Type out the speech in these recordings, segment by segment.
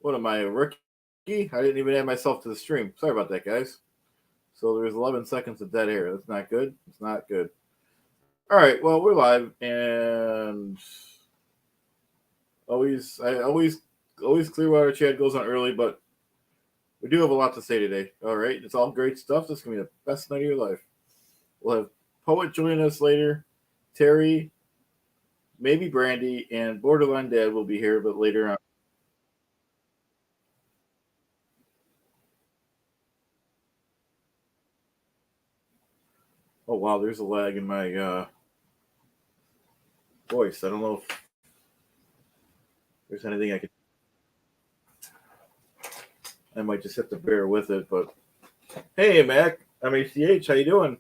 What am I, a rookie? I didn't even add myself to the stream. Sorry about that, guys. So there's 11 seconds of dead air. That's not good. It's not good. All right. Well, we're live, and I always Clearwater Chad goes on early, but we do have a lot to say today. All right. It's all great stuff. This is going to be the best night of your life. We'll have Poet join us later. Terry, maybe Brandy, and Borderline Dad will be here, but later on. Oh, wow, there's a lag in my voice. I don't know if there's anything I could... I might just have to bear with it, but... Hey, Mac. I'm ACH. How you doing?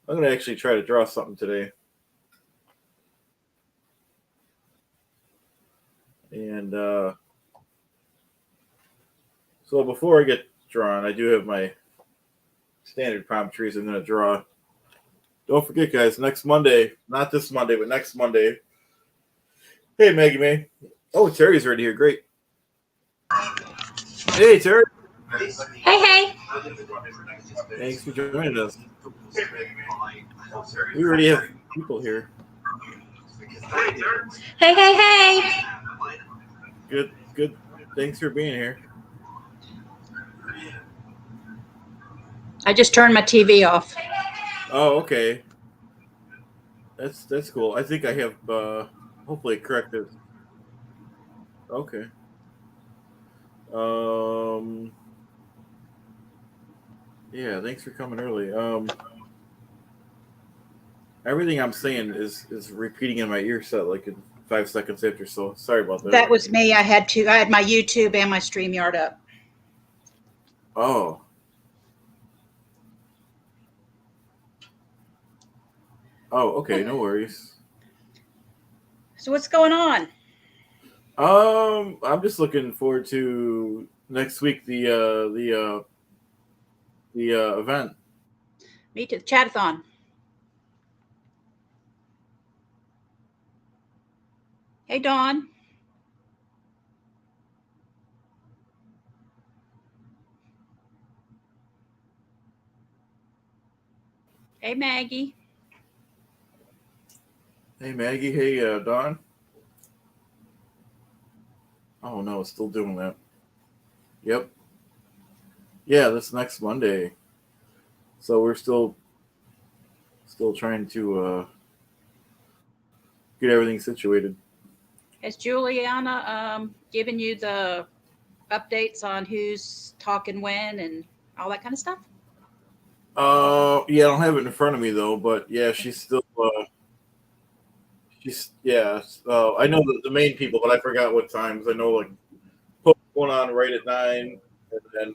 I'm going to actually try to draw something today. And so before I get drawn, I do have my standard palm trees I'm going to draw. Don't forget, guys, next Monday, not this Monday, but next Monday. Hey, Maggie May. Oh, Terry's already here. Great. Hey, Terry. Hey. Thanks for joining us. We already have people here. Hey. Good. Thanks for being here. I just turned my TV off. Oh, okay. That's cool. I think I have hopefully corrected. Okay. Yeah, thanks for coming early. Everything I'm saying is repeating in my ear set like in 5 seconds after, so sorry about that. That was me. I had my YouTube and my StreamYard up. Oh. Oh, okay, no worries. So what's going on? I'm just looking forward to next week the event. Me too. Chatathon. Hey, Dawn. Hey, Maggie. Hey, Maggie. Hey, Dawn. Oh no, it's still doing that. Yep. Yeah, that's next Monday. So we're still trying to get everything situated. Has Juliana given you the updates on who's talking when and all that kind of stuff? Yeah, I don't have it in front of me though, but yeah, she's still I know the main people, but I forgot what times. I know like going on right at 9, and then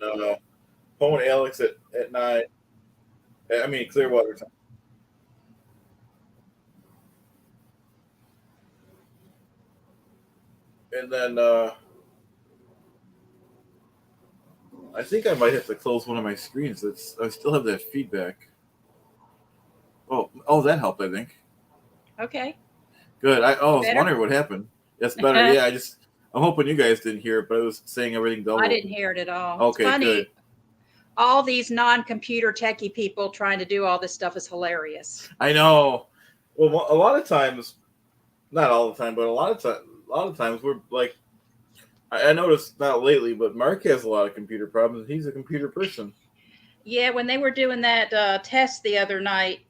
Poe and Alex at 9. I mean Clearwater time. And then I think I might have to close one of my screens. I still have that feedback. Oh, that helped, I think. Okay. Good. I was wondering what happened. That's better. Yeah, I'm hoping you guys didn't hear it, but I was saying everything double. I didn't hear it at all. Okay, it's funny. Good. All these non-computer techie people trying to do all this stuff is hilarious. I know. Well, a lot of times, not all the time, but a lot of times we're like, I noticed not lately, but Mark has a lot of computer problems. He's a computer person. Yeah, when they were doing that test the other night,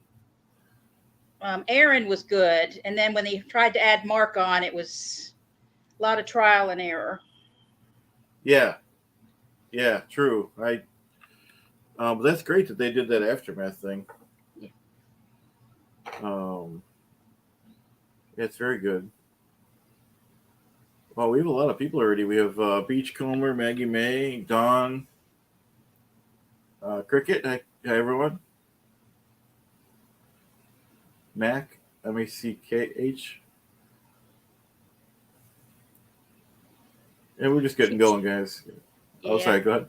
Aaron was good, and then when they tried to add Mark on, it was a lot of trial and error. Yeah, true. But that's great that they did that aftermath thing. Yeah. It's very good. Well, we have a lot of people already. We have Beachcomber, Maggie May, Dawn, Cricket. Hi everyone. Mac, MACKH. And we're just getting going, guys. Yeah. Oh, sorry, go ahead.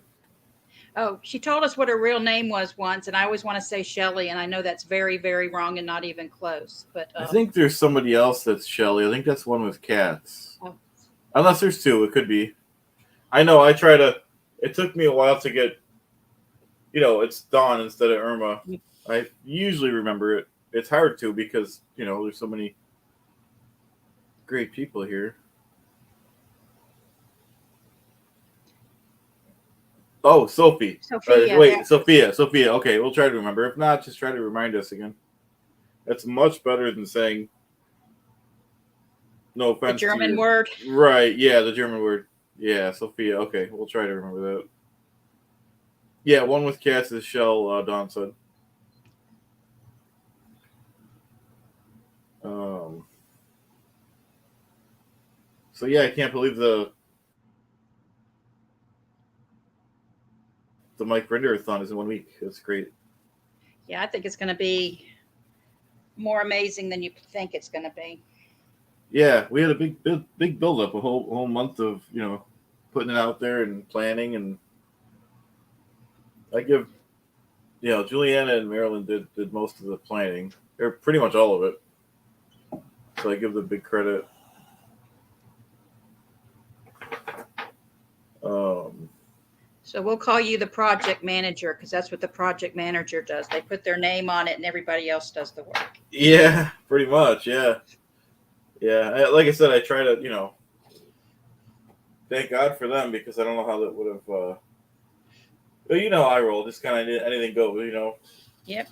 Oh, she told us what her real name was once, and I always want to say Shelley, and I know that's very, very wrong and not even close. But I think there's somebody else that's Shelley. I think that's one with cats. Oh. Unless there's two, it could be. I know. I try to. It took me a while to get. It's Dawn instead of Irma. I usually remember it. It's hard to because there's so many great people here. Oh, Sophie. Sophia. Wait, Yeah. Sophia. Sophia. Okay, we'll try to remember. If not, just try to remind us again. That's much better than saying no The offense to German your word. right. Yeah, the German word. Yeah, Sophia. Okay, we'll try to remember that. Yeah, one with cats is Shell. Don said. Um. So yeah, I can't believe the Mike Rinder-a-thon is in 1 week. That's great. Yeah, I think it's going to be more amazing than you think it's going to be. Yeah, we had a big build up, a whole month of putting it out there and planning, and I give Juliana and Marilyn did most of the planning, or pretty much all of it. So I give them big credit. So we'll call you the project manager because that's what the project manager does. They put their name on it and everybody else does the work. Yeah, pretty much. Yeah. Like I said, I try to thank God for them because I don't know how that would have. Well, I roll just kind of anything goes. Yep.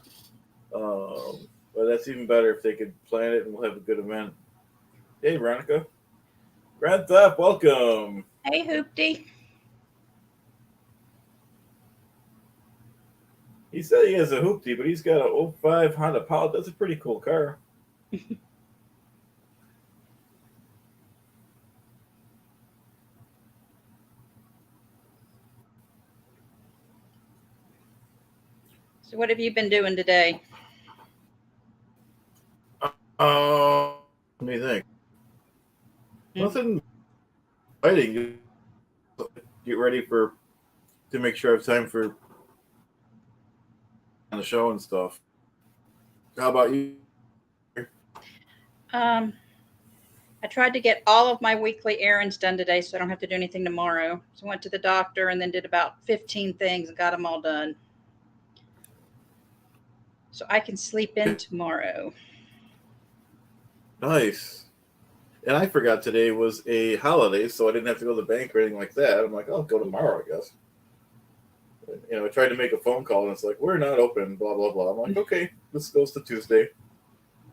But that's even better if they could plan it and we'll have a good event. Hey, Veronica. Grand Theft, welcome. Hey, Hoopty. He said he has a Hoopty, but he's got a 05 Honda Pilot. That's a pretty cool car. So what have you been doing today? What do you think? Nothing exciting. Get ready to make sure I have time for on the show and stuff. How about you? I tried to get all of my weekly errands done today so I don't have to do anything tomorrow. So I went to the doctor and then did about 15 things and got them all done. So I can sleep in tomorrow. Nice. And I forgot today was a holiday, so I didn't have to go to the bank or anything like that. I'm like, I'll go tomorrow, I guess. I tried to make a phone call, and it's like, we're not open, blah, blah, blah. I'm like, okay, this goes to Tuesday.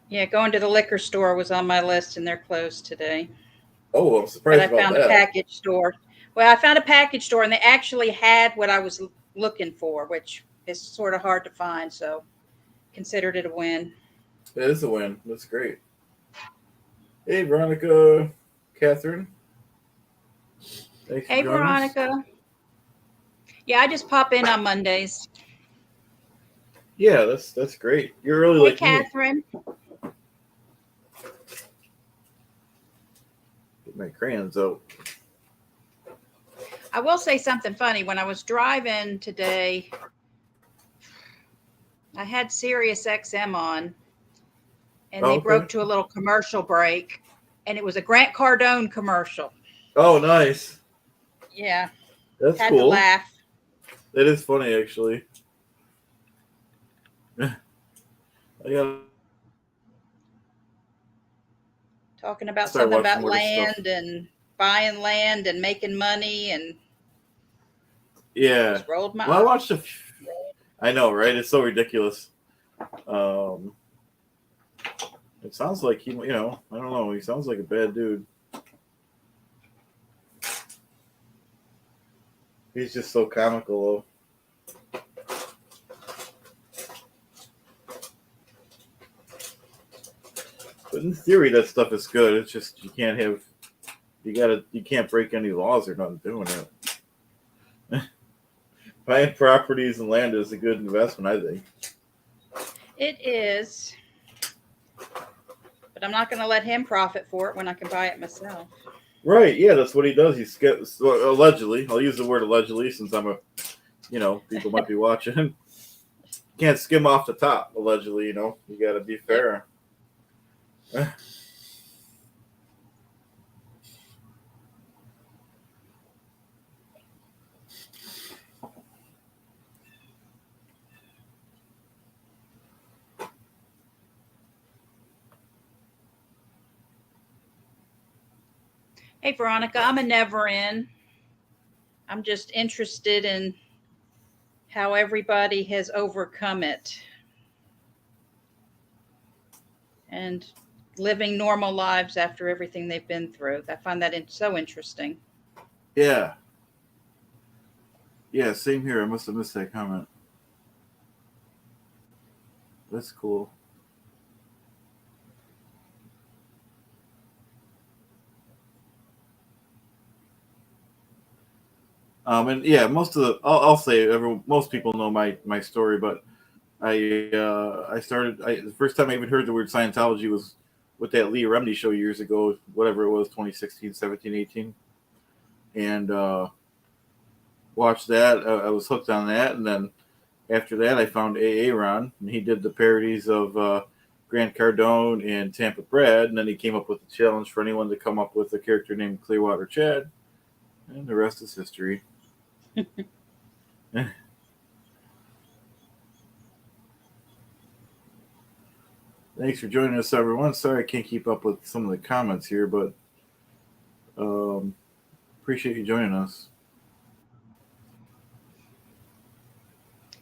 Yeah, going to the liquor store was on my list, and they're closed today. Oh, I'm surprised about that. But I found a package store. Well, I found a package store, and they actually had what I was looking for, which is sort of hard to find, so considered it a win. It is a win. That's great. Hey, Veronica, Catherine. Thanks Hey, Veronica. Yeah, I just pop in on Mondays. Yeah, that's great. You're really like Catherine. Me. Get my crayons out. I will say something funny. When I was driving today, I had Sirius XM on, and they broke to a little commercial break, and it was a Grant Cardone commercial. Oh, nice. Yeah. That's had cool. To laugh. That is funny, actually. Talking about something about land and buying land and making money and yeah. Just rolled my eyes. I watched I know, right? It's so ridiculous. It sounds like I don't know. He sounds like a bad dude. He's just so comical, though. But in theory, that stuff is good. It's just you can't break any laws or nothing doing it. Buying properties and land is a good investment, I think. It is. But I'm not going to let him profit for it when I can buy it myself. Right, yeah, that's what he does. Allegedly. I'll use the word allegedly since I'm people might be watching. Can't skim off the top, allegedly, You got to be fair. Hey, Veronica, I'm a never in. I'm just interested in how everybody has overcome it and living normal lives after everything they've been through. I find that so interesting. Yeah. Yeah, same here. I must have missed that comment. That's cool. And yeah, most of the I'll say most people know my story, but I started the first time I even heard the word Scientology was with that Lee Remedy show years ago, whatever it was, 2016, 17, 18, and watched that. I was hooked on that, and then after that, I found Aaron, and he did the parodies of Grant Cardone and Tampa Brad, and then he came up with the challenge for anyone to come up with a character named Clearwater Chad, and the rest is history. Thanks for joining us, everyone. Sorry I can't keep up with some of the comments here, but appreciate you joining us.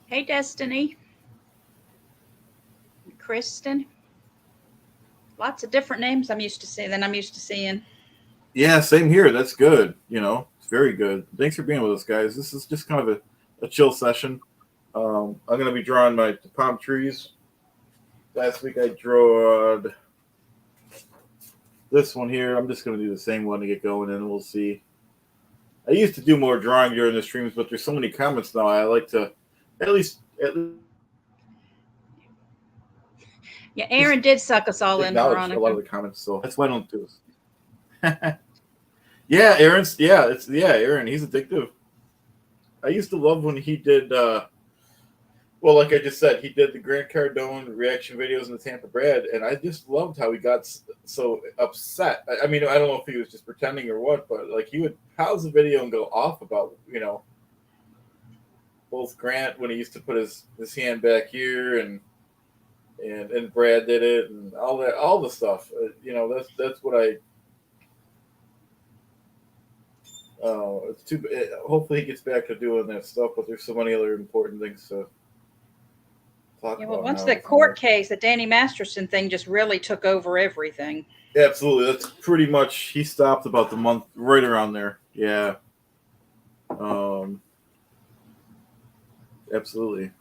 Hey, Destiny. Kristen. Lots of different names I'm used to seeing. Yeah, same here. That's good. It's very good. Thanks for being with us, guys. This is just kind of a chill session. I'm going to be drawing my palm trees. Last week I drew this one here. I'm just going to do the same one to get going, and we'll see. I used to do more drawing during the streams, but there's so many comments now. I like to at least Yeah, Aaron did suck us all in, acknowledge Veronica. a lot of the comments, so that's why I don't do this. Yeah, Aaron. He's addictive. I used to love when he did. Well, like I just said, he did the Grant Cardone reaction videos in the Tampa Brad, and I just loved how he got so upset. I mean, I don't know if he was just pretending or what, but like he would pause the video and go off about both Grant when he used to put his hand back here and Brad did it and all the stuff. That's what I. It's too. Hopefully, he gets back to doing that stuff, but there's so many other important things to talk about. Once the court case, the Danny Masterson thing just really took over everything. Absolutely, that's pretty much. He stopped about the month right around there. Yeah. Absolutely.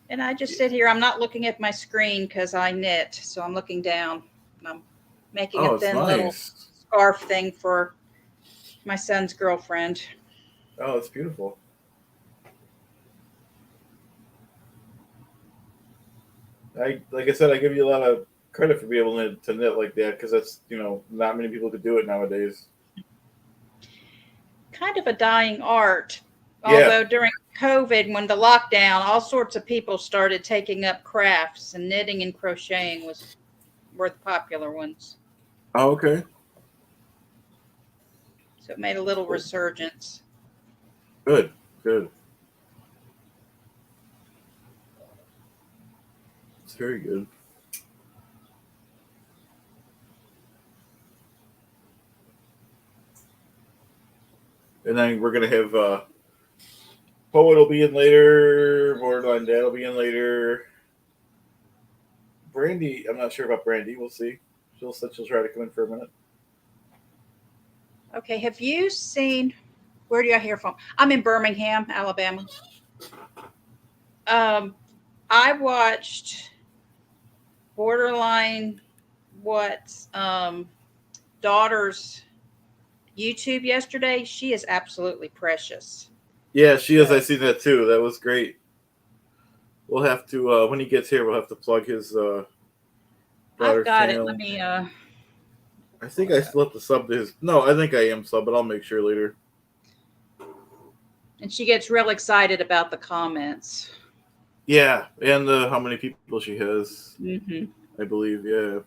And I just sit here. I'm not looking at my screen because I knit, so I'm looking down. And I'm making a thin little scarf thing for my son's girlfriend. Oh, it's beautiful. Like I said, I give you a lot of credit for being able to knit like that because that's not many people could do it nowadays. Kind of a dying art. Yeah. Although during COVID, when the lockdown, all sorts of people started taking up crafts, and knitting and crocheting were the popular ones. Oh, okay. So it made a little resurgence. Good. It's very good. And then we're going to have Poet will be in later. Borderline Dad will be in later. Brandy, I'm not sure about Brandy. We'll see. She'll try to come in for a minute. Okay. Have you seen, where do I hear from? I'm in Birmingham, Alabama. I watched Borderline daughter's YouTube yesterday. She is absolutely precious. Yeah, she is. I see that too. That was great. We'll have to when he gets here, we'll have to plug his daughter's I've got channel. it. Let me I think I still have to sub to his. No, I think I am sub, but I'll make sure later. And she gets real excited about the comments. Yeah, and how many people she has. Mm-hmm. I believe, yeah.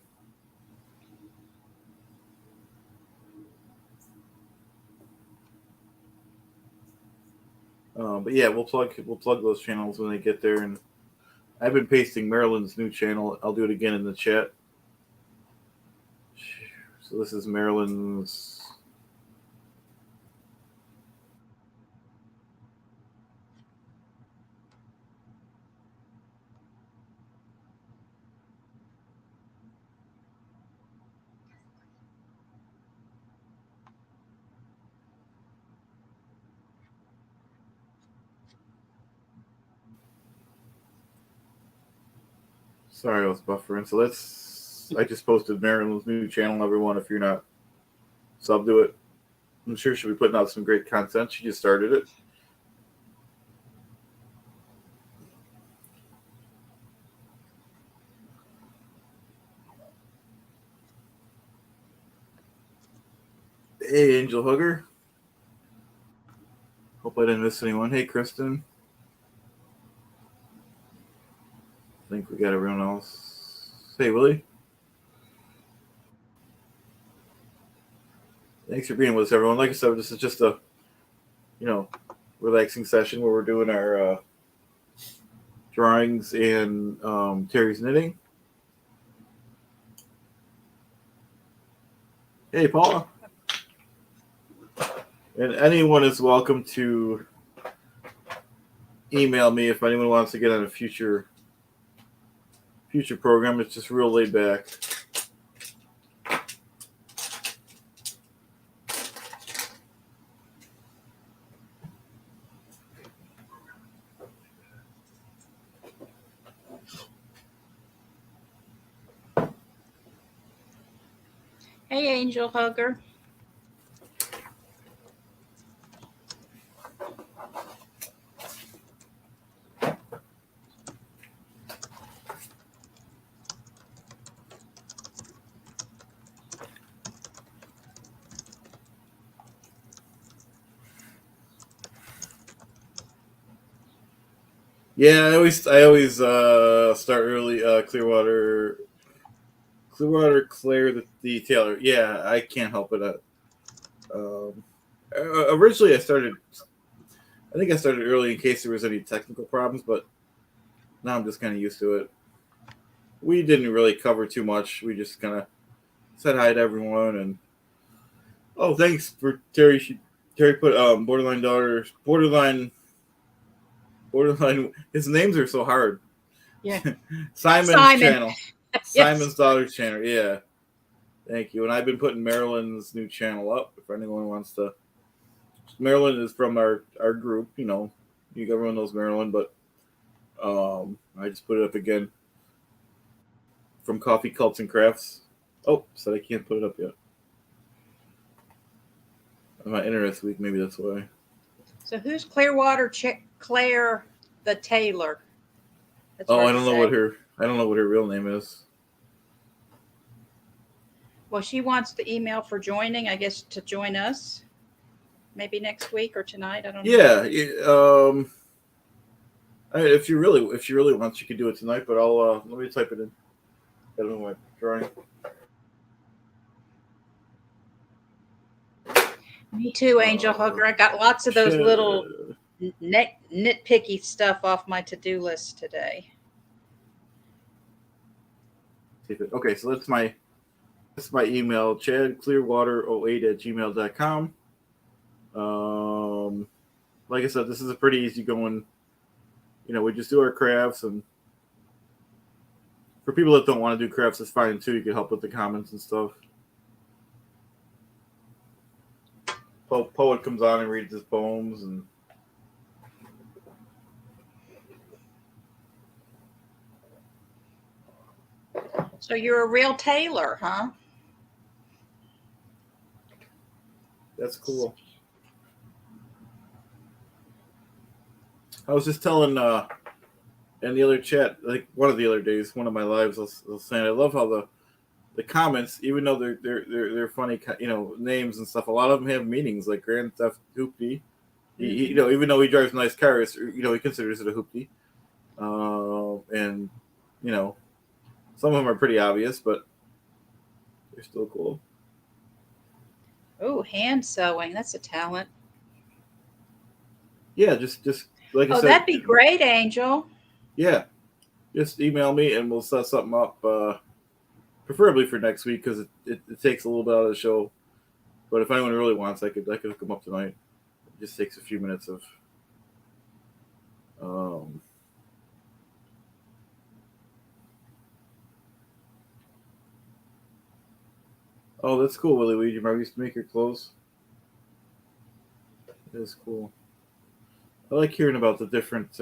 But yeah, we'll plug those channels when they get there. And I've been pasting Marilyn's new channel. I'll do it again in the chat. So So this is Maryland's. Sorry, I was buffering. So I just posted Maryland's new channel, everyone. If you're not sub to it, I'm sure she'll be putting out some great content. She just started it. Hey, Angel Hugger. Hope I didn't miss anyone. Hey, Kristen. I think we got everyone else. Hey, Willie. Thanks for being with us, everyone. Like I said, this is just a, relaxing session where we're doing our drawings and Terry's knitting. Hey, Paula. And anyone is welcome to email me if anyone wants to get on a future program. It's just real laid back. Hey, Angel Hugger. Yeah, I always start early. Clearwater Claire the Taylor. Yeah, I can't help it. Originally, I think I started early in case there was any technical problems, but now I'm just kind of used to it. We didn't really cover too much. We just kind of said hi to everyone, and thanks for Terry. Terry put borderline daughters, borderline. His names are so hard. Yeah. Simon's channel. Yes. Simon's daughter's channel. Yeah. Thank you. And I've been putting Marilyn's new channel up if anyone wants to. Marilyn is from our group. Everyone knows Marilyn, but I just put it up again from Coffee Cults and Crafts. Oh, said I can't put it up yet. My internet's weak. Maybe that's why. So who's Clearwater Claire the Taylor? That's I don't know what her real name is. Well, she wants the email for joining, I guess, to join us. Maybe next week or tonight. I don't know. Yeah. If you really want, you could do it tonight. But I'll let me type it in. I don't know my drawing. Me too, Angel Hugger. I got lots of those little nitpicky stuff off my to-do list today. Okay, so that's my email, chadclearwater08@gmail.com. Like I said, this is a pretty easy going. We just do our crafts, and for people that don't want to do crafts, it's fine too. You can help with the comments and stuff. Poet comes on and reads his poems, and so you're a real tailor, huh? That's cool. I was just telling in the other chat, like one of the other days, one of my lives, I was saying I love how the comments, even though they're funny, names and stuff, a lot of them have meanings, like Grand Theft Hoopty. Mm-hmm. Even though he drives nice cars, he considers it a hoopty. And some of them are pretty obvious, but they're still cool. Oh, hand sewing. That's a talent. Yeah, just like I said. Oh, that'd be great, Angel. Yeah. Just email me and we'll set something up. preferably for next week because it takes a little bit out of the show. But if anyone really wants, I could hook them up tonight. It just takes a few minutes of. Oh, that's cool, Willie Weed. You remember used to make your clothes? That is cool. I like hearing about the different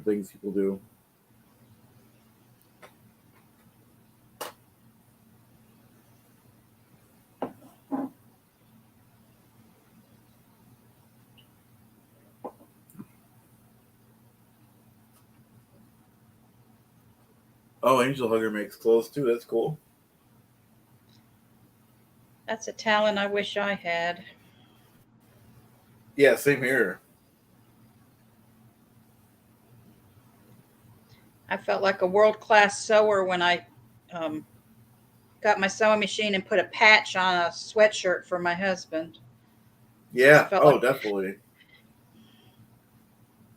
things people do. Oh, Angel Hugger makes clothes too. That's cool. That's a talent I wish I had. Yeah, same here. I felt like a world-class sewer when I got my sewing machine and put a patch on a sweatshirt for my husband. Yeah. Oh, definitely.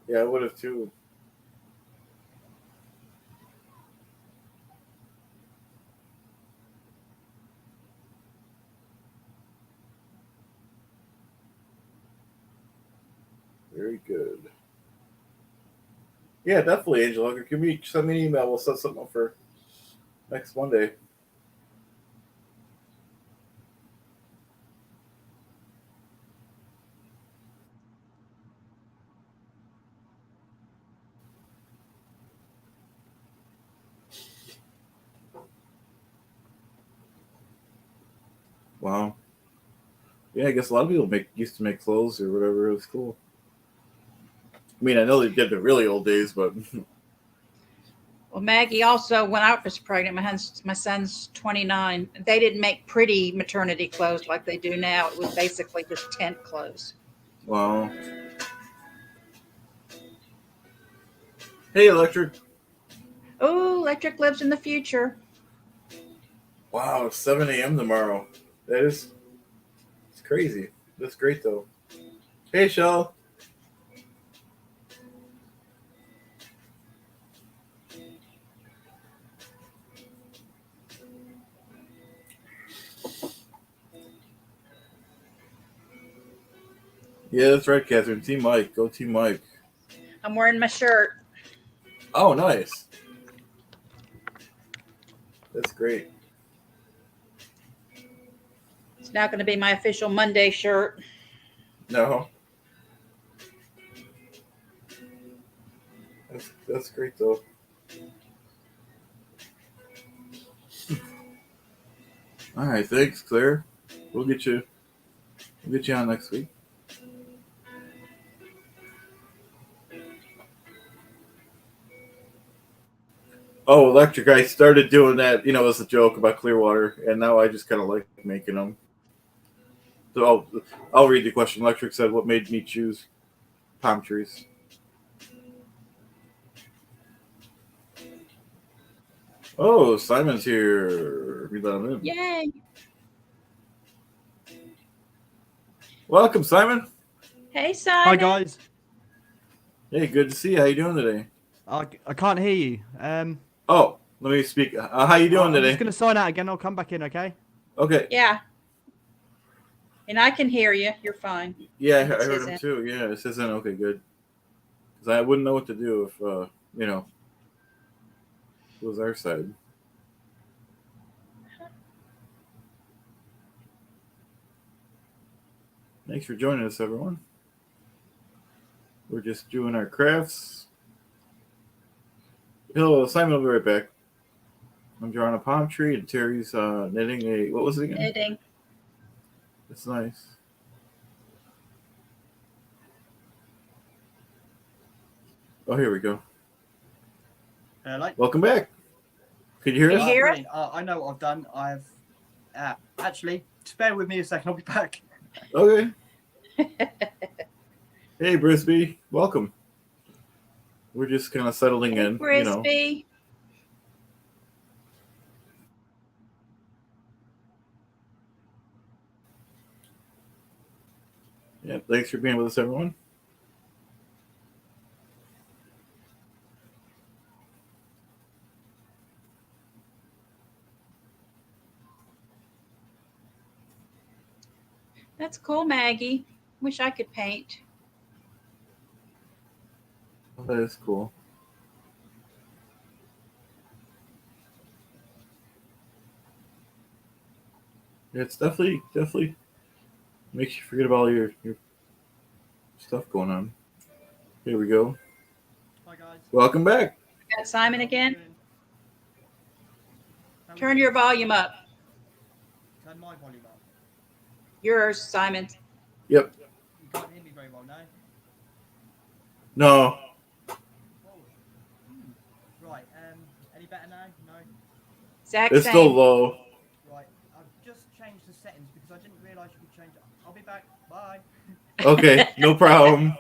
Yeah, I would have too. Very good. Yeah, definitely, Angel Hugger. Send me an email. We'll set something up for next Monday. Wow. Yeah, I guess a lot of people used to make clothes or whatever. It was cool. I mean, I know they did the really old days, but Well, Maggie also, when I was pregnant, my son's 29. They didn't make pretty maternity clothes like they do now. It was basically just tent clothes. wow. Hey, Electric. Oh, Electric lives in the future. Wow, 7 a.m. tomorrow. It's crazy. That's great though. Hey, Shell. Yeah, that's right, Catherine. Team Mike. Go Team Mike. I'm wearing my shirt. Oh, nice. That's great. It's now going to be my official Monday shirt. No. That's great though. All right, thanks, Claire. We'll get you on next week. Oh, Electric! I started doing that, as a joke about Clearwater, and now I just kind of like making them. So I'll read the question. Electric said, "What made me choose palm trees?" Oh, Simon's here. We let him in. Yay! Welcome, Simon. Hey, Simon. Hi, guys. Hey, good to see you. How you doing today? I can't hear you. Oh, let me speak. How you doing today? I'm just going to sign out again. I'll come back in, okay? Okay. Yeah. And I can hear you. You're fine. Yeah, I heard him too. Yeah, it says in. Okay, good. Because I wouldn't know what to do if, it was our side. Thanks for joining us, everyone. We're just doing our crafts. Hello, Simon will be right back. I'm drawing a palm tree, and Terry's knitting a. What was it again? Knitting. That's nice. Oh, here we go. Hello. Welcome back. Can you hear us? Can you hear us? I know what I've done. I've actually, just bear with me a second. I'll be back. Okay. Hey, Brisby. Welcome. We're just kind of settling in. Brisby. Yeah, thanks for being with us, everyone. That's cool, Maggie. Wish I could paint. Oh, that is cool. Yeah, it's definitely makes you forget about all your stuff going on. Here we go. Hi guys. Welcome back. Got Simon again. Turn your volume up. Turn my volume up. Yours, Simon. Yep. You can't hear me very well now. No. Right. Any better now? No. Zach, It's still low. Right. I've just changed the settings because I didn't realise you could change it. I'll be back. Bye. Okay, no problem.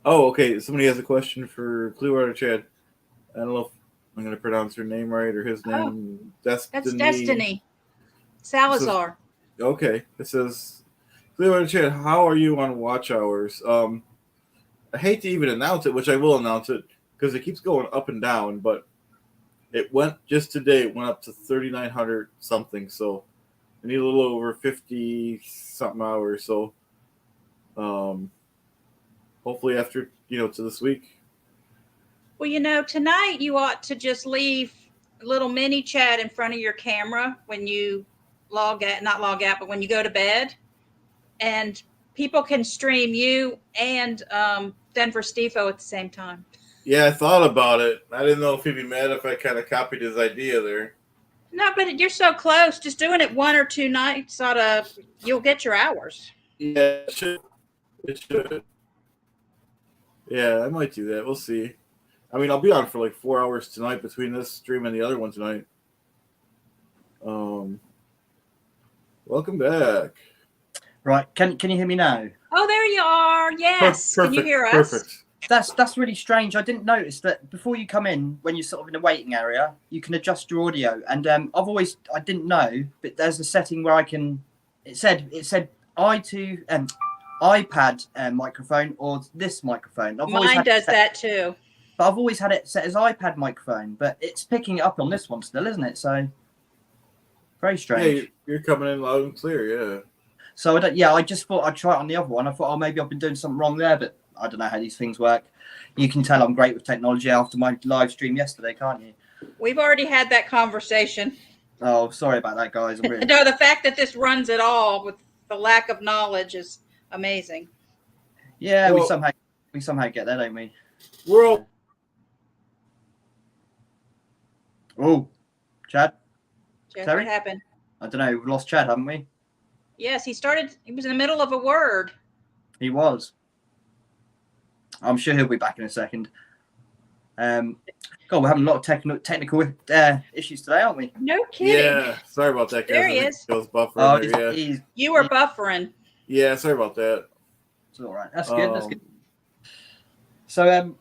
Oh, okay. Somebody has a question for Clearwater Chad. I don't know if I'm going to pronounce her name right or his name. Destiny. That's Destiny. Salazar. Okay. It says, Clearwater Chad, how are you on watch hours? I hate to even announce it, which I will announce it because it keeps going up and down, but it went just today. It went up to 3,900 something. So I need a little over 50 something hours. So hopefully after, to this week. Well, tonight you ought to just leave a little mini chat in front of your camera when you not log out, but when you go to bed, and people can stream you and Denver Stefo at the same time. Yeah, I thought about it. I didn't know if he'd be mad if I kind of copied his idea there. No, but you're so close. Just doing it 1 or 2 nights you'll get your hours. Yeah, it should. It should. Yeah, I might do that. We'll see. I mean, I'll be on for like 4 hours tonight between this stream and the other one tonight. Welcome back. Right. Can you hear me now? Oh, there you are. Yes. Perfect. Can you hear us? Perfect. That's really strange. I didn't notice that before you come in, when you're sort of in a waiting area, you can adjust your audio. And I didn't know, but there's a setting where I can. It said iPad microphone or this microphone. Mine does that too. But I've always had it set as iPad microphone, but it's picking it up on this one still, isn't it? So very strange. Yeah, you're coming in loud and clear. Yeah. So I just thought I'd try it on the other one. I thought, maybe I've been doing something wrong there, but I don't know how these things work. You can tell I'm great with technology after my live stream yesterday, can't you? We've already had that conversation. Oh, sorry about that, guys. I'm really... No, the fact that this runs at all with the lack of knowledge is amazing. Yeah, well, we somehow get there, don't we? We're all... Oh, Chad? What happened? I don't know. We've lost Chad, haven't we? Yes, he was in the middle of a word. He was. I'm sure he'll be back in a second. God, we're having a lot of technical issues today, aren't we? No kidding. Yeah, sorry about that, guys. There he is. Buffering You were buffering. Yeah, sorry about that. It's all right. That's good. That's good. So,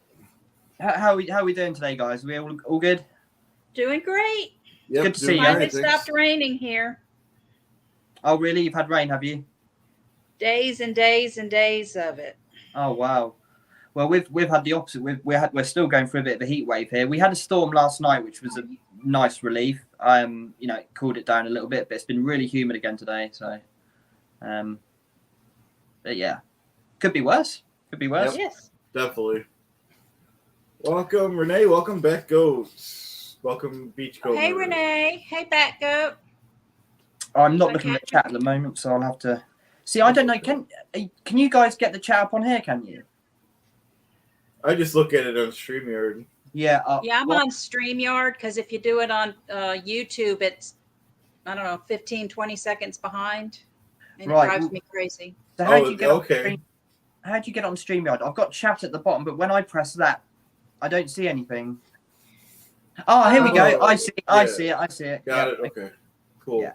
how are we doing today, guys? Are we all good? Doing great. Yep, good to see you. It stopped raining here. Oh, really? You've had rain, have you? Days and days and days of it. Oh, wow. Well, we've had the opposite. We're still going through a bit of a heat wave here. We had a storm last night, which was a nice relief. It cooled it down a little bit, but it's been really humid again today. So, but yeah, could be worse. Could be worse. Yep. Yes, definitely. Welcome, Renee. Welcome, Bat Goats. Welcome, Beach Goat. Hey, Renee. Hey, Bat Goat. I'm not looking at the chat at the moment, so I'll have to see. I don't know. Can you guys get the chat up on here? Can you? I just look at it on StreamYard. Yeah. I'm on StreamYard because if you do it on YouTube, it's, 15, 20 seconds behind. And right. It drives me crazy. So how do you get on StreamYard? I've got chat at the bottom, but when I press that, I don't see anything. Oh, here we go. I see it. Got it. Okay. Cool. Yeah.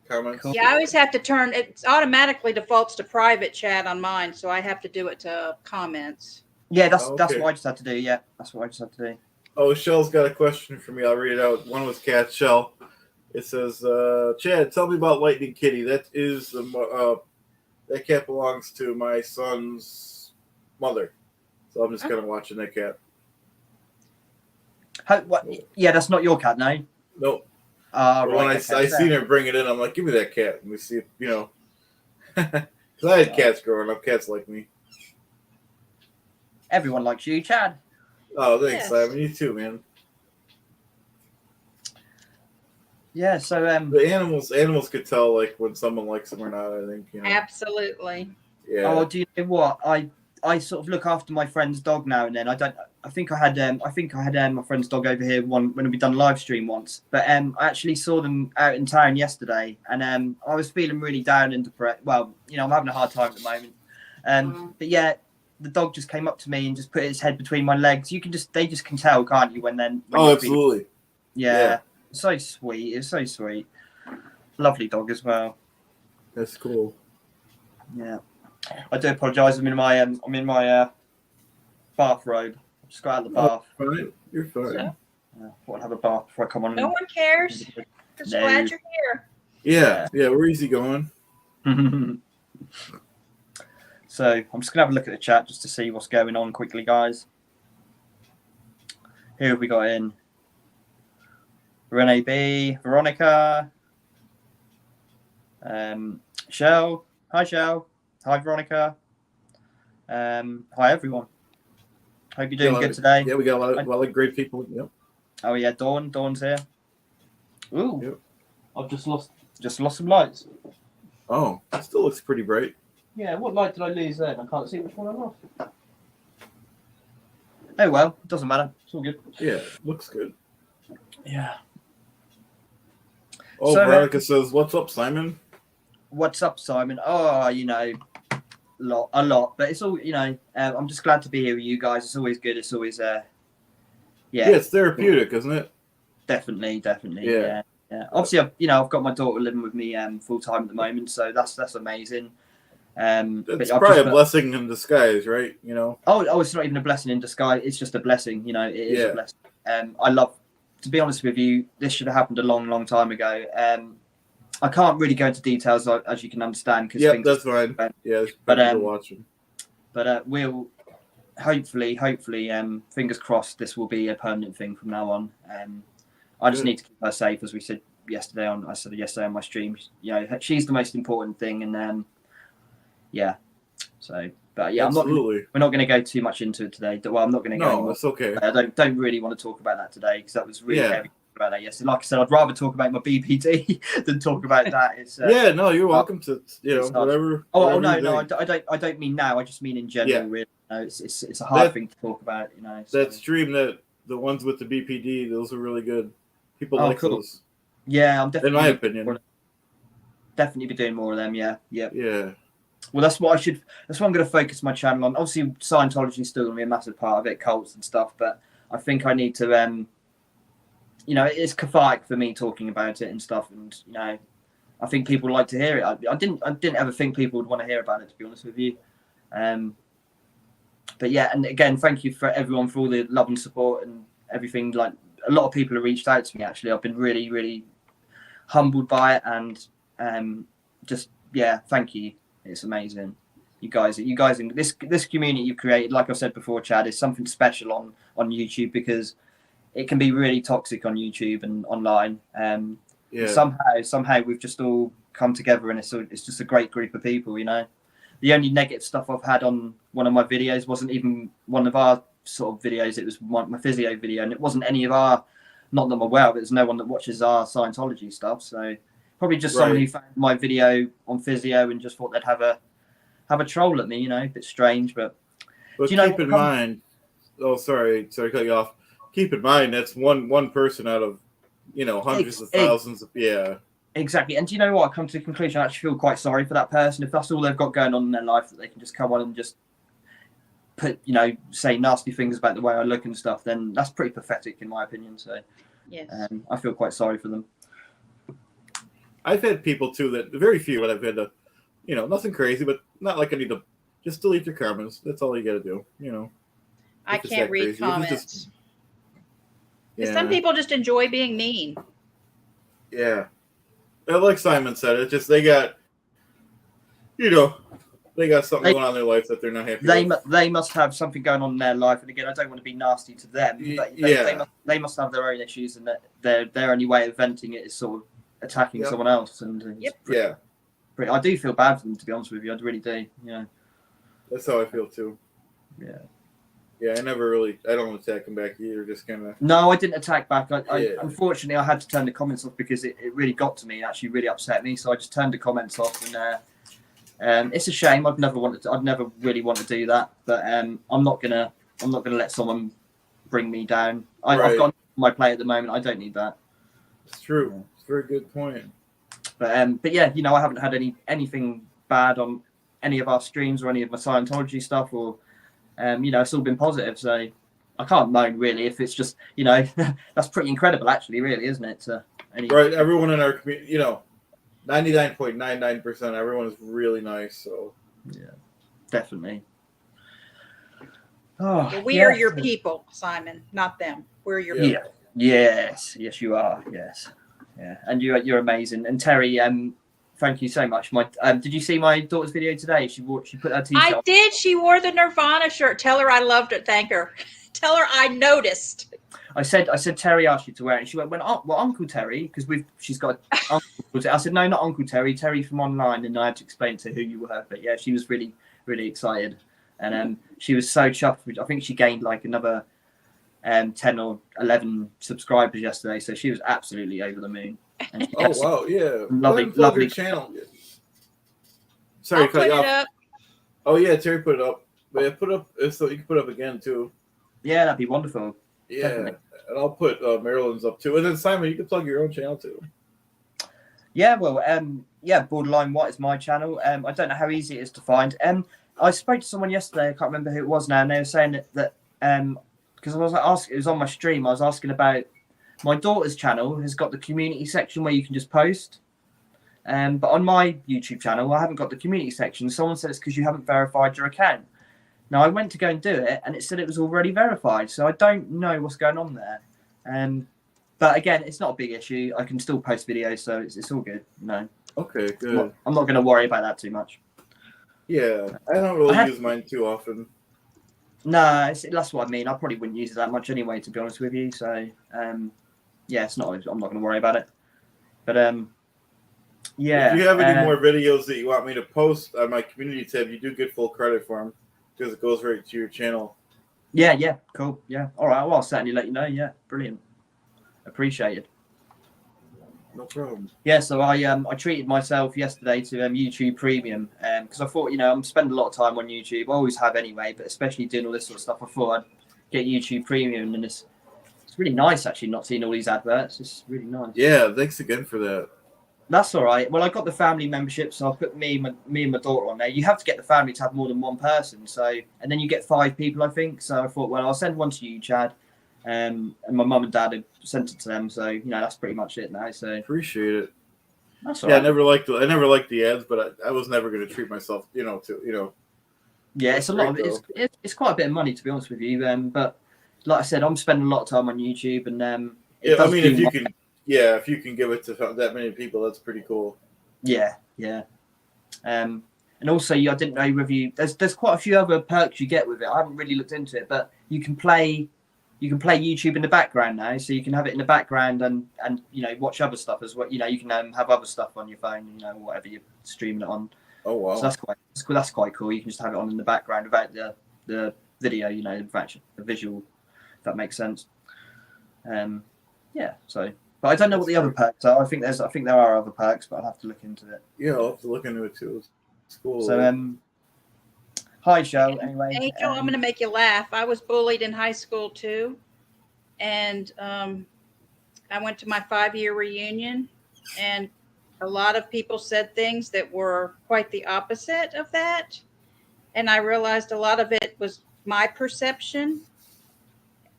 Comments? Yeah, I always have to turn it automatically defaults to private chat on mine, so I have to do it to comments. Yeah, that's what I just had to do. Yeah, that's what I just had to do. Oh, Shell's got a question for me. I'll read it out. One was Cat Shell. It says, Chad, tell me about Lightning Kitty. That is that cat belongs to my son's mother. So I'm just kind of watching that cat. What? Yeah, that's not your cat, no? Nope. Right. When I seen her bring it in, I'm like, give me that cat. Let me see if, because I had cats growing up. Cats like me. Everyone likes you, Chad. Oh, thanks, Simon. You too, man. Yeah, so the animals could tell like when someone likes them or not. I think Absolutely. Yeah. Oh, do you know what? I sort of look after my friend's dog now and then. I think I had my friend's dog over here when we done a live stream once. But I actually saw them out in town yesterday, and I was feeling really down and depressed. Well, I'm having a hard time at the moment. But yeah, the dog just came up to me and just put its head between my legs. They just can tell, can't you? When absolutely. Yeah. So sweet. It's so sweet. Lovely dog as well. That's cool. Yeah. I do apologise. I'm in my bathrobe. I just got out of the bath. Fine. You're fine. So, I thought I'd have a bath before I come on. No one cares. Just glad you're here. Yeah. We're easy going. So I'm just gonna have a look at the chat just to see what's going on quickly, guys. Who have we got in? Renee B, Veronica, Shell. Hi, Shell. Hi, Veronica. Hi, everyone. Hope you're doing good today. Yeah, we got a lot of great people. Yep. Oh yeah, Dawn's here. Ooh. Yep. I've just lost some lights. Oh, it still looks pretty bright. Yeah, what light did I lose then? I can't see which one I lost. Oh well, it doesn't matter. It's all good. Yeah, looks good. Yeah. Oh, so, Veronica says, "What's up, Simon?" What's up, Simon? Oh, a lot, but it's all I'm just glad to be here with you guys. It's always good. It's always yeah, it's therapeutic, isn't it? Definitely. Yeah. Obviously, I've got my daughter living with me full time at the moment, so that's amazing. It's probably a blessing in disguise, right? Oh, it's not even a blessing in disguise. It's just a blessing. It is a blessing. I love. To be honest with you, this should have happened a long, long time ago. I can't really go into details as you can understand because that's fine. Yeah, but watching. But we'll hopefully, fingers crossed, this will be a permanent thing from now on. I just need to keep her safe, as we said yesterday on my stream. She's the most important thing, and yeah. So, but yeah, absolutely. We're not going to go too much into it today. Well, I'm not going to go. No, anymore. it's okay. I don't really want to talk about that today because that was really heavy about that yesterday. Like I said, I'd rather talk about my BPD than talk about that. It's no, you're welcome to whatever. Oh no, I don't mean now. I just mean in general. Really, it's a hard thing to talk about. That stream, the ones with the BPD, those are really good. People like those. Yeah, I'm definitely. In my opinion, definitely be doing more of them. Yeah. Yeah. Well, that's what I'm going to focus my channel on. Obviously, Scientology is still going to be a massive part of it, cults and stuff. But I think I need to, it's cathartic for me talking about it and stuff. And I think people like to hear it. I didn't ever think people would want to hear about it, to be honest with you. But yeah, and again, thank you for everyone for all the love and support and everything. Like a lot of people have reached out to me. Actually, I've been really, really humbled by it, and thank you. It's amazing. You guys in this community you've created, like I said before, Chad, is something special on YouTube because it can be really toxic on YouTube and online. Somehow we've just all come together and it's just a great group of people, The only negative stuff I've had on one of my videos wasn't even one of our sort of videos. It was my physio video, and it wasn't any of our, not that I'm aware of, there's no one that watches our Scientology stuff, so probably just someone who found my video on physio and just thought they'd have a troll at me, a bit strange, but keep in mind. Oh, sorry to cut you off. Keep in mind that's one person out of hundreds of thousands of Exactly, and do you know what? I come to the conclusion I actually feel quite sorry for that person. If that's all they've got going on in their life, that they can just come on and just put say nasty things about the way I look and stuff, then that's pretty pathetic in my opinion. So yes, I feel quite sorry for them. I've had people too that very few, but I've had to, nothing crazy, but not like I need to just delete your comments. That's all you got to do, I can't read comments. Some people just enjoy being mean. Yeah. Like Simon said, it's just they got, They got something going on in their life that they're not happy with. They must have something going on in their life, and again, I don't want to be nasty to them, but they must have their own issues, and that their only way of venting it is sort of attacking someone else. And I do feel bad for them, to be honest with you. I really do. Yeah, that's how I feel too. Yeah. Yeah, I don't attack them back either. Just kind of. No, I didn't attack back. Unfortunately, I had to turn the comments off because it really got to me. It actually really upset me. So I just turned the comments off, and it's a shame. I'd never really want to do that. But I'm not gonna let someone bring me down. I've got my play at the moment. I don't need that. It's true. Yeah. It's a very good point. But yeah, I haven't had anything bad on any of our streams or any of my Scientology stuff or. It's all been positive, so I can't moan really. If it's just, that's pretty incredible, actually, really, isn't it? Right, everyone in our community, 99.99%, everyone is really nice. So yeah, definitely. Oh, well, we are your people, Simon, not them. We're your people. Yes, you are. Yes, yeah, and you're amazing. And Terry, thank you so much. Did you see my daughter's video today? She put her t-shirt. I did. She wore the Nirvana shirt. Tell her I loved it. Thank her. Tell her I noticed. I said Terry asked you to wear it, and she went, well, Uncle Terry, because she's got Uncle. I said no, not Uncle Terry. Terry from online, and I had to explain to her who you were. But yeah, she was really, really excited, and she was so chuffed. I think she gained like another 10 or 11 subscribers yesterday, so she was absolutely over the moon. Oh wow, yeah, lovely channel. Sorry, put it up. Oh yeah, Terry put it up. But yeah, put it up so you can put it up again too. Yeah, that'd be wonderful. Yeah, definitely. And I'll put Marilyn's up too, and then Simon, you can plug your own channel too. Yeah, well, Borderline What is my channel. I don't know how easy it is to find. I spoke to someone yesterday. I can't remember who it was now, and they were saying that because I was asking, it was on my stream. I was asking about. My daughter's channel has got the community section where you can just post. But on my YouTube channel, I haven't got the community section. Someone said it's because you haven't verified your account. Now, I went to go and do it, and it said it was already verified. So I don't know what's going on there. But again, it's not a big issue. I can still post videos, so it's all good. No. Okay, good. I'm not going to worry about that too much. Yeah, I don't really use mine too often. No, that's what I mean. I probably wouldn't use it that much anyway, to be honest with you. So, yeah, I'm not going to worry about it. But yeah. If you have any more videos that you want me to post on my community tab, you do get full credit for them because it goes right to your channel. Yeah, cool. Yeah, all right. Well, I'll certainly let you know. Yeah, brilliant. Appreciated. No problem. Yeah, so I treated myself yesterday to YouTube Premium because I thought I'm spending a lot of time on YouTube. I always have anyway, but especially doing all this sort of stuff, I thought I'd get YouTube Premium, and it's really nice actually not seeing all these adverts. It's really nice. Yeah, thanks again for that. That's all right. Well, I got the family membership, so I put me and my daughter on there. You have to get the family to have more than one person, and then you get 5 people, I think. So I thought, well, I'll send one to you, Chad, and my mum and dad had sent it to them. So that's pretty much it now. So appreciate it. That's all right. I never liked the ads, but I was never going to treat myself, Yeah, it's a lot. It's quite a bit of money, to be honest with you. But like I said, I'm spending a lot of time on YouTube, and if you can give it to that many people, that's pretty cool. Yeah. And also, I didn't know whether there's quite a few other perks you get with it. I haven't really looked into it, but you can play YouTube in the background now, so you can have it in the background and watch other stuff as well. You can have other stuff on your phone, whatever you're streaming it on. Oh wow! So that's quite cool. You can just have it on in the background without the video, the visual. If that makes sense. Yeah. So, but I don't know what the other perks are. I think there are other perks, but I'll have to look into it. Yeah, I'll have to look into it too. It's cool. So hi, Shell. Anyway, Angel, I'm going to make you laugh. I was bullied in high school too, and I went to my 5-year reunion, and a lot of people said things that were quite the opposite of that, and I realized a lot of it was my perception.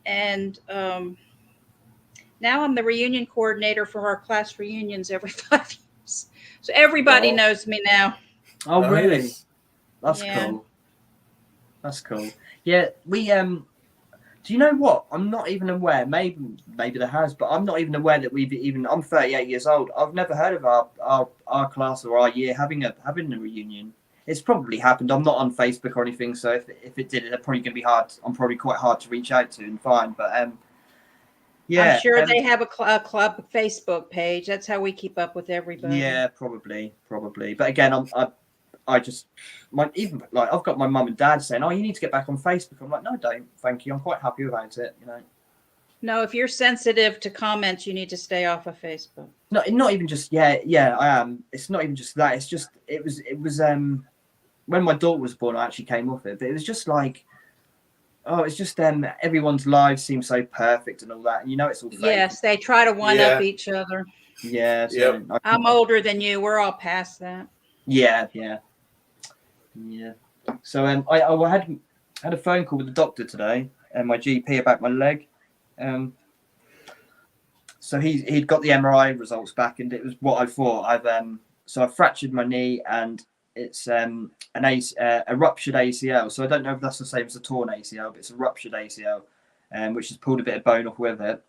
And now I'm the reunion coordinator for our class reunions every 5 years, so everybody knows me now. Oh, nice. Really? That's cool. That's cool. Yeah, we do you know what? I'm not even aware. Maybe there has, but I'm not even aware that I'm 38 years old. I've never heard of our class or our year having a reunion. it's probably happened. I'm not on Facebook or anything, so if it did, it's probably going to be hard. I'm probably quite hard to reach out to and find. But yeah, I'm sure they have a club Facebook page. That's how we keep up with everybody. Yeah, probably. But again, I just even like I've got my mum and dad saying, "Oh, you need to get back on Facebook." I'm like, "No, don't. Thank you. I'm quite happy without it." You know. No, if you're sensitive to comments, you need to stay off of Facebook. No, not even just I am. It's not even just that. It's just it was when my daughter was born, I actually came off it. But it was just like, oh, it's just everyone's lives seem so perfect and all that, and you know it's all fake. Yes, they try to one up each other. Yeah. So Yep. I'm older than you. We're all past that. Yeah. So I had a phone call with the doctor today and my GP about my leg. So he'd got the MRI results back, and it was what I thought. I've fractured my knee, and it's a ruptured ACL. So I don't know if that's the same as a torn ACL, but it's a ruptured ACL, which has pulled a bit of bone off with it.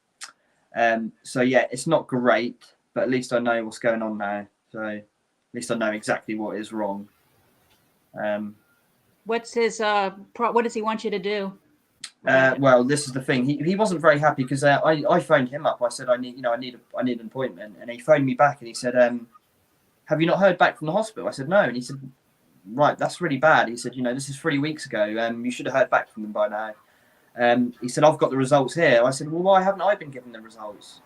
So yeah, it's not great, but at least I know what's going on now. So at least I know exactly what is wrong. What's his what does he want you to do? Well, this is the thing. He wasn't very happy because I phoned him up. I said I need an appointment, and he phoned me back and he said, "Have you not heard back from the hospital?" I said no, and he said, "Right, that's really bad." He said, "This is 3 weeks ago. You should have heard back from them by now." He said, "I've got the results here." I said, "Well, why haven't I been given the results?"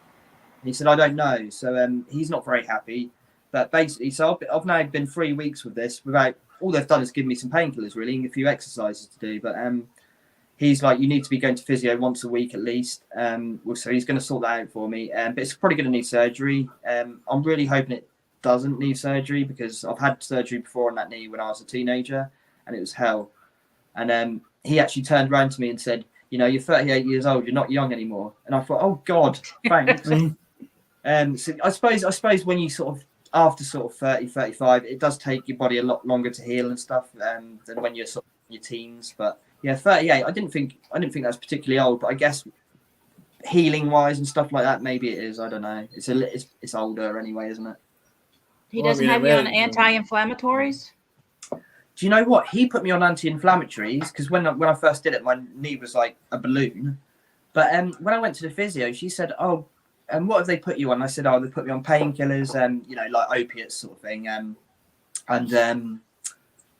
He said, "I don't know." So he's not very happy. But basically, so I've now been 3 weeks with this without. All they've done is give me some painkillers, really, and a few exercises to do. But he's like, "You need to be going to physio once a week at least." So he's going to sort that out for me. But it's probably going to need surgery. I'm really hoping it doesn't need surgery because I've had surgery before on that knee when I was a teenager, and it was hell. And he actually turned around to me and said, "You're 38 years old. You're not young anymore." And I thought, "Oh God, thanks." So I suppose when you sort of after sort of 30, 35, it does take your body a lot longer to heal and stuff than when you're sort of in your teens. But yeah, 38. I didn't think that's particularly old, but I guess healing wise and stuff like that, maybe it is. I don't know. It's older anyway, isn't it? He doesn't have you on anti-inflammatories? Do you know what? He put me on anti-inflammatories because when I first did it, my knee was like a balloon. But when I went to the physio, she said, "Oh, and what have they put you on?" I said, "Oh, they put me on painkillers, like opiates sort of thing, and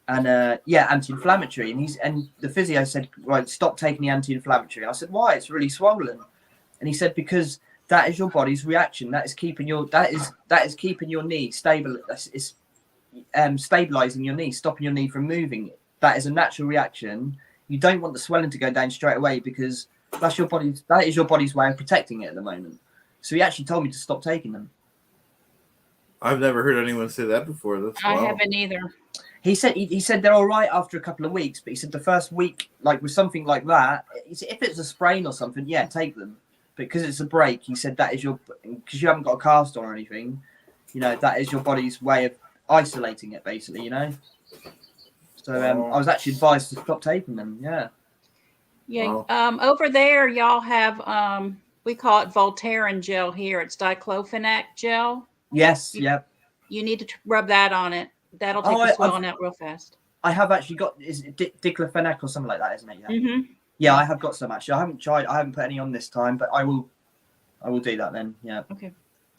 anti-inflammatory." And the physio said, "Right, stop taking the anti-inflammatory." I said, "Why? It's really swollen." And he said, "Because that is your body's reaction. That is keeping your knee stable. It's stabilizing your knee, stopping your knee from moving. That is a natural reaction. You don't want the swelling to go down straight away because that is your body's way of protecting it at the moment." So he actually told me to stop taking them. I've never heard anyone say that before. I haven't either. He said they're all right after a couple of weeks, but he said the first week, like with something like that, if it's a sprain or something, yeah, take them. But because it's a break, he said because you haven't got a cast on or anything, that is your body's way of isolating it, basically, So I was actually advised to stop taking them. Yeah. Yeah. Wow. Over there, y'all have we call it Voltaren gel here. It's diclofenac gel. Yes. Yep. You need to rub that on it. That'll take the swelling out real fast. I have actually got is it diclofenac or something like that, isn't it? Yeah. Mm-hmm. Yeah, I have got some actually. I haven't tried. I haven't put any on this time, but I will do that then. Yeah. Okay.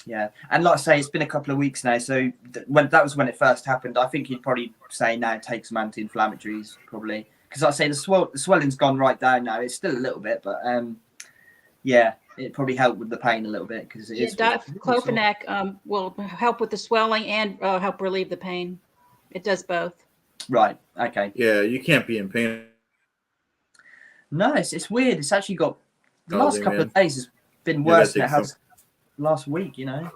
Yeah, and like I say, it's been a couple of weeks now. So that was when it first happened. I think he'd probably say now take some anti-inflammatories, probably, because like I say the swelling's gone right down now. It's still a little bit, but yeah, it probably helped with the pain a little bit because it is. Diclofenac will help with the swelling and help relieve the pain. It does both. Right. Okay. Yeah, you can't be in pain. No, it's weird. It's actually got the last couple of days has been worse than it has last week. I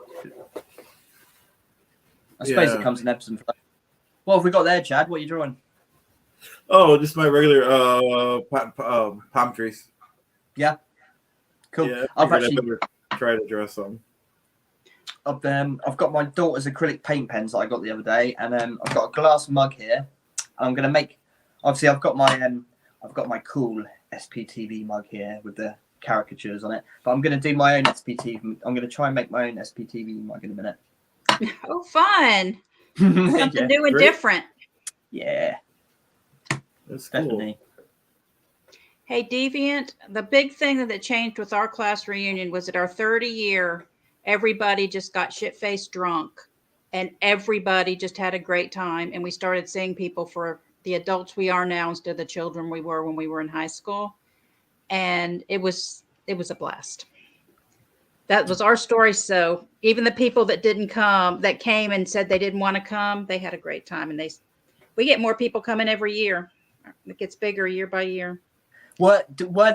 suppose it comes in ebbs and flows. What have we got there, Chad? What are you drawing? Oh, just my regular palm trees. Yeah. Cool. Yeah, I've actually tried to draw some. I've got my daughter's acrylic paint pens that I got the other day, and I've got a glass mug here. I'm gonna make. Obviously, I've got my cool SPTV mug here with the caricatures on it. But I'm gonna do my own SPTV. I'm gonna try and make my own SPTV mug in a minute. Oh, fun! Something new and different. Yeah, That's cool. definitely. Hey, Deviant, the big thing that changed with our class reunion was at our 30 year, everybody just got shit-faced drunk and everybody just had a great time. And we started seeing people for the adults we are now instead of the children we were when we were in high school. And it was a blast. That was our story. So even the people that didn't come, that came and said they didn't want to come, they had a great time. And we get more people coming every year. It gets bigger year by year. Were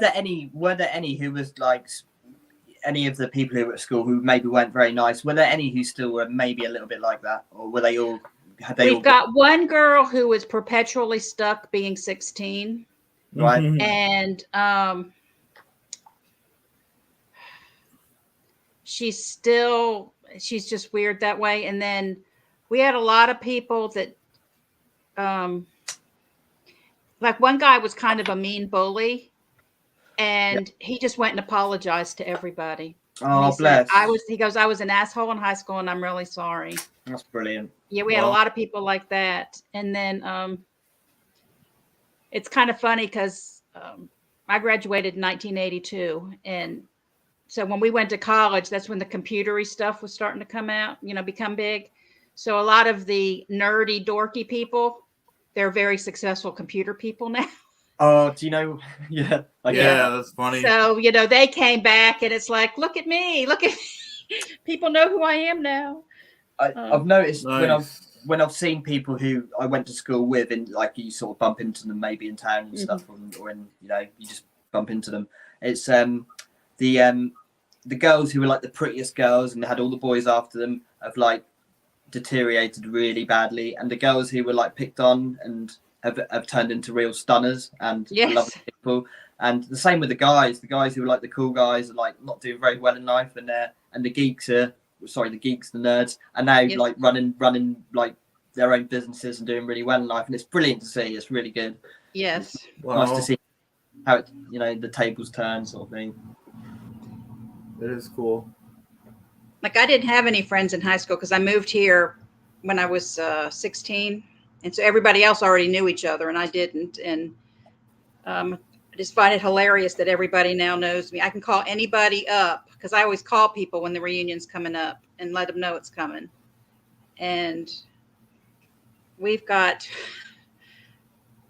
there any who was like any of the people who were at school who maybe weren't very nice? Were there any who still were maybe a little bit like that, or were they all? We've got one girl who was perpetually stuck being 16, right? And she's just weird that way. And then we had a lot of people that like one guy was kind of a mean bully, and he just went and apologized to everybody. Oh, bless. He goes, I was an asshole in high school and I'm really sorry. That's brilliant. Yeah, we had a lot of people like that. And then it's kind of funny because I graduated in 1982. And so when we went to college, that's when the computery stuff was starting to come out, become big. So a lot of the nerdy, dorky people, they're very successful computer people now. Oh, do you know? Yeah. Yeah, that's funny. So, they came back and it's like, look at me. People know who I am now. I've noticed nice. when I've seen people who I went to school with, and like you sort of bump into them maybe in town and stuff, or in, you just bump into them. It's the girls who were like the prettiest girls and had all the boys after them have like deteriorated really badly, and the girls who were like picked on and have turned into real stunners and lovely people. And the same with the guys who were like the cool guys are like not doing very well in life, and the geeks, the nerds are now like running like their own businesses and doing really well in life, and it's brilliant to see. It's really good. Yes. Nice to see how it, the tables turn sort of thing. It is cool. Like I didn't have any friends in high school because I moved here when I was 16. And so everybody else already knew each other and I didn't. And I just find it hilarious that everybody now knows me. I can call anybody up because I always call people when the reunion's coming up and let them know it's coming. And we've got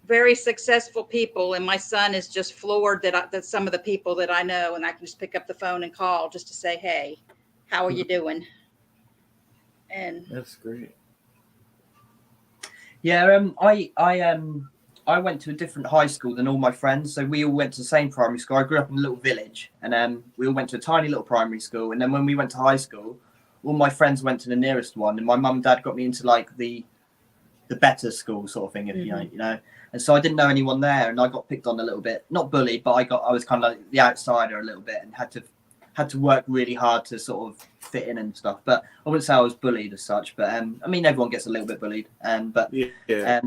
very successful people. And my son is just floored that some of the people that I know, and I can just pick up the phone and call just to say, hey, how are you doing? And that's great. Yeah, I went to a different high school than all my friends, so we all went to the same primary school. I grew up in a little village, and we all went to a tiny little primary school. And then when we went to high school, all my friends went to the nearest one, and my mum and dad got me into like the better school sort of thing, if you know. And so I didn't know anyone there, and I got picked on a little bit, not bullied, but I was kind of like the outsider a little bit, and had to work really hard to sort of fit in and stuff. But I wouldn't say I was bullied as such, but I mean everyone gets a little bit bullied. But I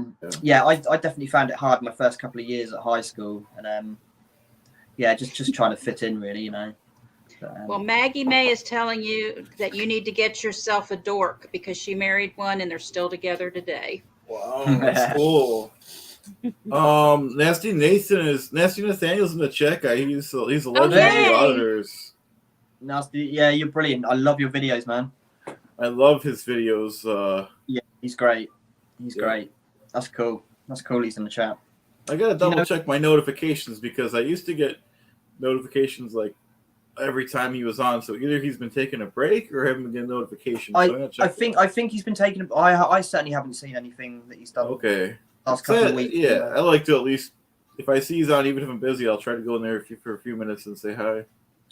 definitely found it hard my first couple of years at high school, and just trying to fit in really, But, well, Maggie May is telling you that you need to get yourself a dork because she married one and they're still together today. Wow, that's cool. Nasty Nathaniel's in the chat guy. He's a legend of the auditors. Nasty, yeah, you're brilliant. I love your videos, man. I love his videos. Yeah, he's great. He's great. That's cool. He's in the chat. I gotta double check my notifications because I used to get notifications like every time he was on. So either he's been taking a break or haven't been getting notifications. I think he's been taking. I certainly haven't seen anything that he's done. Okay. Last couple of weeks. Yeah, I like to at least if I see he's on, even if I'm busy, I'll try to go in there for a few minutes and say hi.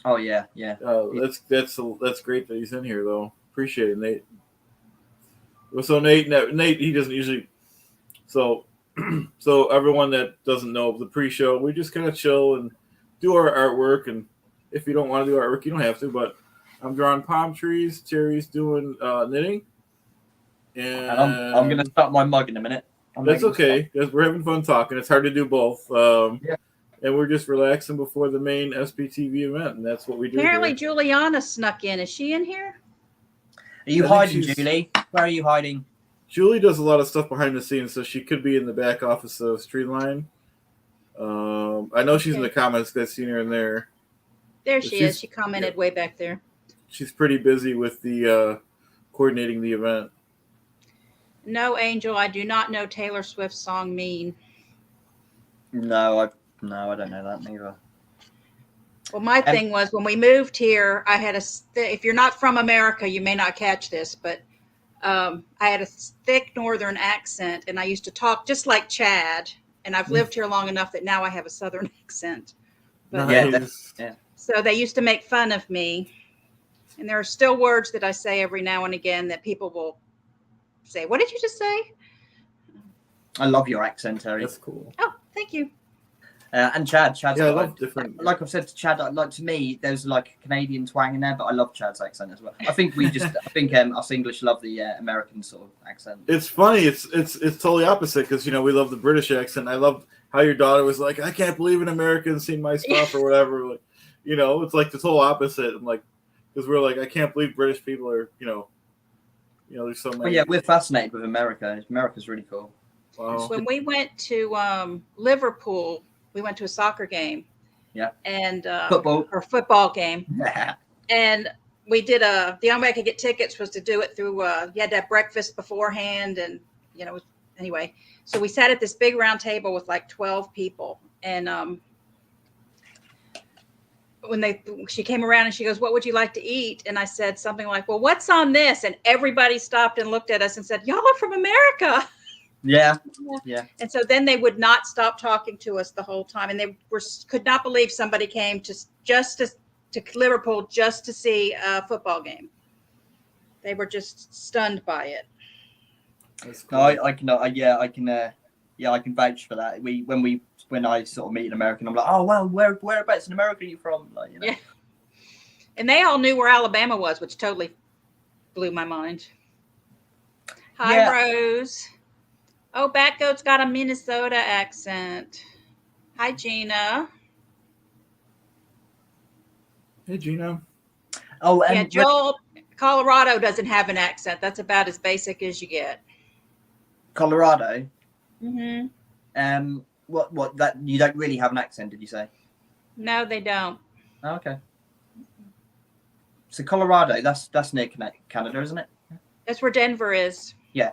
Oh yeah. That's great that he's in here though. Appreciate it, Nate. Well, so Nate, he doesn't usually. So everyone that doesn't know the pre-show, we just kind of chill and do our artwork. And if you don't want to do artwork, you don't have to. But I'm drawing palm trees. Terry's doing knitting. And I'm gonna start my mug in a minute. That's okay because we're having fun talking. It's hard to do both. And we're just relaxing before the main SPTV event, and that's what we do. Apparently, Juliana snuck in. Is she in here? Are you hiding, Julie? Where are you hiding? Julie does a lot of stuff behind the scenes, so she could be in the back office of Streamline. I know she's in the comments. I've seen her in there. There she is. She commented way back there. She's pretty busy with the coordinating the event. No, Angel, I do not know Taylor Swift's song "Mean." No, I don't know that neither. Well, my thing was when we moved here, I had if you're not from America, you may not catch this, but I had a thick northern accent, and I used to talk just like Chad. And I've lived here long enough that now I have a southern accent. But, Nice. Yeah. So they used to make fun of me. And there are still words that I say every now and again that people will say, "What did you just say?" I love your accent, Terry. That's cool. Oh, thank you. And Chad's I love different. Like I've said to Chad, like to me, there's like a Canadian twang in there, but I love Chad's accent as well. I think us English love the American sort of accent. It's funny. It's totally opposite because we love the British accent. I love how your daughter was like, "I can't believe an American's seen my stuff" or whatever. Like, it's like the total opposite. I'm like, because we're like, I can't believe British people are, there's so many. Well, yeah, we're fascinated with America. America's really cool. Wow. When we went to Liverpool, we went to a soccer game. Yeah. And football game. Yeah. And we did the only way I could get tickets was to do it through you had to have breakfast beforehand, and anyway. So we sat at this big round table with like 12 people, and when she came around and she goes, "What would you like to eat?" And I said something like, "Well, what's on this?" And everybody stopped and looked at us and said, "Y'all are from America." Yeah. And so then they would not stop talking to us the whole time, and they could not believe somebody came to Liverpool just to see a football game. They were just stunned by it. That's cool. No, I can vouch for that. When I sort of meet an American, I'm like, "Oh well, whereabouts in America are you from?" Like, Yeah. And they all knew where Alabama was, which totally blew my mind. Hi, Rose. Oh, Batgoat's got a Minnesota accent. Hi, Gina. Hey, Gina. Oh, yeah, Joel. Colorado doesn't have an accent. That's about as basic as you get. Colorado. Mm-hmm. What that you don't really have an accent, did you say? No, they don't. Oh, okay. So Colorado, that's near Canada, isn't it? That's where Denver is. Yeah.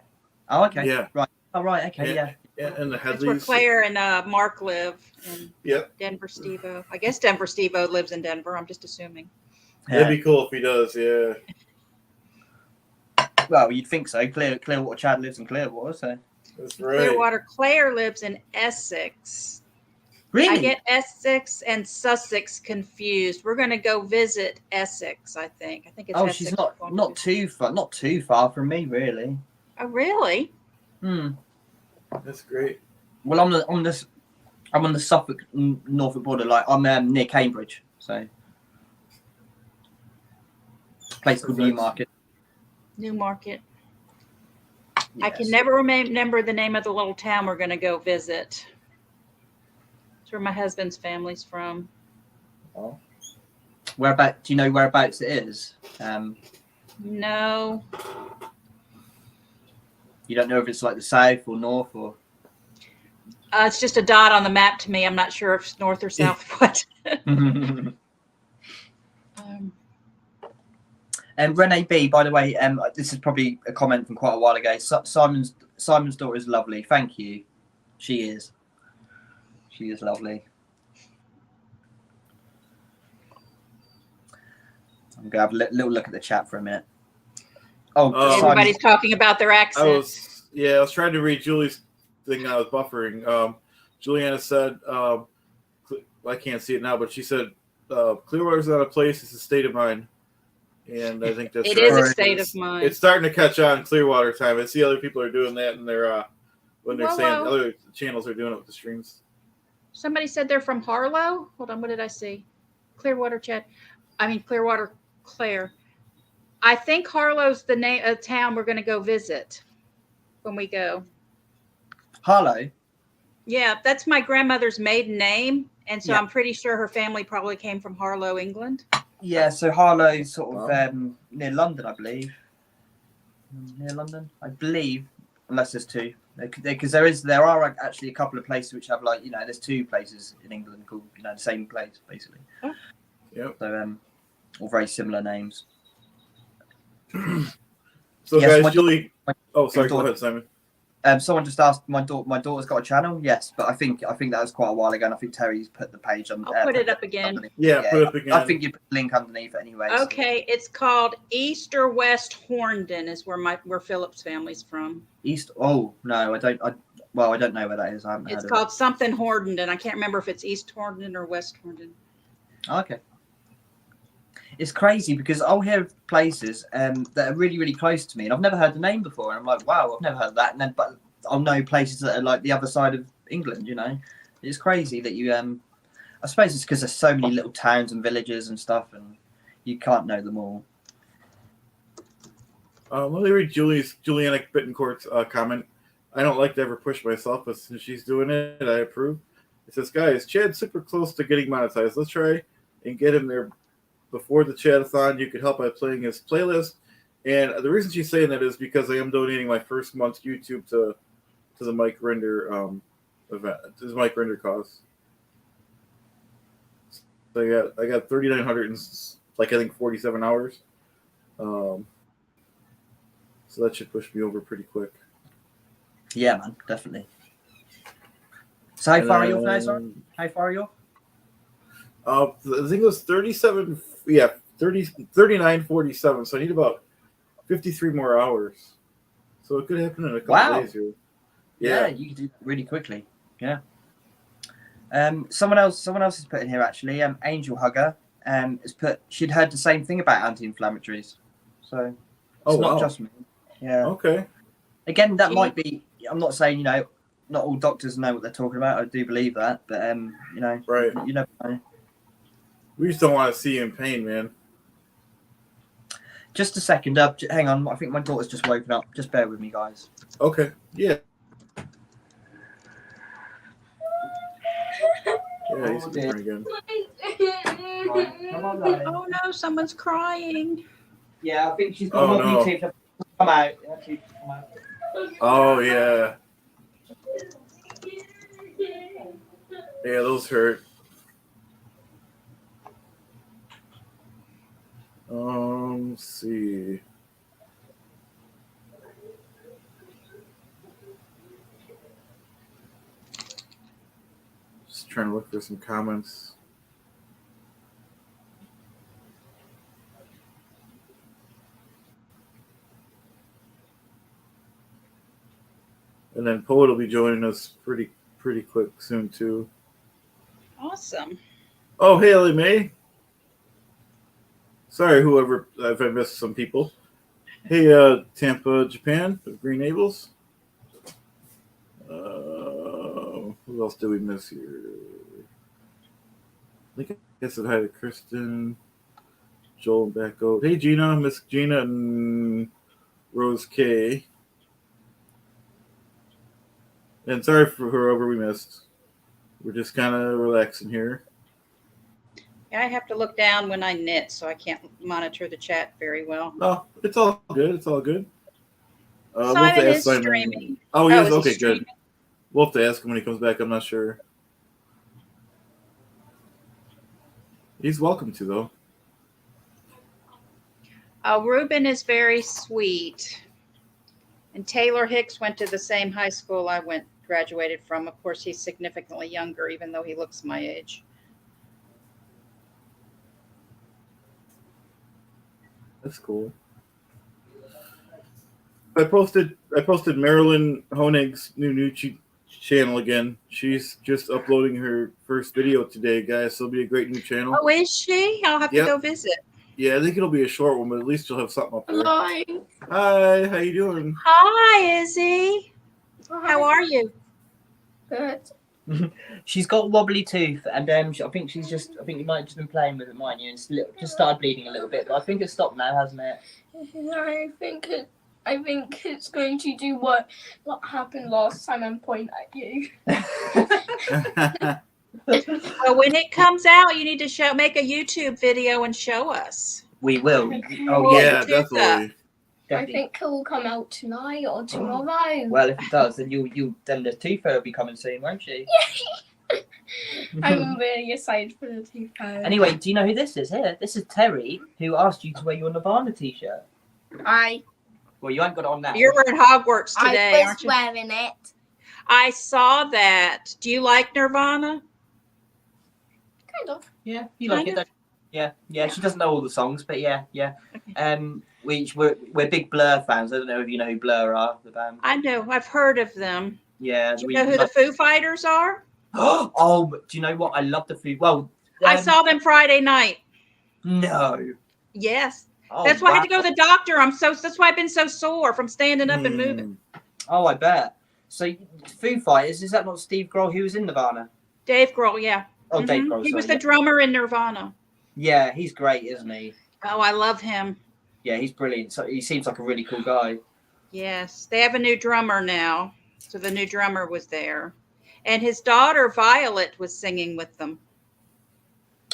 Oh, okay. Yeah. Right. Oh, right. Okay. Yeah. And the That's where Claire and Mark live. And yep. Denver Steve-O. I guess Denver Steve-O lives in Denver. I'm just assuming. That'd be cool if he does. Yeah. Well, you'd think so. Clearwater Chad lives in Clearwater, so. That's right. Clearwater. Claire lives in Essex. Really? I get Essex and Sussex confused. We're going to go visit Essex, I think. I think it's Essex. She's not too far from me, really. Oh, really? That's great. Well, I'm on the Suffolk Norfolk border. Like I'm near Cambridge, so place called Newmarket. Newmarket. Yes. I can never remember the name of the little town we're going to go visit. It's where my husband's family's from. Oh. Whereabouts? Do you know whereabouts it is? No. You don't know if it's like the south or north or. It's just a dot on the map to me. I'm not sure if it's north or south. What? And Renee B, by the way, this is probably a comment from quite a while ago. Simon's daughter is lovely. Thank you. She is lovely. I'm gonna have a little look at the chat for a minute. Everybody's talking about their accents. I was trying to read Julie's thing. I was buffering. Juliana said, I can't see it now, but she said, Clearwater's not a place, it's a state of mind. And I think that's it is a state of mind. It's starting to catch on Clearwater time. I see other people are doing that, and they're saying other channels are doing it with the streams. Somebody said they're from Harlow. Hold on, what did I see? Clearwater Claire. I think Harlow's the name of town we're going to go visit when we go. Harlow? Yeah, that's my grandmother's maiden name, and so I'm pretty sure her family probably came from Harlow, England. Yeah, so Harlow's sort of near London, I believe. Near London, I believe. unless there's two. Because there are actually a couple of places which have like, you know, there's two places in England called, you know, the same place basically. Oh. Yep. So all very similar names. So Yes, guys, Julie. Oh, sorry. Go ahead, Simon. Someone just asked my daughter's got a channel. Yes, but I think that was quite a while ago, and I think Terry's put the page on. I'll put it up again. Yeah, put it up again. I think you put the link underneath anyway. Okay, so. It's called East or West Horndon is where Philip's family's from. East? Oh no, I don't know where that is. I haven't heard of it. It's called something Horndon. I can't remember if it's East Horndon or West Horndon. Okay. It's crazy because I'll hear places that are really, really close to me, and I've never heard the name before. And I'm like, wow, I've never heard of that. And then, but I'll know places that are like the other side of England. You know, it's crazy that you. I suppose it's because there's so many little towns and villages and stuff, and you can't know them all. Let me read Juliana Bittencourt's comment. I don't like to ever push myself, but since she's doing it, I approve. It says, guys, Chad's super close to getting monetized. Let's try and get him there before the Chadathon. You could help by playing his playlist. And the reason she's saying that is because I am donating my first month's YouTube to the Mike Render event, to his Mike Render cause. So I got 3,900 and like I think 47 hours. So that should push me over pretty quick. Yeah, man, definitely. So how far are you off now, sorry? How far are you off? I think it was 37. Yeah, 39:47. So I need about 53 more hours. So it could happen in a couple days here. Yeah, you can do that really quickly. Yeah. Someone else has put in here actually. Angel Hugger has put she'd heard the same thing about anti-inflammatories. So it's not just me. Yeah. Okay. Again, that might be. I'm not saying, you know, not all doctors know what they're talking about. I do believe that, but you know, right. You never know. We just don't want to see you in pain, man. Just a second. Hang on. I think my daughter's just woken up. Just bear with me, guys. Okay. Yeah. Yeah, he's crying again. Oh no, someone's crying. Yeah, I think she's got more teeth to come out. Oh yeah. Yeah, those hurt. Let's see. Just trying to look for some comments. And then Poet will be joining us pretty quick soon too. Awesome. Oh, hey, Ellie Mae. Sorry, whoever, if I missed some people. Hey, Tampa, Japan, of Green Abels. Who else did we miss here? I think I said hi to Kristen, Joel, and Becco. Hey, Gina, Miss Gina, and Rose K. And sorry for whoever we missed. We're just kind of relaxing here. Yeah, I have to look down when I knit, so I can't monitor the chat very well. No, it's all good. It's all good. Simon is streaming. Oh, yes. Okay, good. We'll have to ask him when he comes back. I'm not sure. He's welcome to, though. Ruben is very sweet. And Taylor Hicks went to the same high school I graduated from. Of course, he's significantly younger, even though he looks my age. That's cool. I posted Marilyn Honig's new channel again. She's just uploading her first video today, guys. So it'll be a great new channel. Oh, is she? I'll have to go visit. Yeah, I think it'll be a short one, but at least you'll have something up there. Hi. Hi, how you doing? Hi, Izzy. How are you? Good. She's got a wobbly tooth, and I think you might have just been playing with it, mightn't you? And it's just started bleeding a little bit, but I think it's stopped now, hasn't it? I think it's going to do what happened last time and point at you. Well, when it comes out, you need to make a YouTube video and show us. We will. Oh yeah, definitely. Definitely. I think it will come out tonight or tomorrow. Well, if it does, then then the tooth fairy will be coming soon, won't she? I'm really excited for the tooth fairy. Anyway, do you know who this is here? This is Terry, who asked you to wear your Nirvana t-shirt. Well, you ain't got it on now. You're wearing Hogwarts today, I was aren't you? wearing it. I saw that. Do you like Nirvana? Kind of. Yeah, you like Kind it, don't you? Yeah. She doesn't know all the songs, but yeah. Okay. We're big Blur fans. I don't know if you know who Blur are, the band. I know. I've heard of them. Yeah. Do you know who the Foo Fighters are? Oh, do you know what? I love the Foo. Well, I saw them Friday night. No. Yes. Oh, That's why I had to wow. go to the doctor. That's why I've been so sore from standing up and moving. Oh, I bet. So, Foo Fighters, is that not Steve Grohl who was in Nirvana? Dave Grohl, yeah. Oh, Dave Grohl. He was sorry, the drummer in Nirvana. Yeah, he's great, isn't he? Oh, I love him. Yeah, he's brilliant. So he seems like a really cool guy. Yes. They have a new drummer now. So the new drummer was there. And his daughter, Violet, was singing with them.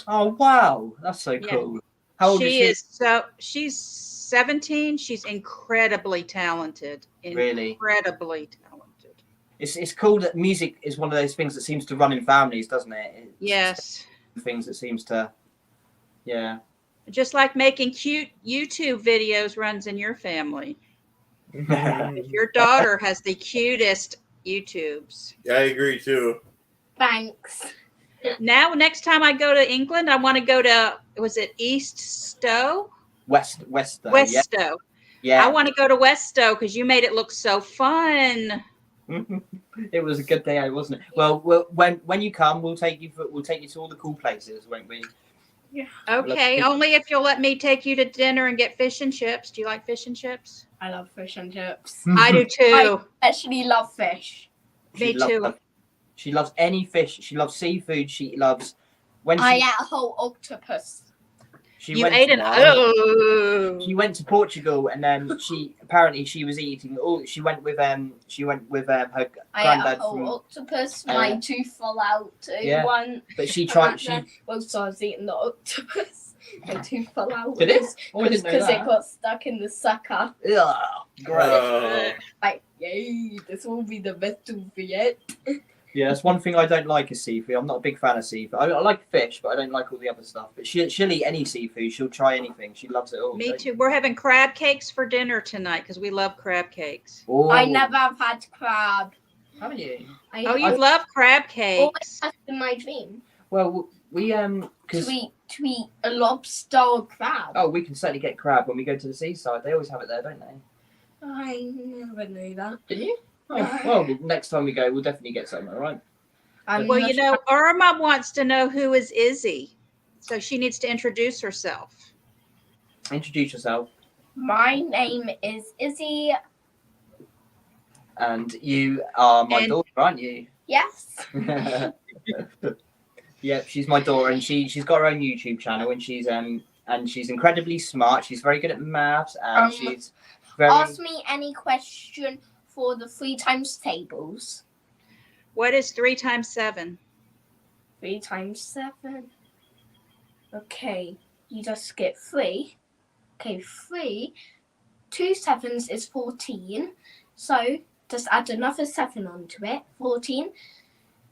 Oh, wow. That's so cool. How old is she? She's 17. She's incredibly talented. Really? Incredibly talented. It's cool that music is one of those things that seems to run in families, doesn't it? Yes. Things that seems to, yeah. Just like making cute YouTube videos runs in your family. Your daughter has the cutest YouTubes. Yeah, I agree too. Thanks. Now, next time I go to England, I want to go to, was it East Stowe? West Stowe. Yeah. I want to go to West Stowe because you made it look so fun. It was a good day, wasn't it? Well, when you come, we'll take you to all the cool places, won't we? Yeah. Okay, only if you'll let me take you to dinner and get fish and chips. Do you like fish and chips? I love fish and chips. I do too. I actually love fish. Me too. She loves any fish. She loves seafood. She loves I ate a whole octopus. She You went ate to, an oh. She went to Portugal and then she was eating all. She went with her I ate granddad a whole from. octopus. My tooth fell out Yeah. one. But she tried. So I was eating the octopus. My tooth fell out. Did it? Oh, I didn't know Because it that. got stuck in the sucker. Ugh, gross. Like, yay! This will be the best tooth yet. Yeah, that's one thing I don't like is seafood. I'm not a big fan of seafood. I like fish, but I don't like all the other stuff. But she'll eat any seafood. She'll try anything. She loves it all. Me too. We're having crab cakes for dinner tonight because we love crab cakes. Oh. I never have had crab. Haven't you? Oh, you love crab cakes. Always has been my dream Well, we to because eat a lobster or crab. we can certainly get crab when we go to the seaside. They always have it there, don't they? I never knew that. Did you? Oh, well, next time we go, we'll definitely get something. All right. Well, you know, Irma wants to know who is Izzy, so she needs to introduce herself. Introduce yourself. My name is Izzy. And you are my daughter, aren't you? Yes. Yep, she's my daughter, and she's got her own YouTube channel, and she's incredibly smart. She's very good at maths, and she's very. Ask me any question for the 3 times tables. What is 3 times 7? 3 times 7. Okay, you just get 3. Okay, 3. 2 sevens is 14. So just add another 7 onto it. 14,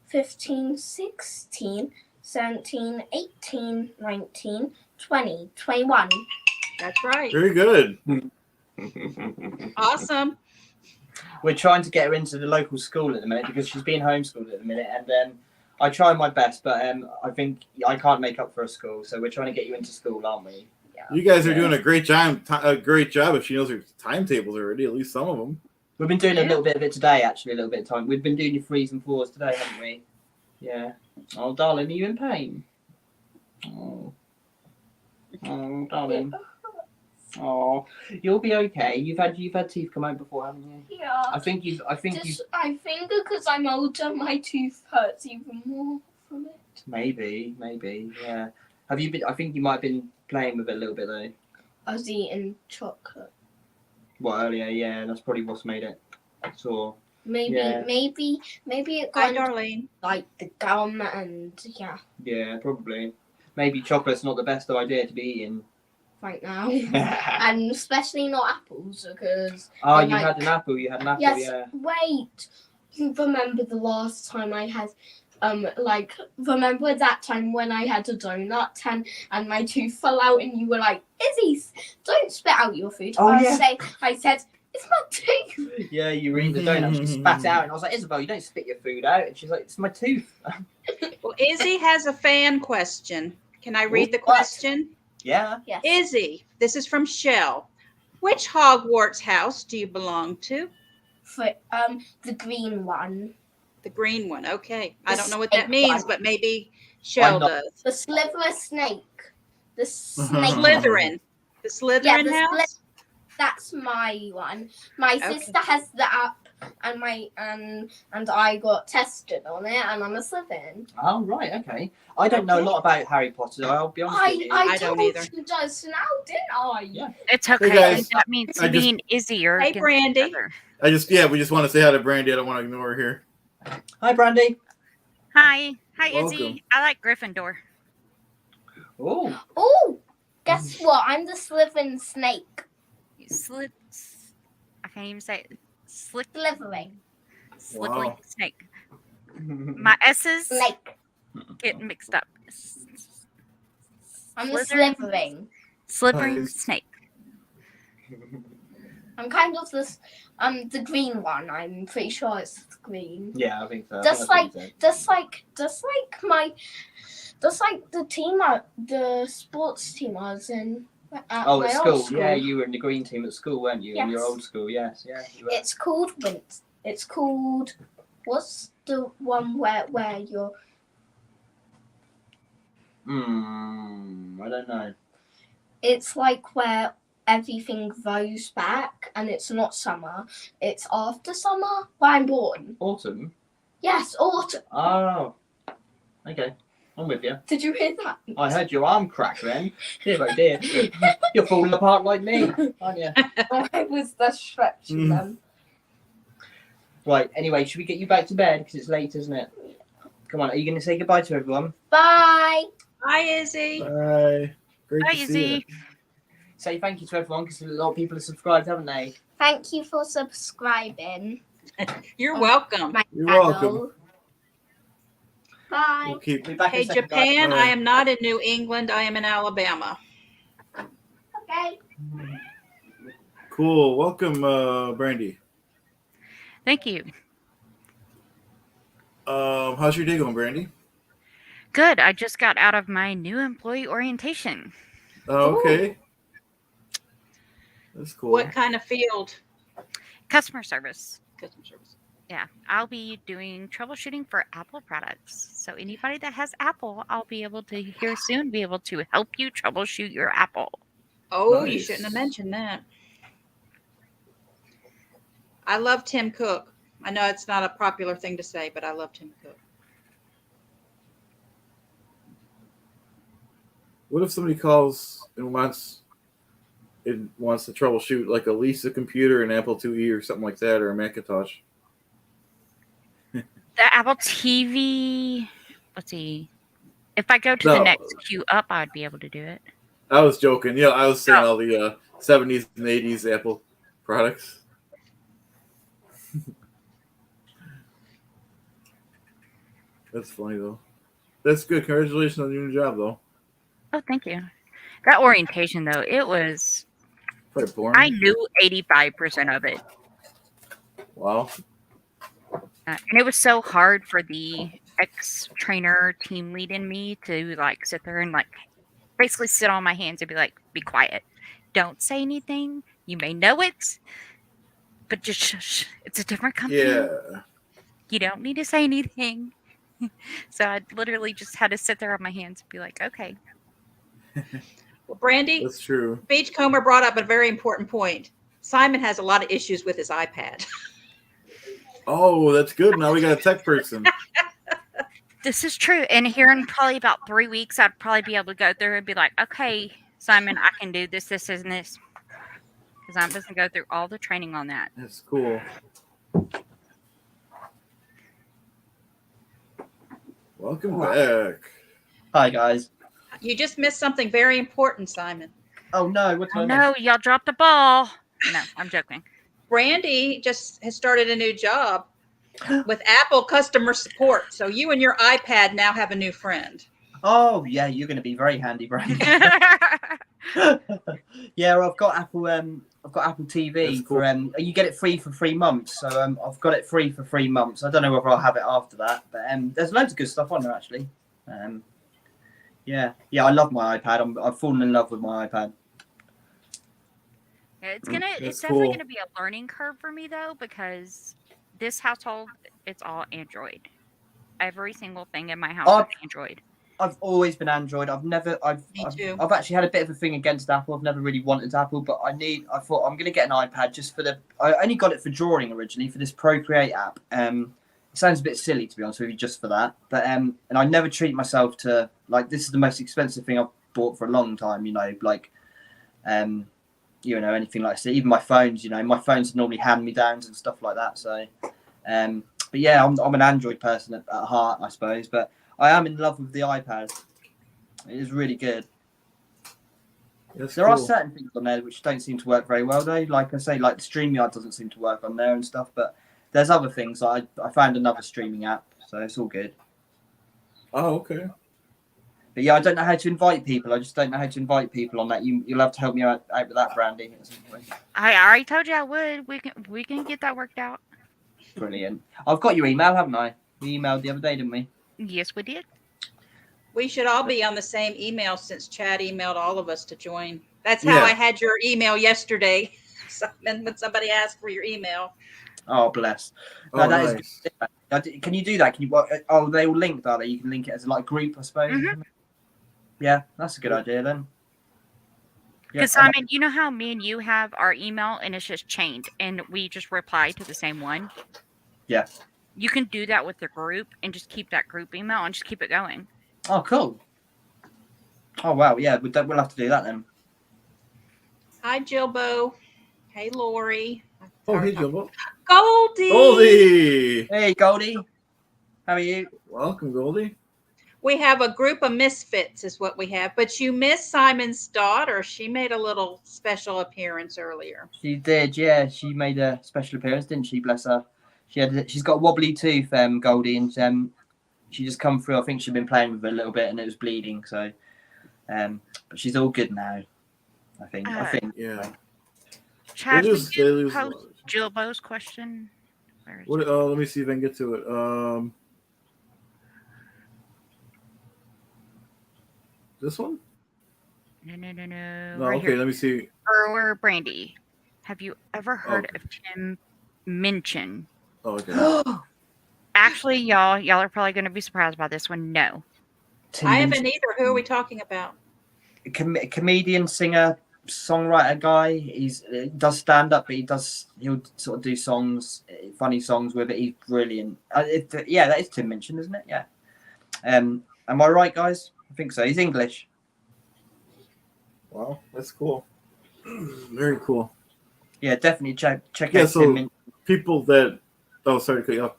15, 16, 17, 18, 19, 20, 21. That's right. Very good. Awesome. We're trying to get her into the local school at the minute because she's being homeschooled at the minute, and I try my best, but I think I can't make up for a school, so we're trying to get you into school, aren't we? Yeah. You guys are doing a great job. If she knows her timetables already, at least some of them. We've been doing a little bit of it today, actually, a little bit of time. We've been doing your 3s and 4s today, haven't we? Yeah. Oh, darling, are you in pain? Oh, darling. Oh, you'll be okay. You've had teeth come out before, haven't you? Yeah. I think I think because I'm older, my tooth hurts even more from it. Maybe, yeah. Have you been? I think you might have been playing with it a little bit though. I was eating chocolate. What, earlier? Yeah, that's probably what's made it sore. Maybe it Hi, got Darlene. like the gum and yeah. Yeah, probably. Maybe chocolate's not the best idea to be eating right now, and especially not apples because. Oh, I you like- had an apple. You had an apple. Yes. Yeah. Wait. You remember the last time I had, remember that time when I had a donut and my tooth fell out and you were like, Izzy, don't spit out your food. Oh, yeah. I said, it's my tooth. Yeah, you were eating the donut. She spat it out, and I was like, Isabel, you don't spit your food out. And she's like, it's my tooth. Well, Izzy has a fan question. Can I read the What? question? Yeah. Yes. Izzy, this is from Shell. Which Hogwarts house do you belong to? For the green one. The green one. Okay. I The don't know what that snake means, one. but maybe Shell not? does. The sliver snake. The snake. Slytherin. The Slytherin the house? That's my one. My Okay. sister has the app, and my and I got tested on it, and I'm a Slytherin. Oh, right. Okay. I don't know a lot about Harry Potter. I'll be honest with you. I don't told either. you just now, didn't I? Yeah. It's okay. guys, that means I just- being Izzy or Hey, against Brandy. each other. we just want to say hi to Brandy. I don't want to ignore her here. Hi, Brandy. Hi. Hi, Welcome. Izzy. I like Gryffindor. Oh. Oh, guess what? I'm the Slytherin snake. I can't even say it. Slithering Slickly Wow. snake. My S's snake. get mixed up. I'm the Slytherin. Slithering. Slithering Nice. snake. I'm kind of the green one. I'm pretty sure it's green. Yeah, I think so. I Just think that's what Just like the team, the sports team I was in at Oh, my at old school. Yeah, you were in the green team at school, weren't you? In your Yes. old school, yes. Yeah, you were. It's called It's called. What's the one where you're? I don't know. It's like where everything goes back, and it's not summer. It's after summer. Where I'm born. Autumn? Yes, autumn. Oh. Okay. I'm with you. Did you hear that? I heard your arm crack then. Dear oh dear. You're falling apart like me, aren't you? I was just stretching them. Right, anyway, should we get you back to bed? Because it's late, isn't it? Come on, are you going to say goodbye to everyone? Bye. Hi, Izzy. Bye. Great Hi, to see Izzy. you. Say thank you to everyone because a lot of people have subscribed, haven't they? Thank you for subscribing. You're welcome. My You're channel. welcome. Bye. We'll keep. We'll be back in Hey, a second, guys. Japan, Bye. I am not in New England. I am in Alabama. Okay. Cool. Welcome, Brandy. Thank you. How's your day going, Brandy? Good. I just got out of my new employee orientation. Oh, okay. That's cool. What kind of field? Customer service. Customer service. Yeah, I'll be doing troubleshooting for Apple products. So anybody that has Apple, I'll be able to here soon be able to help you troubleshoot your Apple. Oh, you Nice. shouldn't have mentioned that. I love Tim Cook. I know it's not a popular thing to say, but I love Tim Cook. What if somebody calls and wants to troubleshoot like a Lisa computer, an Apple IIe, or something like that, or a Macintosh? The Apple TV, let's see. If I go to No. the next queue up, I'd be able to do it. I was joking. Yeah, I was saying Oh. all the 70s and 80s Apple products. That's funny though. That's good. Congratulations on your new job though. Oh, thank you. That orientation, though, it was, Quite boring. I knew 85% of it. Wow. And it was so hard for the ex-trainer team lead in me to like sit there and like basically sit on my hands and be like, be quiet. Don't say anything. You may know it, but just shush. It's a different company. Yeah. You don't need to say anything. So I literally just had to sit there on my hands and be like, okay. Well, Brandy, That's true. Beachcomber brought up a very important point. Simon has a lot of issues with his iPad. Oh, that's good. Now we got a tech person. This is true. And here in probably about 3 weeks, I'd probably be able to go through and be like, okay, Simon, I can do this, this, and this. Because I'm just going to go through all the training on that. That's cool. Welcome back. Hi, guys. You just missed something very important, Simon. Oh no! What Oh did I no, y'all dropped the ball. No, I'm joking. Brandy just has started a new job with Apple customer support. So you and your iPad now have a new friend. Oh yeah, you're going to be very handy, Brandy. Yeah, I've got Apple. I've got Apple TV That's cool. for. You get it free for 3 months, so I've got it free for 3 months. I don't know whether I'll have it after that, but there's loads of good stuff on there actually. Yeah, I love my iPad. I've fallen in love with my iPad. It's That's definitely cool. gonna be a learning curve for me though, because this household, it's all Android. Every single thing in my house is Android. I've always been Android. Me too. I've actually had a bit of a thing against Apple. I've never really wanted Apple, but I thought I'm going to get an iPad just for I only got it for drawing originally for this Procreate app. It sounds a bit silly to be honest with you, just for that. But and I never treat myself to like this is the most expensive thing I've bought for a long time. Anything like that. Even my phones. My phones are normally hand-me-downs and stuff like that. So, but yeah, I'm an Android person at heart, I suppose. But I am in love with the iPad. It is really good. There are certain things on there which don't seem to work very well, though. Like I say, like the StreamYard doesn't seem to work on there and stuff. But there's other things. I found another streaming app, so it's all good. Oh, okay. But yeah, I don't know how to invite people. I just don't know how to invite people on that. You'll have to help me out with that, Brandy. I already told you I would. We can get that worked out. Brilliant. I've got your email, haven't I? We emailed the other day, didn't we? Yes, we did. We should all be on the same email since Chad emailed all of us to join. That's how I had your email yesterday. When somebody asked for your email. Oh, bless. Oh, nice. Can you do that? Can you? Oh, they all linked, are they? You can link it as like a group, I suppose. Mm-hmm. Yeah, that's a good idea then. Because Simon, you know how me and you have our email and it's just chained and we just reply to the same one? Yeah. You can do that with the group and just keep that group email and just keep it going. Oh, cool. Oh, wow. Yeah, we'll have to do that then. Hi, Jilbo. Hey, Lori. Oh, hey, Jilbo. Goldie. Hey, Goldie. How are you? Welcome, Goldie. We have a group of misfits is what we have, but you missed Simon's daughter. She made a little special appearance earlier. She did, yeah. She made a special appearance, didn't she? Bless her. She's got a wobbly tooth, Goldie, and she just come through. I think she'd been playing with it a little bit and it was bleeding. So, but she's all good now. I think. Yeah. Chad, would you post Jilbo's question? Let me see if I can get to it. This one? No. Right okay, here. Let me see. Or Brandy, have you ever heard of Tim Minchin? Oh, okay. Actually, y'all are probably going to be surprised by this one. No. I haven't either. Who are we talking about? Comedian, singer, songwriter guy. He does stand up, but he'll sort of do songs, funny songs with it. He's brilliant. That is Tim Minchin, isn't it? Yeah. Am I right, guys? I think so. He's English. Wow, that's cool. Very cool. Yeah, definitely check out Tim Minchin. People that sorry to cut you off.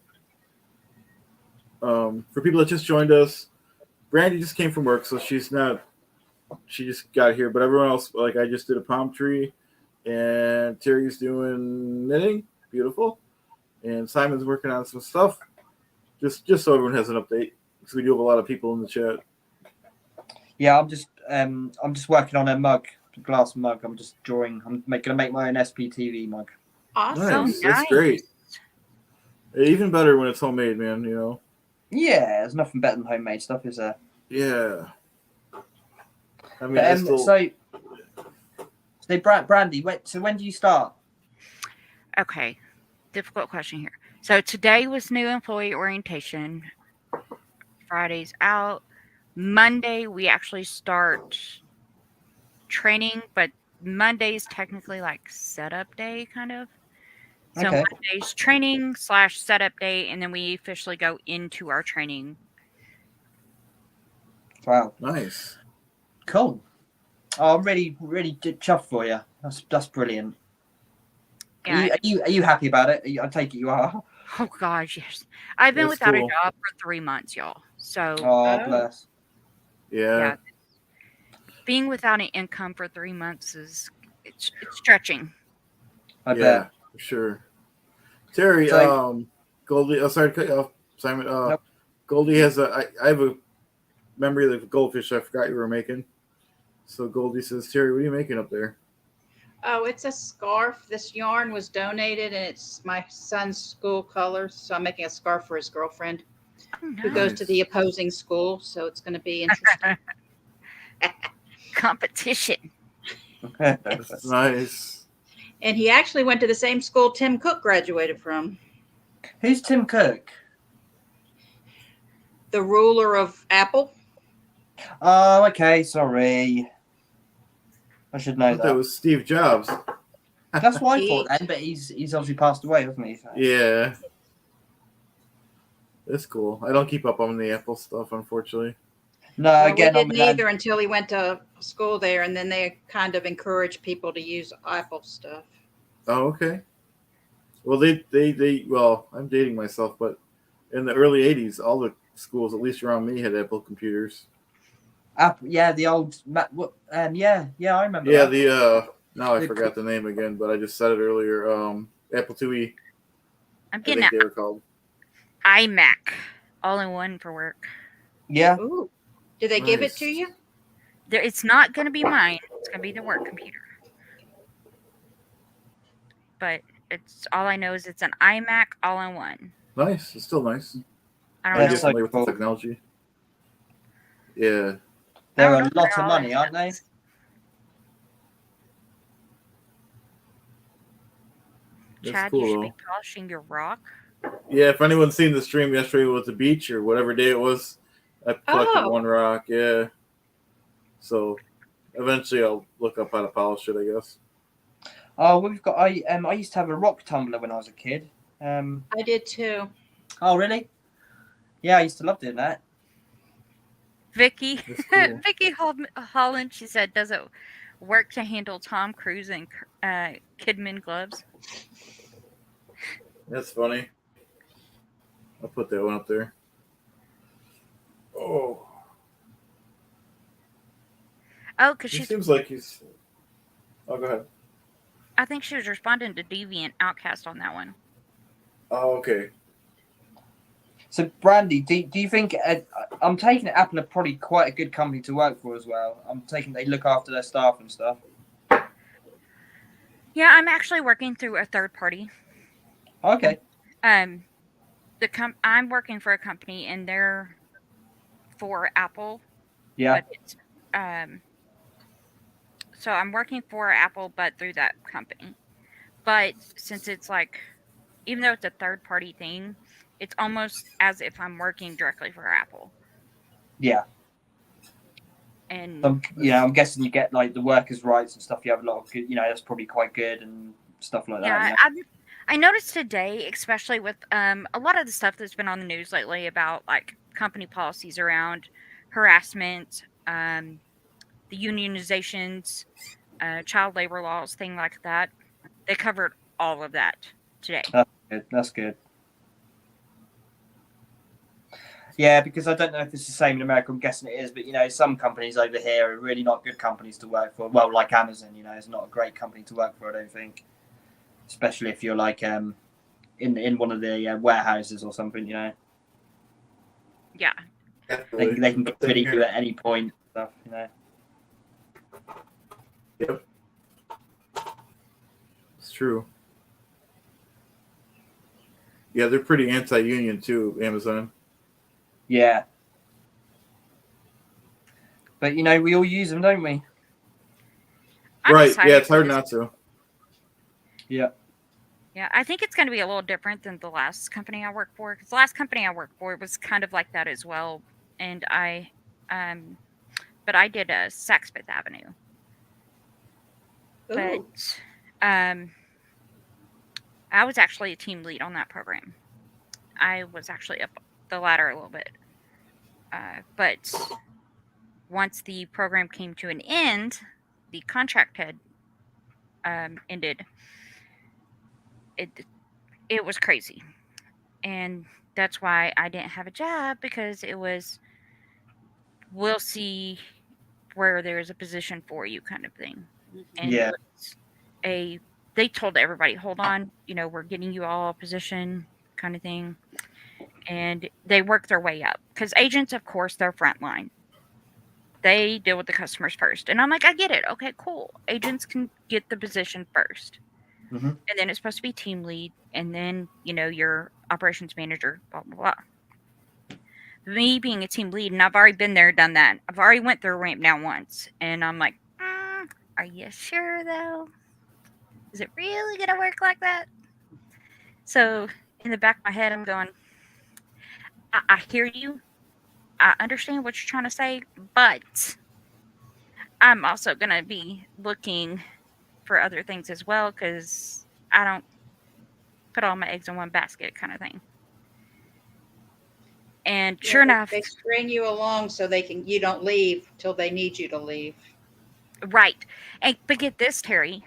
For people that just joined us, Brandy just came from work, so she just got here. But everyone else, like I just did a palm tree, and Terry's doing knitting, beautiful, and Simon's working on some stuff. Just so everyone has an update, because we do have a lot of people in the chat. Yeah, I'm just working on a glass mug. I'm just drawing. I'm gonna make my own SPTV mug. Awesome, nice. That's great. Even better when it's homemade, man. You know. Yeah, there's nothing better than homemade stuff, is there? Yeah. I mean, so Brandy, so when do you start? Okay, difficult question here. So today was new employee orientation. Friday's out. Monday we actually start training, but Monday's technically like setup day, kind of. So okay. Monday's training / setup day, and then we officially go into our training. Wow, nice, cool. Oh, I'm really chuffed for you. That's brilliant. Yeah. Are you happy about it? I take it you are. Oh gosh, yes. I've been without a job for 3 months, y'all. So. Oh, bless. Yeah. being without an income for 3 months it's stretching. I Yeah, bet. for sure. Terry, So- Goldie. Oh, sorry to cut you off, Simon. Nope. Goldie has I have a memory of the goldfish I forgot you were making. So Goldie says, Terry, what are you making up there? Oh, it's a scarf. This yarn was donated, and it's my son's school colors. So I'm making a scarf for his girlfriend, Oh, who goes nice. to the opposing school. So it's going to be interesting. Competition. That's nice. And he actually went to the same school Tim Cook graduated from. Who's Tim Cook? The ruler of Apple. Oh, okay. Sorry. I should know That was Steve Jobs. That's what I thought then, but he's obviously passed away, hasn't he? So. Yeah. That's cool. I don't keep up on the Apple stuff, unfortunately. No, Well, again, we I'm didn't either until he went to school there, and then they kind of encourage people to use Apple stuff. Oh, okay. Well, they well, I'm dating myself, but in the early 80s, all the schools, at least around me, had Apple computers. Apple, yeah, the old, yeah, I remember. Yeah, that. Now I forgot the name again, but I just said it earlier. Apple IIe. I'm I getting think an they were called. iMac, all in one for work. Yeah. Ooh. Did they give it to you? It's not going to be mine. It's going to be the work computer. But it's all I know is it's an iMac all in one. Nice. It's still nice. I I'm don't know. just familiar with the technology. Yeah. They're a lot of money, aren't they? Chad, cool, you should though. be polishing your rock. Yeah, if anyone's seen the stream yesterday with the beach or whatever day it was, I collected one rock. Yeah. So eventually I'll look up how to polish it, I guess. Oh, we've got. I used to have a rock tumbler when I was a kid. I did too. Oh, really? Yeah, I used to love doing that. Vicky, Cool. Vicky Holland, she said, does it work to handle Tom Cruise and Kidman gloves? That's funny. I'll put that one up there. Oh. Oh, because He seems like he's. Oh, go ahead. I think she was responding to Deviant Outcast on that one. Oh, okay. So, Brandy, do you think I'm taking it Apple are probably quite a good company to work for as well? I'm taking they look after their staff and stuff. Yeah, I'm actually working through a third party. Okay. I'm working for a company and they're for Apple. Yeah. But it's, so I'm working for Apple, but through that company. But since it's like, even though it's a third party thing, it's almost as if I'm working directly for Apple. Yeah. And I'm guessing you get like the workers' rights and stuff. You have a lot of good, that's probably quite good and stuff like that. Yeah, I noticed today, especially with a lot of the stuff that's been on the news lately about like company policies around harassment, the unionizations, child labor laws, things like that. They covered all of that today. That's good. Yeah, because I don't know if it's the same in America. I'm guessing it is, but some companies over here are really not good companies to work for. Well, like Amazon, it's not a great company to work for, I don't think. Especially if you're like in one of the warehouses or something, Yeah. They can get rid of you at any point. Stuff, Yep. It's true. Yeah, they're pretty anti-union too, Amazon. Yeah. But we all use them, don't we? Right. Yeah, it's hard not to. Yeah. Yeah, I think it's going to be a little different than the last company I worked for. Because the last company I worked for was kind of like that as well. And but I did a Saks Fifth Avenue. Ooh. But I was actually a team lead on that program. I was actually up the ladder a little bit. But once the program came to an end, the contract had ended. It was crazy. And that's why I didn't have a job, because it was, we'll see where there's a position for you kind of thing. And Yeah. it was they told everybody, hold on, we're getting you all a position kind of thing. And they work their way up because agents, of course, they're frontline. They deal with the customers first. And I'm like, I get it. Okay, cool. Agents can get the position first. Mm-hmm. And then it's supposed to be team lead. And then, your operations manager, blah, blah, blah. Me being a team lead, and I've already been there, done that. I've already went through a ramp down once. And I'm like, are you sure, though? Is it really going to work like that? So in the back of my head, I'm going, I hear you. I understand what you're trying to say, but I'm also going to be looking for other things as well because I don't put all my eggs in one basket kind of thing. And sure enough, they string you along so you don't leave till they need you to leave. Right. But get this, Terry,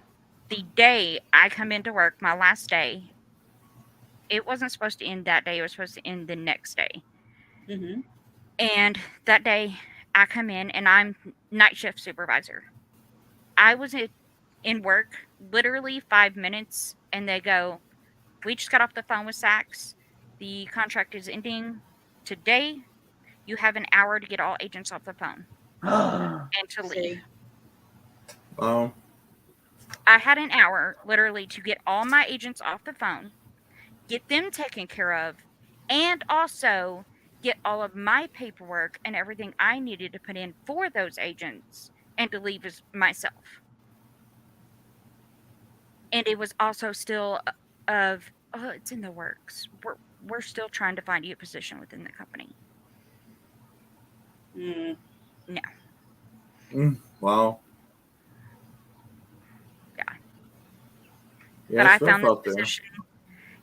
the day I come into work, my last day, it wasn't supposed to end that day. It was supposed to end the next day. Mm-hmm. And that day I come in and I'm night shift supervisor. I was in work literally 5 minutes and they go, we just got off the phone with Saks. The contract is ending today. You have an hour to get all agents off the phone and to leave. I had an hour literally to get all my agents off the phone, get them taken care of, and also get all of my paperwork and everything I needed to put in for those agents and to leave as myself. And it was also still it's in the works. We're still trying to find you a position within the company. Mm. No. Wow. Yeah. Yeah, But I found this position.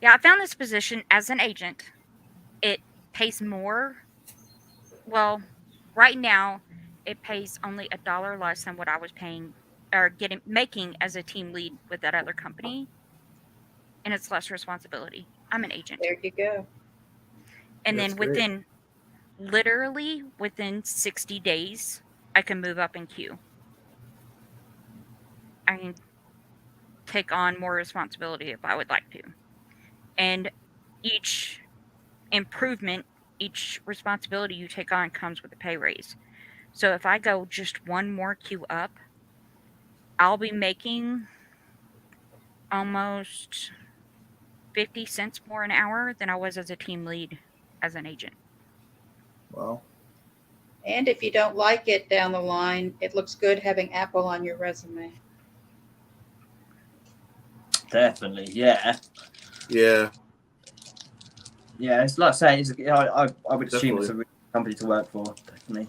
Yeah, I found this position as an agent. It pays more. Well, right now, it pays only $1 less than what I was paying or making as a team lead with that other company. And it's less responsibility. I'm an agent. There you go. And That's then literally within 60 days, I can move up in queue. I can take on more responsibility if I would like to. And each improvement, each responsibility you take on comes with a pay raise. So if I go just one more queue up, I'll be making almost 50 cents more an hour than I was as a team lead as an agent. Wow. And if you don't like it down the line, it looks good having Apple on your resume. Definitely, yeah. Yeah. Yeah, it's like I say, I would assume Definitely. it's a really good company to work for, definitely.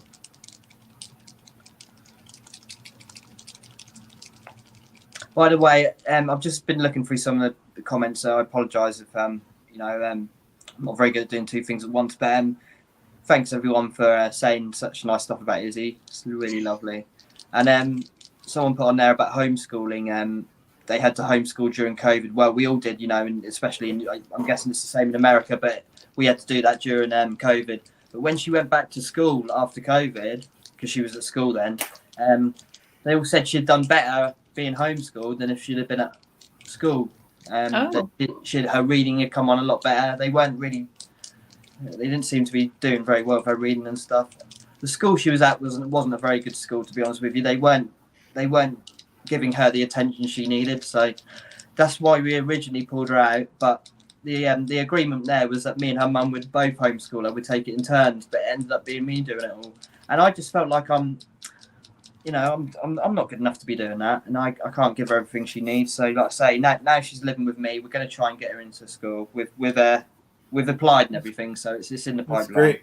By the way, I've just been looking through some of the comments, so I apologise if I'm not very good at doing two things at once. But thanks everyone for saying such nice stuff about Izzy. It's really lovely. And someone put on there about homeschooling. They had to homeschool during COVID. Well, we all did, and especially I'm guessing it's the same in America, but we had to do that during COVID. But when she went back to school after COVID, because she was at school then, they all said she'd done better being homeschooled than if she'd have been at school. Her reading had come on a lot better. They didn't seem to be doing very well with her reading and stuff. The school she was at wasn't a very good school, to be honest with you. They weren't giving her the attention she needed, so that's why we originally pulled her out. But the agreement there was that me and her mum would both homeschool her, would take it in turns, but it ended up being me doing it all. And I just felt like I'm not good enough to be doing that, and I can't give her everything she needs. So, like I say, now she's living with me. We're going to try and get her into school with applied and everything. So it's in the pipeline. That's great.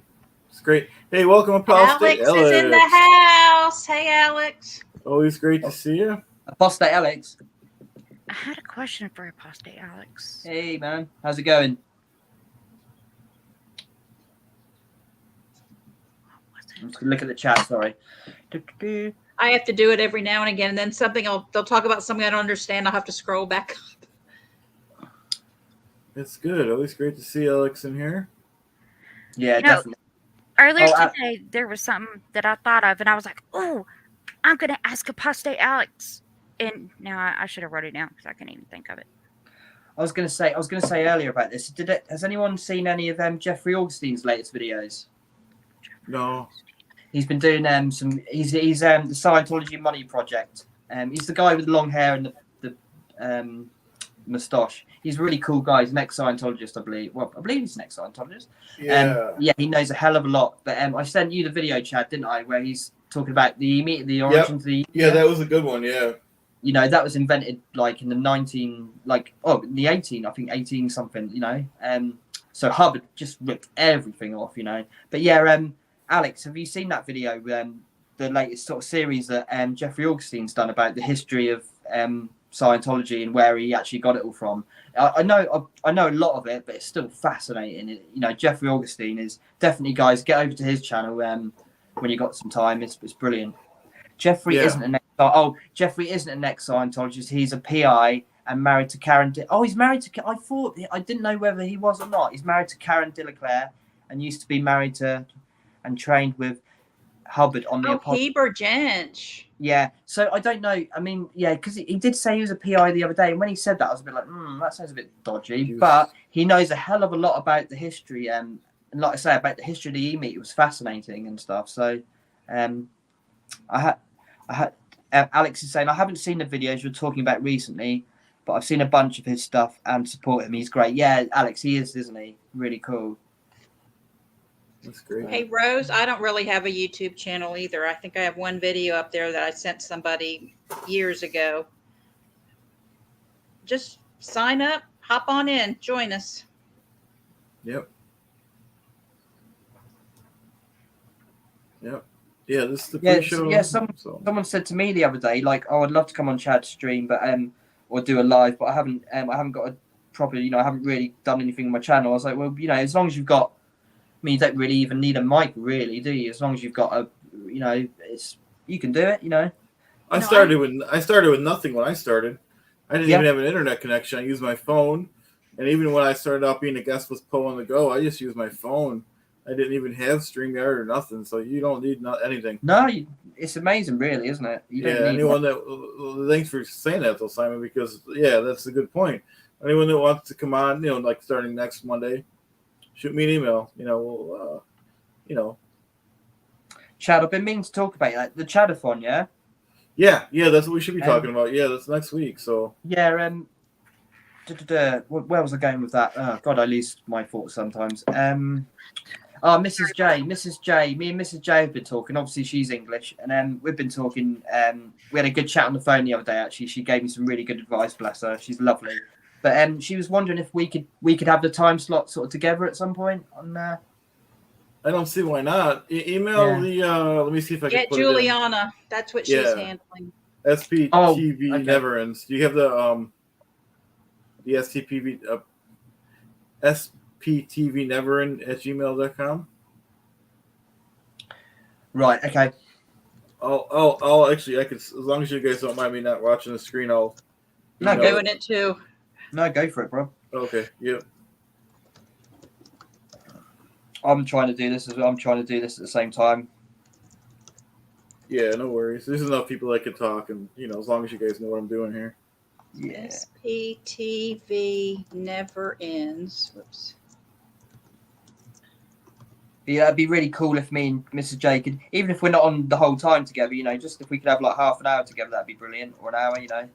It's great. Hey, welcome, Apostate Alex is in the house. Hey, Alex. Always great to see you. Apostate Alex. I had a question for Apostate Alex. Hey, man. How's it going? Look at the chat, sorry. I have to do it every now and again, and then they'll talk about something I don't understand. I'll have to scroll back up. It's good. Always great to see Alex in here. Yeah, definitely. Earlier today, there was something that I thought of, and I was like, oh, I'm gonna ask apostate Alex, and now I should have wrote it down because I can't even think of it. I was gonna say earlier about this. Has anyone seen any of Jeffrey Augustyn's latest videos? No. He's been doing He's the Scientology Money Project. He's the guy with the long hair and the moustache. He's a really cool guy. He's an ex-Scientologist, I believe. Well, I believe he's an ex-Scientologist. Yeah. Yeah, he knows a hell of a lot. But I sent you the video, Chad, didn't I? Where he's talking about the origins of the. Yeah, that was a good one. Yeah. You know, that was invented like in the 18 something. You know, so Hubbard just ripped everything off. You know, but yeah, Alex, have you seen that video? The latest sort of series that Jeffrey Augustyn's done about the history of Scientology and where he actually got it all from. I know a lot of it, but it's still fascinating. You know, Jeffrey Augustyn is definitely, guys, get over to his channel when you got some time. It's brilliant. Jeffrey isn't an ex-Scientologist. He's a PI and married to Karen. He's married to. I didn't know whether he was or not. He's married to Karen Delaclaire and used to be married to and trained with Hubbard on the Heber Jench. Yeah, so I don't know. I mean, yeah, because he did say he was a PI the other day, and when he said that, I was a bit like, that sounds a bit dodgy. But he knows a hell of a lot about the history, and like I say, about the history of the E-meet. It was fascinating and stuff. So, Alex is saying, I haven't seen the videos you're talking about recently, but I've seen a bunch of his stuff and support him. He's great. Yeah, Alex, he is, isn't he? Really cool. That's great. Hey, Rose, I don't really have a YouTube channel either. I think I have one video up there that I sent somebody years ago. Just sign up, hop on in, join us. Yep. Yeah, this is the pre-show. Yeah, someone said to me the other day, like, oh, I'd love to come on Chad's stream, but or do a live, but I haven't got a proper, you know, I haven't really done anything on my channel. I was like, well, you know, as long as you've got, I mean, you don't really even need a mic, really, do you? As long as you've got a, you know, you can do it, you know. I started with nothing when I started. I didn't even have an internet connection. I used my phone, and even when I started out being a guest with Poe on the Go, I just used my phone. I didn't even have StreamYard or nothing, so you don't need anything. No, it's amazing, really, isn't it? You don't need anyone that. Thanks for saying that, though, Simon, because that's a good point. Anyone that wants to come on, you know, like starting next Monday, shoot me an email. You know, you know. Chad, I've been meaning to talk about the Chadathon, yeah. Yeah, that's what we should be talking about. Yeah, that's next week. So yeah, where was I going with that? Oh God, I lose my thoughts sometimes. Mrs. J, me and Mrs. J have been talking. Obviously, she's English, and we've been talking. We had a good chat on the phone the other day. Actually, she gave me some really good advice. Bless her, she's lovely. But she was wondering if we could have the time slot sort of together at some point on. I don't see why not. Email the. Let me see if I can get put Juliana. That's what she's handling. SPTV Never Ends. Do you have the STPV SPTVneverend@gmail.com? Right. Okay. I'll actually, I could, as long as you guys don't mind me not watching the screen, I'll. I'm doing it too. No, go for it, bro. Okay. Yep. I'm trying to do this as well. I'm trying to do this at the same time. Yeah, no worries. There's enough people that can talk, and you know, as long as you guys know what I'm doing here. Yeah. SPTV Never Ends. Whoops. Yeah, it'd be really cool if me and Mrs. J could, even if we're not on the whole time together, you know, just if we could have like half an hour together, that'd be brilliant, or an hour, you know,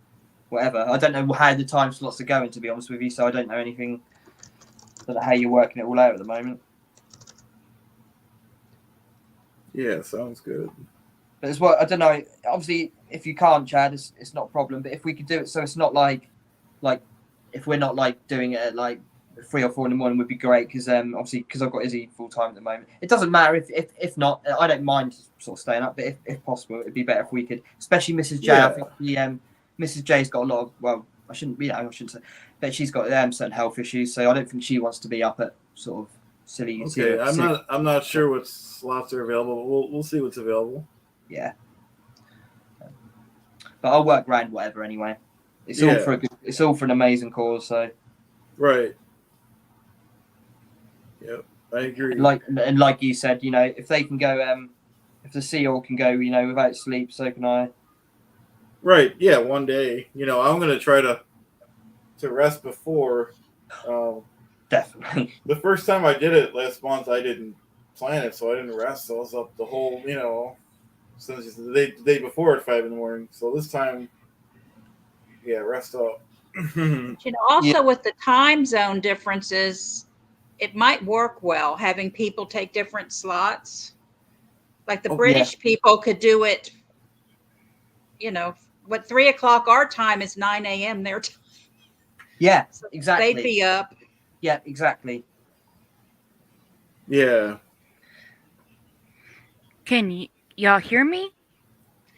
whatever. I don't know how the time slots are going, to be honest with you, so I don't know anything. I don't know how you're working it all out at the moment. Yeah, sounds good. But it's what I don't know. Obviously, if you can't, Chad, it's not a problem. But if we could do it, so it's not like if we're not like doing it at like 3 or 4 in the morning, would be great. Because obviously, because I've got Izzy full time at the moment. It doesn't matter if not. I don't mind sort of staying up, but if possible, it'd be better if we could. Especially Mrs. J. Yeah. I think Mrs. J's got a lot of I shouldn't say, but she's got certain health issues, so I don't think she wants to be up at sort of silly. Okay, I'm not sure what slots are available. But we'll see what's available. Yeah, but I'll work around whatever anyway. It's all for an amazing cause. So, right. Yep, I agree. Like you said, you know, if they can go, If the Sea-Org can go, without sleep, so can I. Right. Yeah. One day, I'm gonna try to rest before. Definitely. The first time I did it last month, I didn't plan it, so I didn't rest. So I was up the whole, since the day before at 5 a.m. So this time, yeah, rest up. Also with the time zone differences, it might work well having people take different slots. Like the British people could do it, 3 o'clock our time is 9 a.m. their time. Yeah, So exactly. they'd be up. Yeah, exactly. Yeah. Can y'all hear me?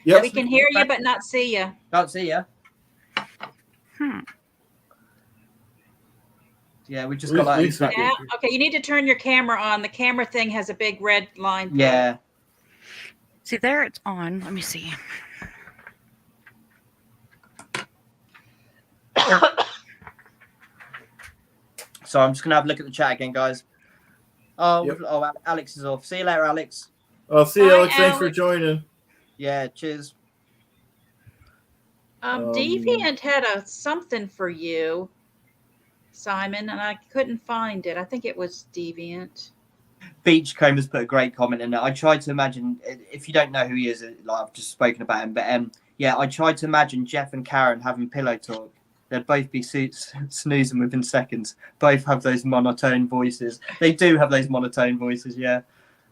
Yep. We can hear you, but not see you. Can't see you. Yeah, we just got like. Yeah. Okay, you need to turn your camera on. The camera thing has a big red line. Yeah. See, there it's on. Let me see. So I'm just gonna have a look at the chat again, guys. Oh, Yep. Alex is off. See you later, Alex. I'll see you, Bye, Alex. Thanks for Alex. joining. Yeah, cheers. Deviant had something for you, Simon, and I couldn't find it. I think it was Deviant. Beachcomber's put a great comment in there. I tried to imagine, if you don't know who he is, like I've just spoken about him, but yeah, I tried to imagine Jeff and Karen having pillow talk. They'd both be snoozing within seconds. Both have those monotone voices. They do have those monotone voices, yeah.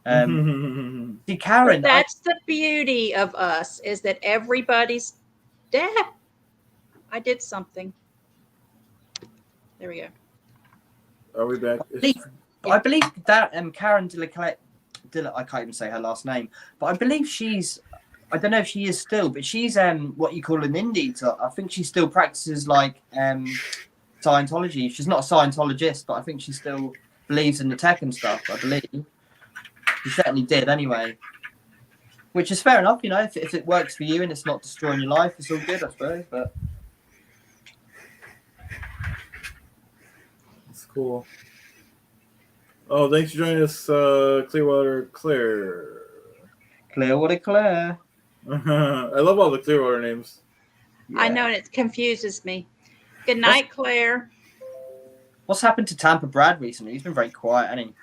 See, Karen. But that's the beauty of us, is that everybody's dead. I did something. There we go. Are we back? I believe that Karen I can't even say her last name, but I believe I don't know if she is still, but she's what you call an indie. So I think she still practices like Scientology. She's not a Scientologist, but I think she still believes in the tech and stuff. I believe she certainly did anyway, which is fair enough. If it works for you and it's not destroying your life, it's all good, I suppose. But it's cool. Oh, thanks for joining us, Clearwater Claire. Clearwater Claire. I love all the Clearwater names. Yeah. I know, and it confuses me. Good night, Claire. What's happened to Tampa Brad recently? He's been very quiet, hasn't he?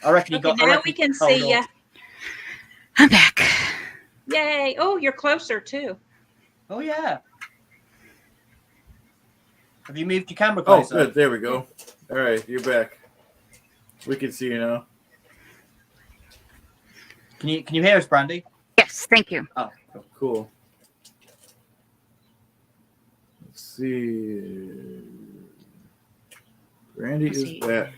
I reckon he got. Now we can see you. I'm back. Yay! Oh, you're closer too. Oh yeah. Have you moved your camera closer? Oh, good. There we go. All right, you're back. We can see you now. Can you hear us, Brandy? Yes, thank you. Oh, cool. Let's see. Brandy is back.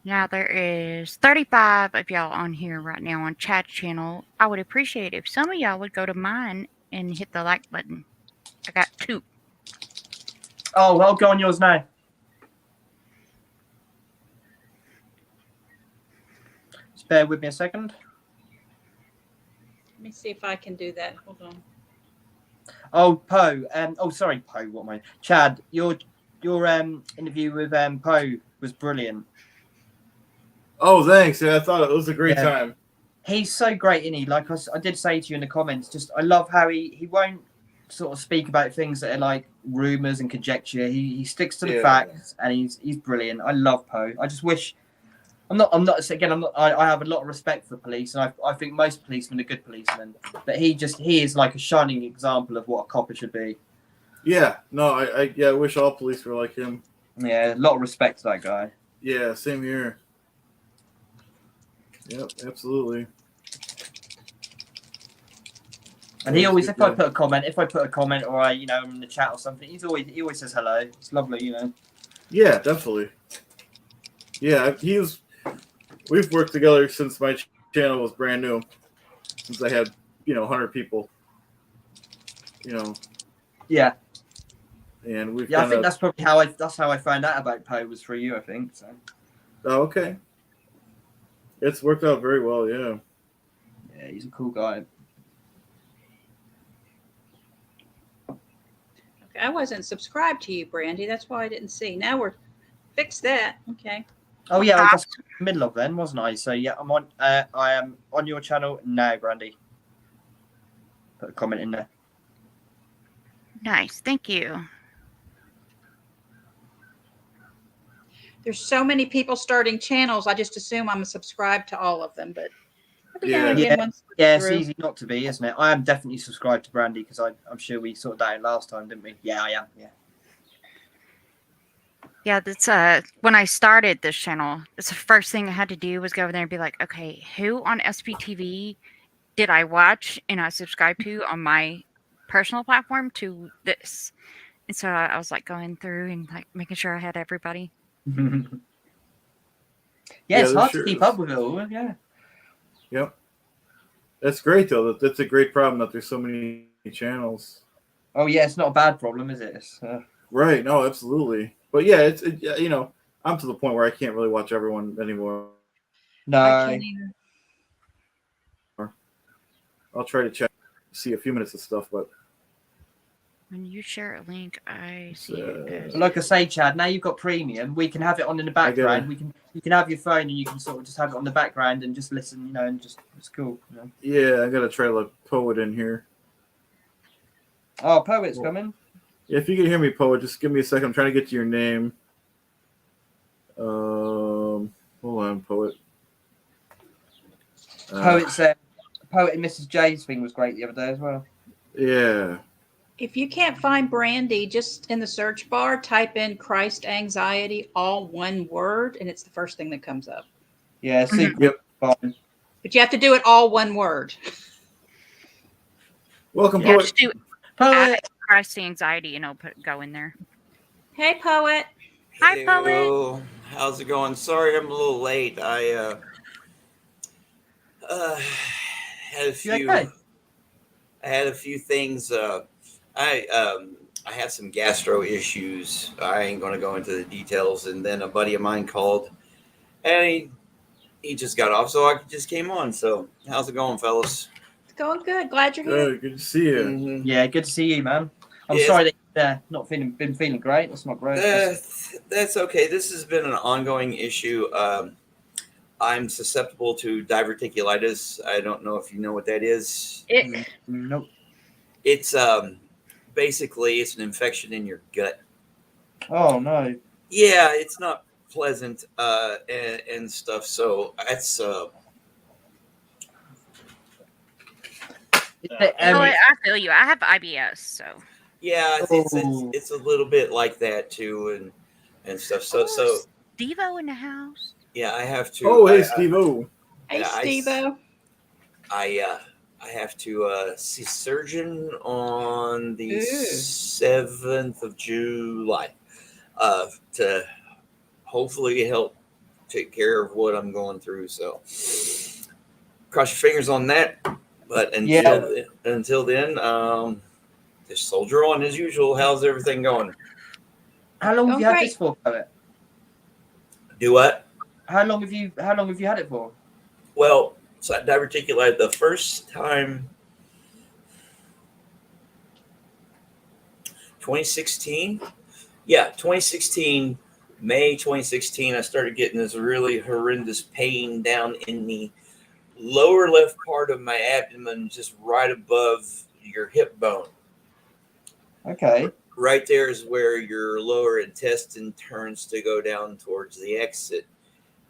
Now there is 35 of y'all on here right now on chat channel. I would appreciate if some of y'all would go to mine and hit the like button. I got 2. Oh, I'll go on yours now. Just bear with me a second. Let me see if I can do that. Hold on. Oh, Poe. Sorry, Poe. What am I? Chad, your interview with Poe was brilliant. Oh, thanks. Yeah, I thought it was a great time. He's so great, isn't he? Like I did say to you in the comments, just I love how he won't sort of speak about things that are like rumors and conjecture. He sticks to the facts, and he's brilliant. I love Poe. I just wish I have a lot of respect for police, and I think most policemen are good policemen. But he is like a shining example of what a copper should be. Yeah, no, I wish all police were like him. Yeah, a lot of respect to that guy. Yeah, same here. Yep, absolutely. And he always, if I put a comment or I'm in the chat or something, he always says hello. It's lovely, Yeah, definitely. Yeah, we've worked together since my channel was brand new. Since I had, 100 people. Yeah. And we've I think that's probably how I found out about Poe was through you, I think. So. Oh, okay. It's worked out very well, yeah. Yeah, he's a cool guy. Okay, I wasn't subscribed to you, Brandy. That's why I didn't see. Now we're fixed that. Okay. Oh yeah, that's in the middle of then, wasn't I? So yeah, I'm on. I am on your channel now, Brandy. Put a comment in there. Nice, thank you. There's so many people starting channels. I just assume I'm subscribed to all of them, but every now and Yeah. again, one slips Yeah, it's through. easy not to be, isn't it? I am definitely subscribed to Brandy because I'm sure we sorted that out last time, didn't we? Yeah, I am. Yeah. Yeah, that's when I started this channel, it's the first thing I had to do was go over there and be like, okay, who on SPTV did I watch and I subscribed to on my personal platform to this? And so I was like going through and like making sure I had everybody. Yeah, Yeah, it's there hard sure to keep is. up with it all. Yeah. Yep. That's great though. That's a great problem that there's so many channels. Oh yeah, it's not a bad problem, is it? It's, Right. No, absolutely. But yeah, you know, I'm to the point where I can't really watch everyone anymore. no. I can't either. I'll try to see a few minutes of stuff, but When you share a link, I see it as Like I say, Chad, now you've got premium. We can have it on in the background. You can have your phone and you can sort of just have it on the background and just listen, you know, and just it's cool. You know? yeah, I gotta try to Poet in here. Oh, Poet's coming. Yeah, if you can hear me, Poet, just give me a second. I'm trying to get to your name. Hold on, Poet. Poet and Mrs. J's thing was great the other day as well. Yeah. If you can't find Brandy, just in the search bar, type in Christ anxiety, all one word, and it's the first thing that comes up. Yeah, super. Yep. Fun. But you have to do it all one word. Welcome, yeah, Poet. just do Poet. Christ anxiety and I'll go in there. Hey, Poet. Hi, Hello. How's it going? Sorry, I'm a little late. I had a few. okay? I had a few things. I had some gastro issues. I ain't going to go into the details. And then a buddy of mine called, and he just got off, so I just came on. So how's it going, fellas? It's going good. Glad you're here. Good to see you. Mhm. Yeah, good to see you, man. I'm Yes. sorry that you've been feeling great. That's not great. That's okay. This has been an ongoing issue. I'm susceptible to diverticulitis. I don't know if you know what that is. Nope. It's basically it's an infection in your gut. Oh no. Yeah, it's not pleasant and stuff. So that's I feel you. I have IBS, so yeah, it's a little bit like that too, and stuff. So Devo in the house. yeah, I have to. Oh, hey, Steve-O. Hey, Yeah, Steve-O. I have to see surgeon on the 7th of July to hopefully help take care of what I'm going through. So cross your fingers on that. But until then, just soldier on as usual. How's everything going? How long have you had great. this for, Poet? Do what? How long have you had it for? Well, so I diverticulitis the first time 2016. Yeah, 2016, May 2016, I started getting this really horrendous pain down in the lower left part of my abdomen, just right above your hip bone. Okay. Right there is where your lower intestine turns to go down towards the exit.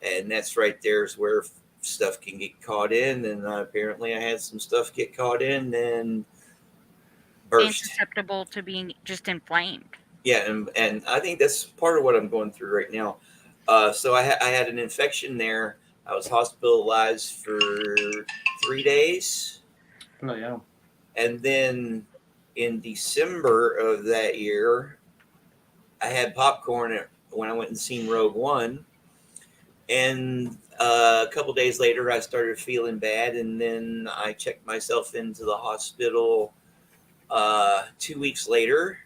And that's right there is where stuff can get caught in. And apparently I had some stuff get caught in and Being burst. susceptible to being just inflamed. Yeah, and I think that's part of what I'm going through right now. So I had an infection there. I was hospitalized for 3 days. Bloody hell. And then in December of that year, I had popcorn when I went and seen Rogue One. And a couple days later, I started feeling bad. And then I checked myself into the hospital 2 weeks later,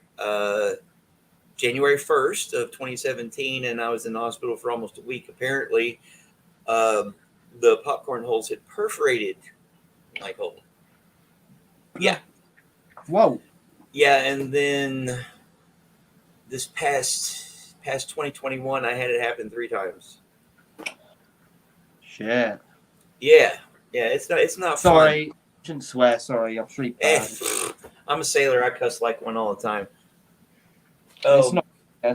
January 1st of 2017. And I was in the hospital for almost a week. Apparently, the popcorn holes had perforated my hole. Yeah. Whoa. Yeah, and then this past 2021, I had it happen 3 times. Shit. Yeah, it's not Sorry, shouldn't swear. Sorry, I'm pretty bad. I'm a sailor. I cuss like one all the time. It's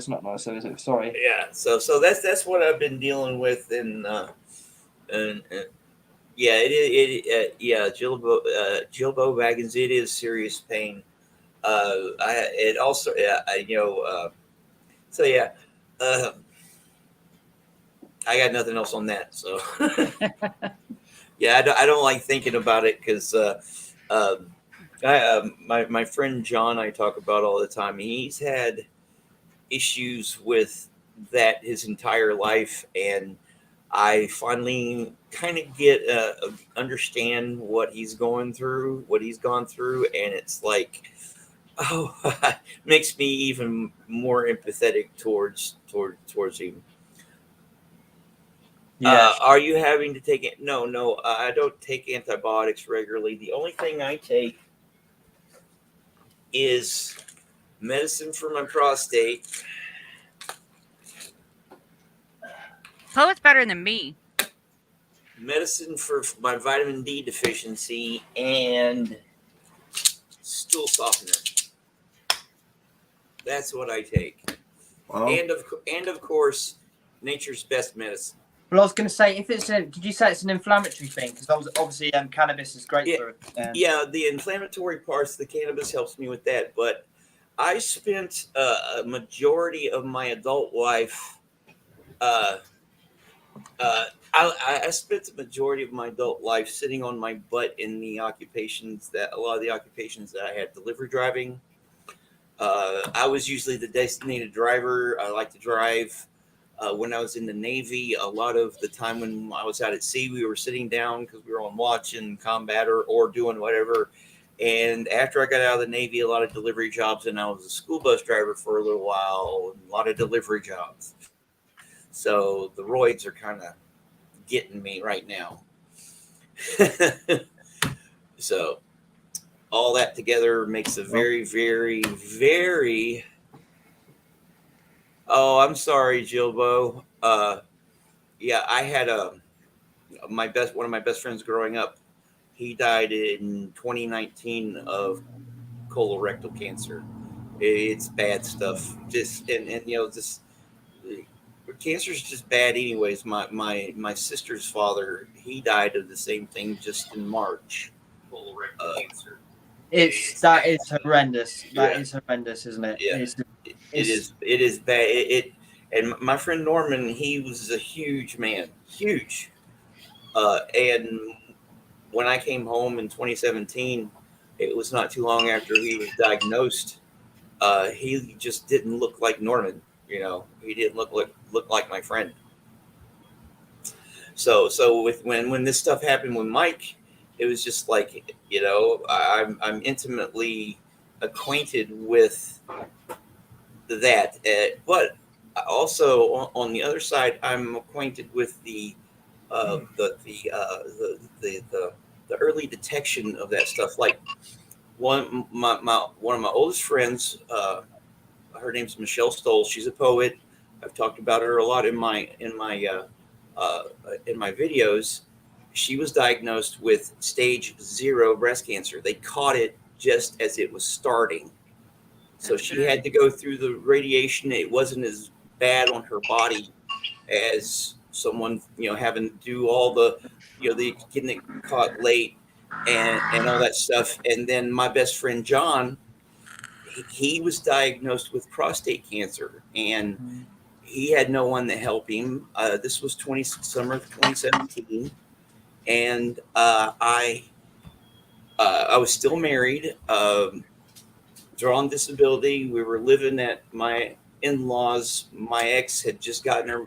not nice, though, is it? Sorry. Yeah, so that's what I've been dealing with, and yeah, yeah, Jill Baggins, it is serious pain. It also, so yeah, I got nothing else on that. So yeah, I don't like thinking about it because my friend John, I talk about all the time. He's had issues with that his entire life, and I finally kind of get understand what he's gone through, and it's like, oh, makes me even more empathetic towards him. Yeah. Are you having to take it? No, I don't take antibiotics regularly. The only thing I take is medicine for my prostate. Poet's better than me. Medicine for my vitamin D deficiency, and stool softener. That's what I take. Well, And of course, nature's best medicine. Well, I was going to say, did you say it's an inflammatory thing? Because obviously, cannabis is great for it. Yeah, the inflammatory parts, the cannabis helps me with that. But I spent a majority of my adult life. I spent the majority of my adult life sitting on my butt in a lot of the occupations that I had. Delivery driving. I was usually the designated driver. I like to drive. When I was in the Navy, a lot of the time when I was out at sea, we were sitting down because we were on watch in combat or doing whatever. And after I got out of the Navy, a lot of delivery jobs, and I was a school bus driver for a little while, a lot of delivery jobs. So the roids are kind of getting me right now. So all that together makes a very, very, very... Oh, I'm sorry, Jilbo. Yeah, I had one of my best friends growing up. He died in 2019 of colorectal cancer. It's bad stuff. Cancer is just bad anyways. My sister's father, he died of the same thing just in March. Colorectal cancer. That is horrendous. Yeah. That is horrendous, isn't it? Yeah. It is bad. And my friend Norman, he was a huge man, huge. And when I came home in 2017, it was not too long after he was diagnosed. He just didn't look like Norman. He didn't look like my friend. So when this stuff happened with Mike, it was just like, I'm intimately acquainted with that, but also on the other side, I'm acquainted with the early detection of that stuff. Like one of my oldest friends, her name's Michelle Stoll. She's a poet. I've talked about her a lot in my videos. She was diagnosed with stage 0 breast cancer. They caught it just as it was starting. So she had to go through the radiation. It wasn't as bad on her body as someone, having to do all the getting it caught late and all that stuff. And then my best friend John, he was diagnosed with prostate cancer, and he had no one to help him. This was summer of 2017, and I was still married. Drawn disability. We were living at my in-laws. My ex had just gotten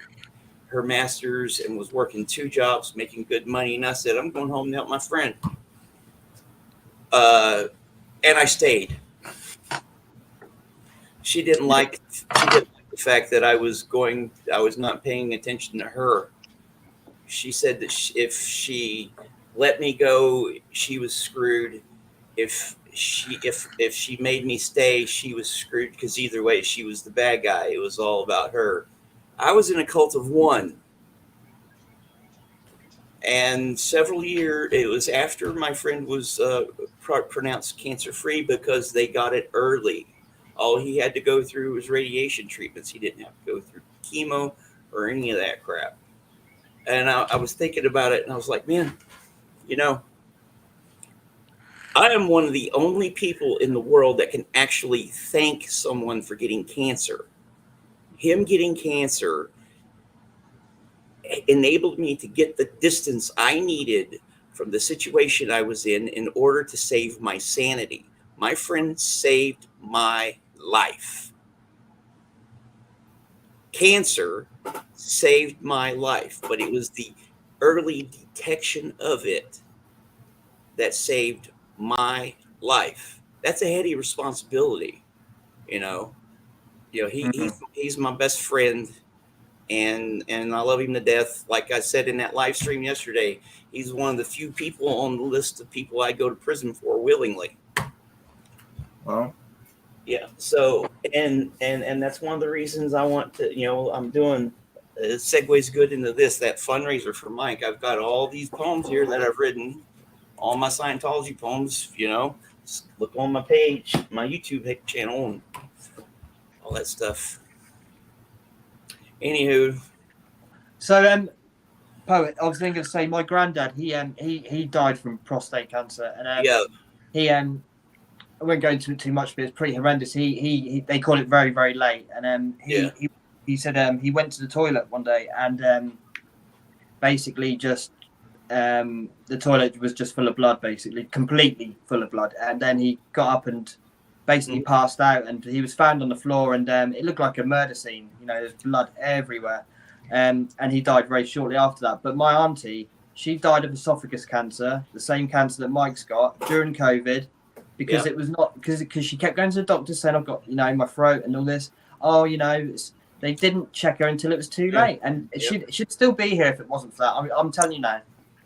her master's and was working 2 jobs, making good money. And I said, I'm going home to help my friend. And I stayed. She didn't like the fact that I was not paying attention to her. She said that if she let me go, she was screwed. If she made me stay, she was screwed, because either way, she was the bad guy. It was all about her. I was in a cult of one. And several years, it was after my friend was pronounced cancer-free because they got it early. All he had to go through was radiation treatments. He didn't have to go through chemo or any of that crap. And I was thinking about it, and I was like, man, you know, I am one of the only people in the world that can actually thank someone for getting cancer. Him getting cancer enabled me to get the distance I needed from the situation I was in order to save my sanity. My friend saved my life. Cancer saved my life, but it was the early detection of it that saved my life. That's a heady responsibility, you know. He's my best friend, and I love him to death. Like I said in that live stream yesterday, he's one of the few people on the list of people I go to prison for willingly. Well, yeah. So and that's one of the reasons I want to. I'm doing. Segues good into that fundraiser for Mike. I've got all these poems here that I've written, all my Scientology poems. Just look on my page, my YouTube channel, and all that stuff. Anywho, so Poet, I was going to say my granddad. He died from prostate cancer, and he I won't go into it too much, but it's pretty horrendous. He they call it very, very late, and he said he went to the toilet one day and basically just the toilet was just full of blood, basically completely full of blood, and then he got up and basically passed out, and he was found on the floor, and it looked like a murder scene. There's blood everywhere, and he died very shortly after that. But my auntie, she died of esophagus cancer, the same cancer that Mike's got during COVID, because it was not because she kept going to the doctor saying I've got my throat and all this. They didn't check her until it was too late, and she'd still be here if it wasn't for that. I'm telling you now,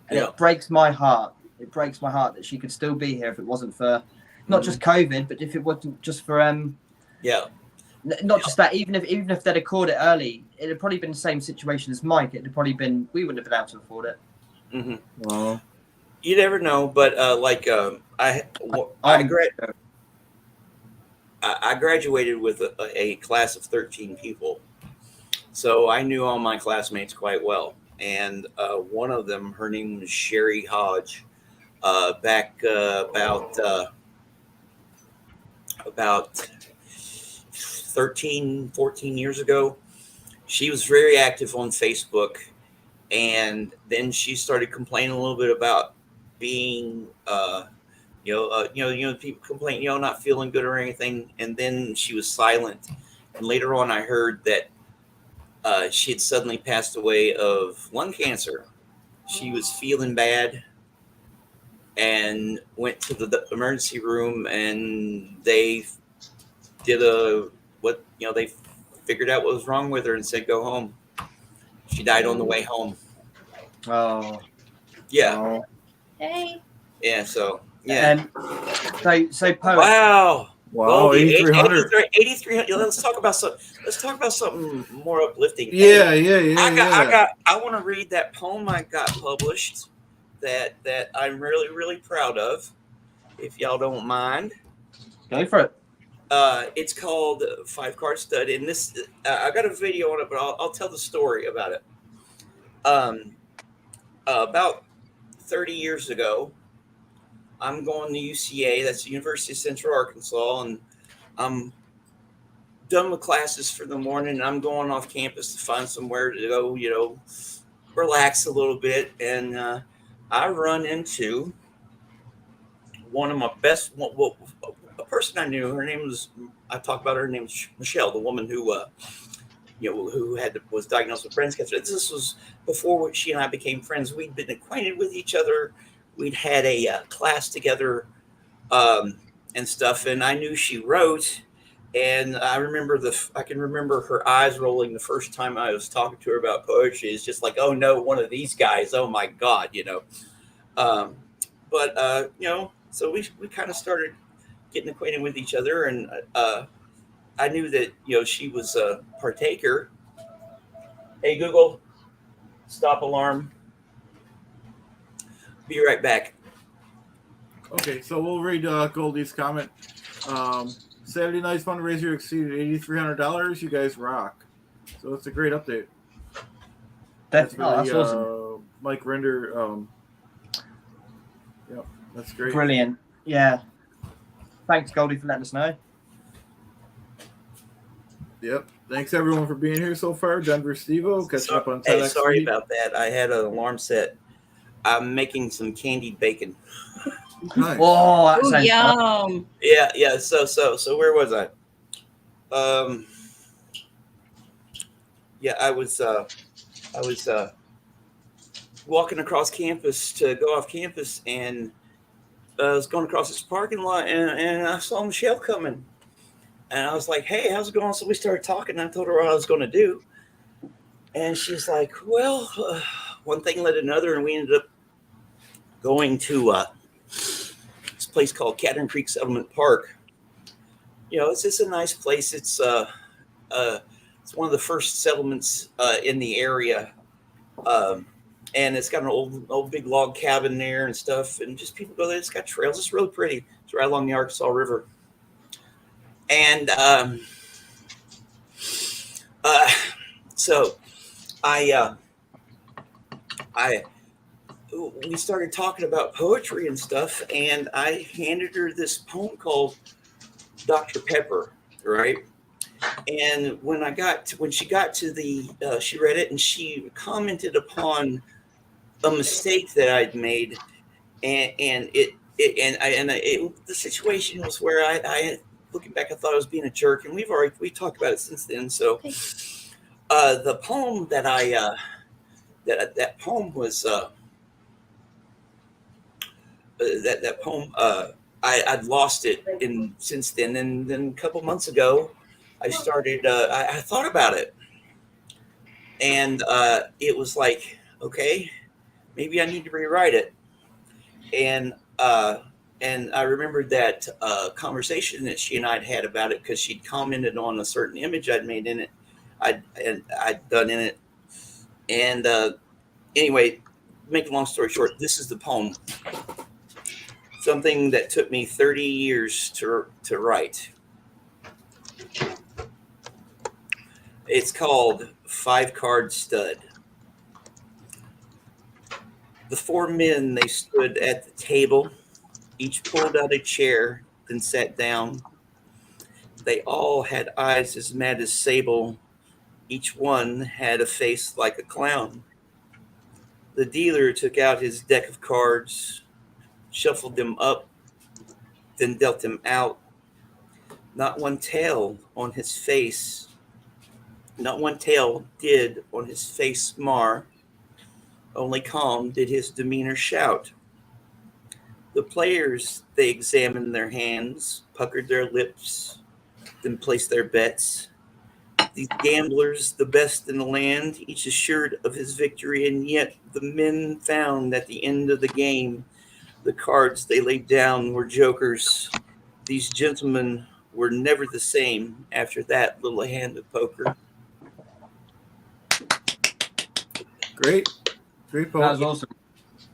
and it breaks my heart. It breaks my heart that she could still be here if it wasn't for not just COVID, but if it wasn't just for not just that. Even if they'd have caught it early, it'd have probably been the same situation as Mike. It'd have probably been we wouldn't have been able to afford it. Mm-hmm. Well, you never know, but I graduated with a class of 13 people, so I knew all my classmates quite well. And one of them, her name was Sherry Hodge. Back about 13, 14 years ago, she was very active on Facebook, and then she started complaining a little bit about being people complain, not feeling good or anything. And then she was silent. And later on, I heard that she had suddenly passed away of lung cancer. She was feeling bad and went to the emergency room, and they did they figured out what was wrong with her and said, go home. She died on the way home. Oh. Yeah. Oh. Hey. Yeah, so yeah. And so Poet. Wow. Wow, 8,300. 8,300. Let's talk about something more uplifting. Yeah. I want to read that poem I got published that I'm really, really proud of, if y'all don't mind. Go for it. It's called 5-Card Stud, and this I got a video on it, but I'll tell the story about it. About 30 years ago, I'm going to UCA, that's the University of Central Arkansas, and I'm done with classes for the morning, and I'm going off campus to find somewhere to go, relax a little bit. And I run into one of my best, a person I knew. Her name was, her name was Michelle, the woman who, was diagnosed with breast cancer. This was before she and I became friends. We'd been acquainted with each other. We'd had a class together and stuff, and I knew she wrote. And I can remember her eyes rolling the first time I was talking to her about poetry. It's just like, oh no, one of these guys. Oh my God, So we kind of started getting acquainted with each other, and I knew that she was a partaker. Hey Google, stop alarm. Be right back. Okay, so we'll read Goldie's comment. Saturday night's fundraiser exceeded $8,300. You guys rock. So it's a great update. That's awesome. Mike Render. Yep, that's great. Brilliant. Yeah. Thanks, Goldie, for letting us know. Yep. Thanks everyone for being here so far. Denver Stevo, catching up on 10X. Hey, sorry about that. I had an alarm set. I'm making some candied bacon. Nice. Oh, that sounds yum. fun. Yeah. So where was I? I was walking across campus to go off campus, and I was going across this parking lot, and I saw Michelle coming, and I was like, "Hey, how's it going?" So we started talking. And I told her what I was going to do, and she's like, "Well, one thing led to another, and we ended up going to this place called Catherine Creek Settlement Park. You know, it's just a nice place. It's one of the first settlements in the area, and it's got an old big log cabin there and stuff, and just people go there. It's got trails. It's really pretty. It's right along the Arkansas River, and so we started talking about poetry and stuff, and I handed her this poem called Dr. Pepper, right? And when she got to the, she read it and she commented upon a mistake that I'd made, and the situation was where I looking back, I thought I was being a jerk, and we talked about it since then. So, the poem that that poem was that poem I'd lost it since then, and then a couple months ago I started I thought about it, and it was like, okay, maybe I need to rewrite it, and I remembered that conversation that she and I'd had about it, because she'd commented on a certain image I'd made in it, I'd done in it, and anyway, make a long story short, this is the poem. Something that took me 30 years to write. It's called 5-Card Stud. The 4 men, they stood at the table. Each pulled out a chair, then sat down. They all had eyes as mad as sable. Each one had a face like a clown. The dealer took out his deck of cards, shuffled them up, then dealt them out. Not one tail on his face. Not one tail did on his face mar. Only calm did his demeanor shout. The players, they examined their hands, puckered their lips, then placed their bets. These gamblers, the best in the land, each assured of his victory, and yet the men found at the end of the game the cards they laid down were jokers. These gentlemen were never the same after that little hand of poker. Great poem. That was awesome.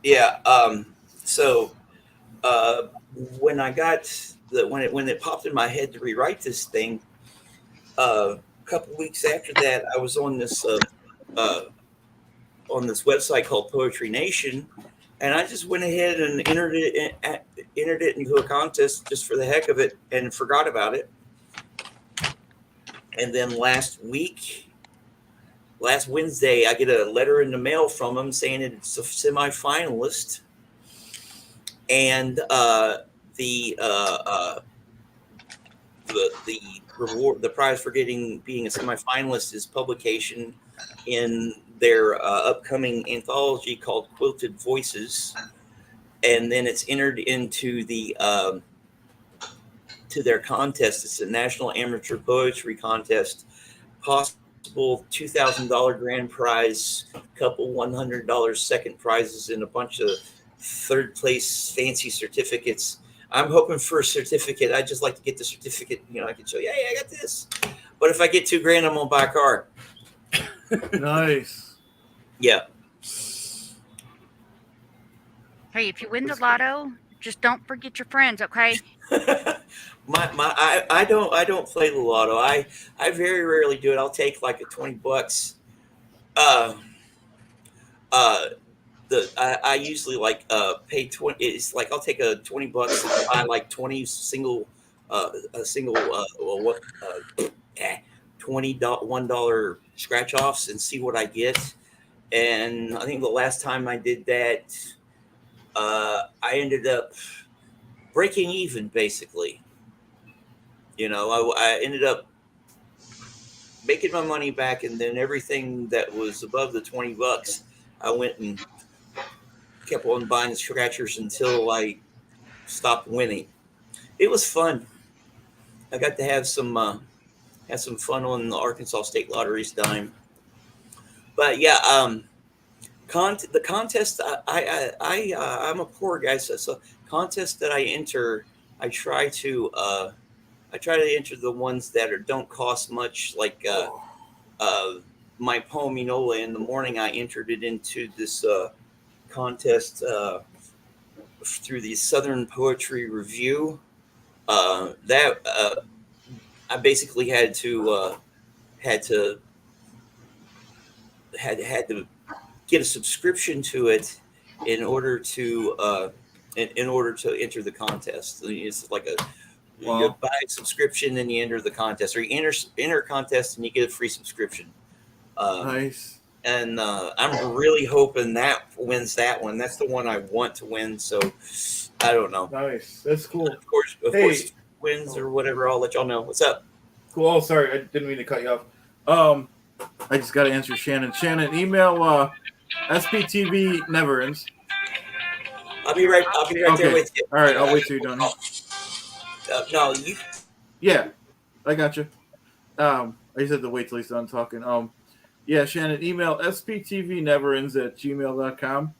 Yeah. So when I got when it popped in my head to rewrite this thing, a couple weeks after that, I was on this website called Poetry Nation. And I just went ahead and entered it into a contest just for the heck of it, and forgot about it. And then last Wednesday, I get a letter in the mail from them saying it's a semifinalist, and the reward, the prize for being a semifinalist, is publication in their upcoming anthology called Quilted Voices, and then it's entered into the to their contest. It's a National Amateur Poetry Contest, possible $2,000 grand prize, couple $100 second prizes, and a bunch of third place fancy certificates. I'm hoping for a certificate. I just like to get the certificate. You know, I can show you, hey, I got this. But if I get $2,000, I'm gonna buy a car. Nice. Yeah. Hey, if you win the lotto, just don't forget your friends, okay? I don't play the lotto. I very rarely do it. I'll take like a $20. Uh, I usually like pay 20. It's like I'll take a $20 and buy like 20 single a single well, what $21 scratch offs and see what I get. And I think the last time I did that, I ended up breaking even basically. I ended up making my money back, and then everything that was above the $20, I went and kept on buying scratchers until I stopped winning. It was fun. I got to have some fun on the Arkansas State Lottery's dime. But yeah, the contest. I'm a poor guy, so contest that I enter, I try to enter the ones that don't cost much, like my poem Enola. In the morning, I entered it into this contest through the Southern Poetry Review. That I basically had to get a subscription to it in order to enter the contest. It's like you buy a subscription and you enter the contest, or you enter a contest and you get a free subscription. Nice. And I'm really hoping that wins that one. That's the one I want to win. So I don't know. Nice. That's cool. Of course, wins or whatever. I'll let y'all know. What's up? Cool. Oh, sorry, I didn't mean to cut you off. I just got to answer Shannon. Shannon, email SPTV Never Ends. I'll be right there with you. All right, I'll wait till you're done. No, you. Yeah, I got you. I just had to wait till he's done talking. Yeah, Shannon, email sptvneverends@gmail.com.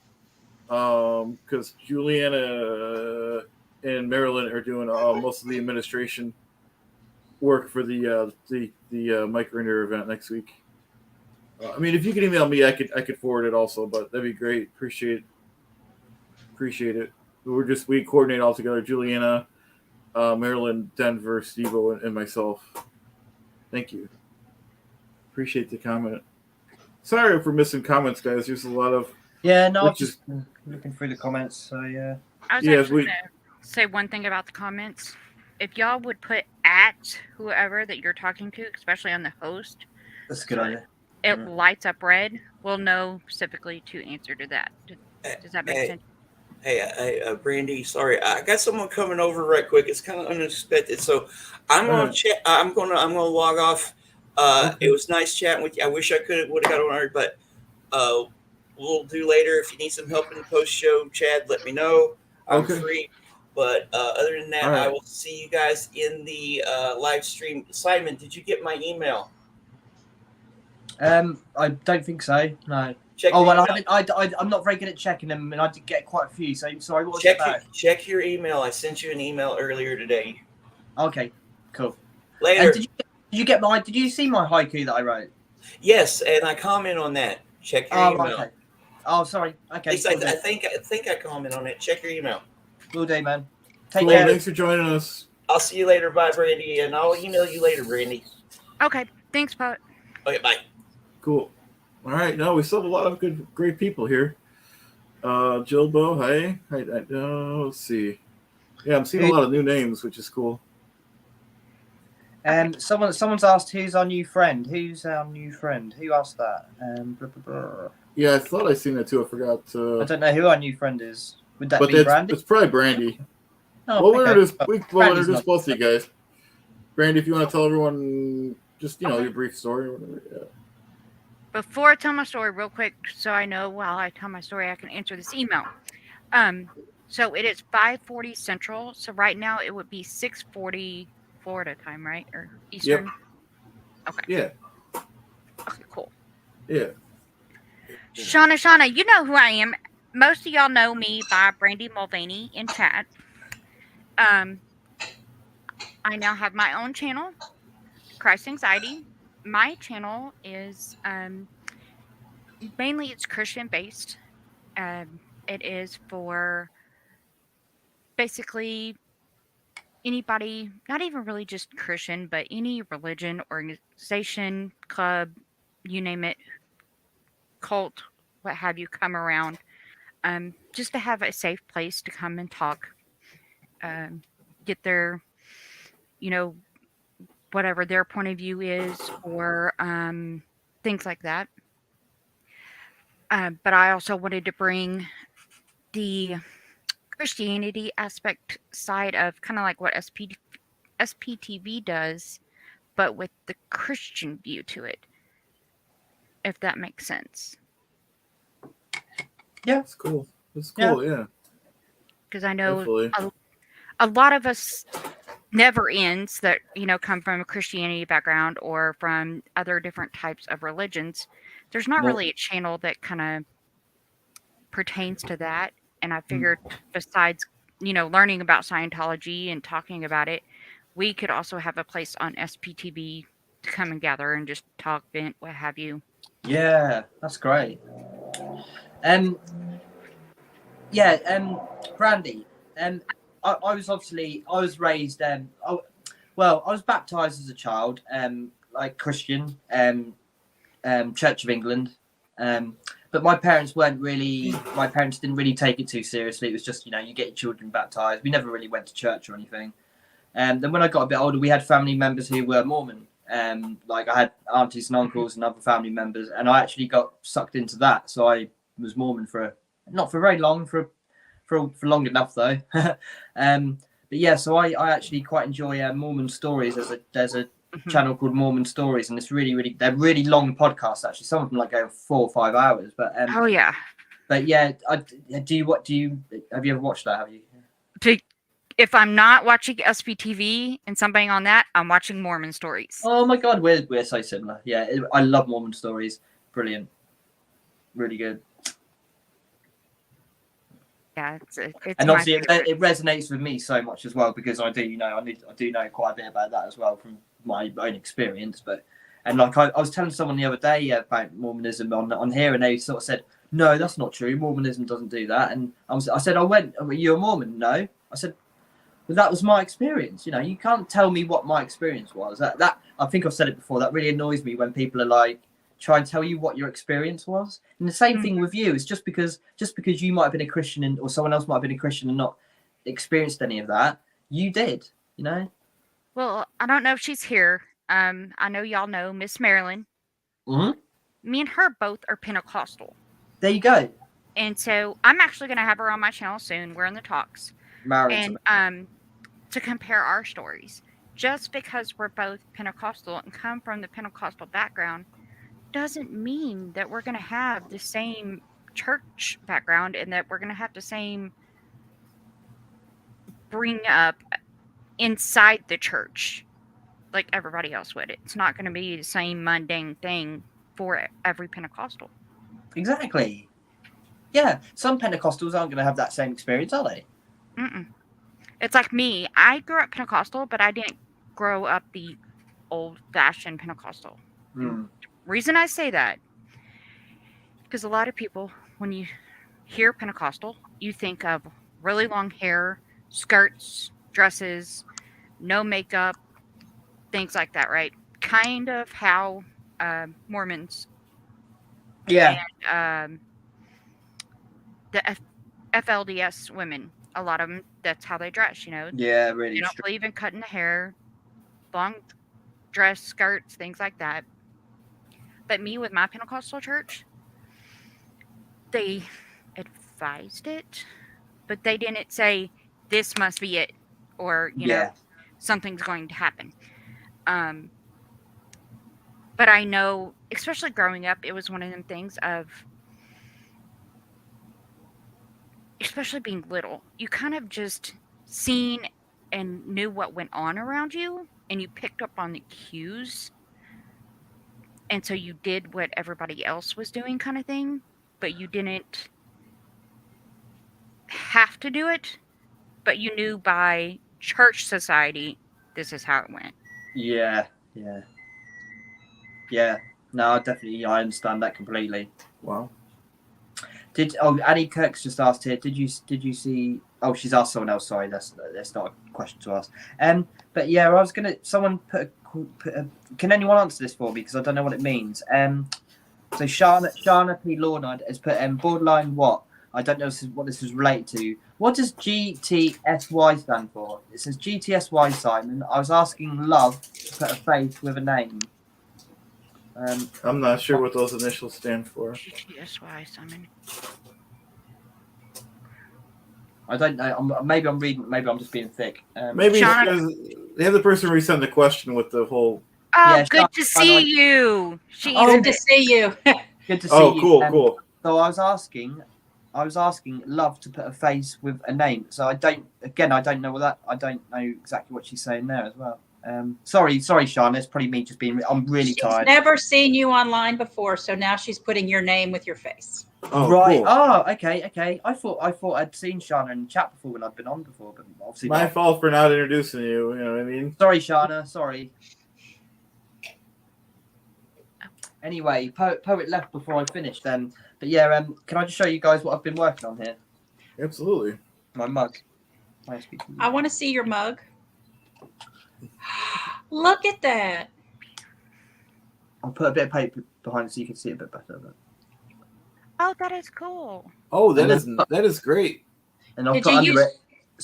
Because Juliana and Marilyn are doing most of the administration work for the Microneer event next week. I mean, if you could email me, I could forward it also, but that'd be great. Appreciate it. We coordinate all together. Juliana, Marilyn, Denver, Steve-O, and myself. Thank you. Appreciate the comment. Sorry for missing comments, guys. There's a lot of I'm just looking through the comments. So yeah. I was actually going to say one thing about the comments. If y'all would put at whoever that you're talking to, especially on the host, that's a good idea. It lights up red. We'll know specifically to answer to that. Does that make sense? Hey, Brandy. Sorry, I got someone coming over right quick. It's kind of unexpected, so I'm gonna chat. I'm gonna log off. Okay. It was nice chatting with you. I wish I would have got on already, but we'll do later. If you need some help in the post show, Chad, let me know. I'm free. But other than that, I will see you guys in the live stream. Simon, did you get my email? I don't think so. No. I'm not very good at checking them, and I did get quite a few. So sorry, what was that? Check your email. I sent you an email earlier today. Okay, cool. Later. And did you see my haiku that I wrote? Yes, and I comment on that. Check your email. Okay. Oh, sorry. Okay. I think I comment on it. Check your email. Will do, man. Take care. Thanks for joining us. I'll see you later. Bye, Brandy, and I'll email you later, Brandy. Okay. Thanks, Poet. Okay, bye. Cool. All right. No, we still have a lot of great people here. Jilbo, hi. Let's see. Yeah, I'm seeing a lot of new names, which is cool. Someone's asked who's our new friend. Who's our new friend? Who asked that? Blah, blah, blah. Yeah, I thought I seen that too. I forgot. I don't know who our new friend is. Would that be Brandy? It's probably Brandy. Oh, we'll introduce both of you guys. Brandy, if you want to tell everyone just your brief story or whatever. Yeah. Before I tell my story, real quick, so I know while I tell my story, I can answer this email. So it is 5:40 Central. So right now it would be 6:40 Florida time, right? Or Eastern? Yep. Okay. Yeah. Okay, cool. Yeah. Shauna, you know who I am. Most of y'all know me by Brandy Mulvaney in chat. I now have my own channel, Christ Anxiety. My channel is mainly it's Christian based. it is for basically anybody, not even really just Christian, but any religion, organization, club, you name it, cult, what have you, come around, just to have a safe place to come and talk, get their, you know, whatever their point of view is, or things like that. But I also wanted to bring the Christianity aspect side of kind of like what SPTV does, but with the Christian view to it, if that makes sense. Yeah, It's cool. It's cool, yeah. Because I know Hopefully. a lot of us never ends that, you know, come from a Christianity background or from other different types of religions. There's not really a channel that kind of pertains to that. And I figured besides, you know, learning about Scientology and talking about it, we could also have a place on SPTV to come and gather and just talk, vent, what have you. Yeah, that's great. Brandy, I was raised, I was baptized as a child, like Christian, Church of England, but my parents didn't really take it too seriously. It was just, you know, you get your children baptized. We never really went to church or anything. Then when I got a bit older, we had family members who were Mormon. Like I had aunties and uncles and other family members, and I actually got sucked into that. So I was Mormon not for very long, for long enough though. But yeah, so I actually quite enjoy Mormon stories. There's a channel called Mormon Stories, and it's they're really long podcasts actually. Some of them like go 4 or 5 hours. But Oh yeah. But yeah, have you ever watched that? Have you? If I'm not watching SPTV and somebody on that, I'm watching Mormon Stories. Oh my God, we're so similar. Yeah, I love Mormon Stories. Brilliant, really good. Yeah, it's and obviously it resonates with me so much as well, because I do know quite a bit about that as well from my own experience. And like I was telling someone the other day about Mormonism on here, and they sort of said, no, that's not true. Mormonism doesn't do that. And I said, are you a Mormon? No. I said, well, that was my experience. You know, you can't tell me what my experience was. That I think I've said it before. That really annoys me when people are like, try and tell you what your experience was. And the same thing with you. It's just because you might have been a Christian or someone else might have been a Christian and not experienced any of that, you did, you know? Well, I don't know if she's here. I know y'all know Miss Marilyn. Mm-hmm. Me and her both are Pentecostal. There you go. And so I'm actually going to have her on my channel soon. We're in the talks. Marilyn's and to compare our stories. Just because we're both Pentecostal and come from the Pentecostal background doesn't mean that we're going to have the same church background and that we're going to have the same bring up inside the church like everybody else would. It's not going to be the same mundane thing for every Pentecostal. Exactly. Yeah, some Pentecostals aren't going to have that same experience, are they? Mm-mm. It's like me. I grew up Pentecostal, but I didn't grow up the old-fashioned Pentecostal. Reason I say that, because a lot of people, when you hear Pentecostal, you think of really long hair, skirts, dresses, no makeup, things like that, right? Kind of how Mormons and the FLDS women, a lot of them, that's how they dress, you know? Yeah, really. They don't believe in cutting the hair, long dress, skirts, things like that. But me with my Pentecostal church, they advised it, but they didn't say this must be it, or you know, something's going to happen. But I know, especially growing up, it was one of them things of, especially being little, you kind of just seen and knew what went on around you, and you picked up on the cues. And so you did what everybody else was doing, kind of thing, but you didn't have to do it, but you knew by church society, this is how it went. Yeah. No, definitely, I understand that completely. Wow. Annie Kirk's just asked here. Did you see? Oh, she's asked someone else. Sorry, that's not a question to ask. But yeah, I was gonna. Someone put a. Can anyone answer this for me? Because I don't know what it means. So Shana P. Lornard has put borderline what? I don't know what this is related to. What does GTSY stand for? It says GTSY, Simon. I was asking love to put a face with a name. I'm not sure what those initials stand for. That's why, Simon. I don't know. Maybe I'm reading. Maybe I'm just being thick. Maybe Shauna- because they have the person resend the question with the whole. Oh, Yeah, good to see you. She Oh, Good to see you. Good to see Oh, you. cool. So I was asking love to put a face with a name. So I don't know what that. I don't know exactly what she's saying there as well. Sorry, Shana. It's probably me just being. I'm really She's tired. never seen you online before, so now she's putting your name with your face. Oh, Right. cool. Oh, okay. I thought I'd seen Shana in the chat before when I'd been on before, but obviously My not. fault for not introducing you. You know what I mean? Sorry, Shana. Sorry. Anyway, poet left before I finished. But yeah, can I just show you guys what I've been working on here? Absolutely. My mug. My SPTV. I want to see your mug. Look at that. I'll put a bit of paper behind it so you can see it a bit better. Oh, that is cool. Oh, And that is great. And I'll Did put you under use- it.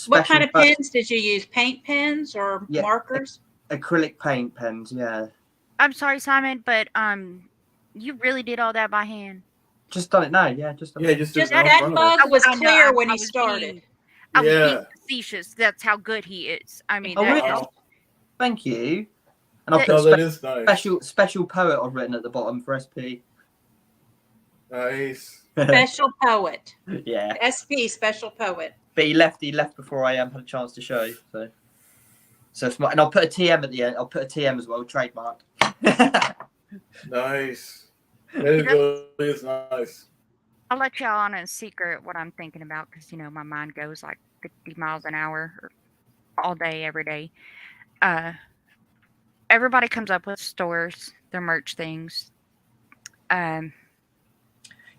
What kind of special pens did you use? Paint pens or Yeah. markers? acrylic paint pens? Yeah. I'm sorry, Simon, but you really did all that by hand. Just done it now. Yeah, just done Yeah, it. just Just did it in that front of us. mug was I know, clear I when he was started. I was being Yeah. facetious. That's how good he is. I mean, Oh, that really? is- Thank you. And I'll That- put Oh, that is nice. special poet I've written at the bottom for SP. Nice. Special poet. Yeah. SP, special poet. But he left before I had a chance to show. So it's and I'll put a TM at the end. I'll put a TM as well, trademarked. Nice. That is really is nice. I'll let y'all on a secret what I'm thinking about because, my mind goes like 50 miles an hour all day, every day. Everybody comes up with stores, their merch things.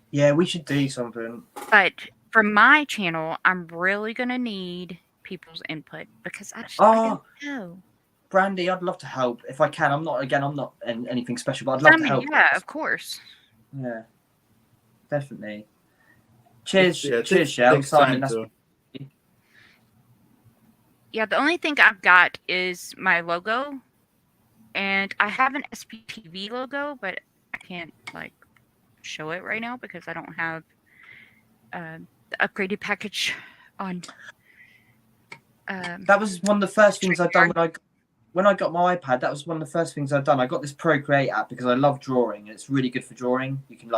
Yeah, we should do something. But for my channel, I'm really going to need people's input because I Oh. don't know. Brandy, I'd love to help if I can. I'm not anything special, but I'd love to help. Yeah, of course. Yeah, definitely. Cheers, Yeah, cheers, Shell. takes Simon, time that's to- Yeah, the only thing I've got is my logo. And I have an SPTV logo, but I can't show it right now because I don't have the upgraded package on. That was one of the first things I'd done when I got my iPad. That was one of the first things I'd done. I got this Procreate app because I love drawing. It's really good for drawing. You can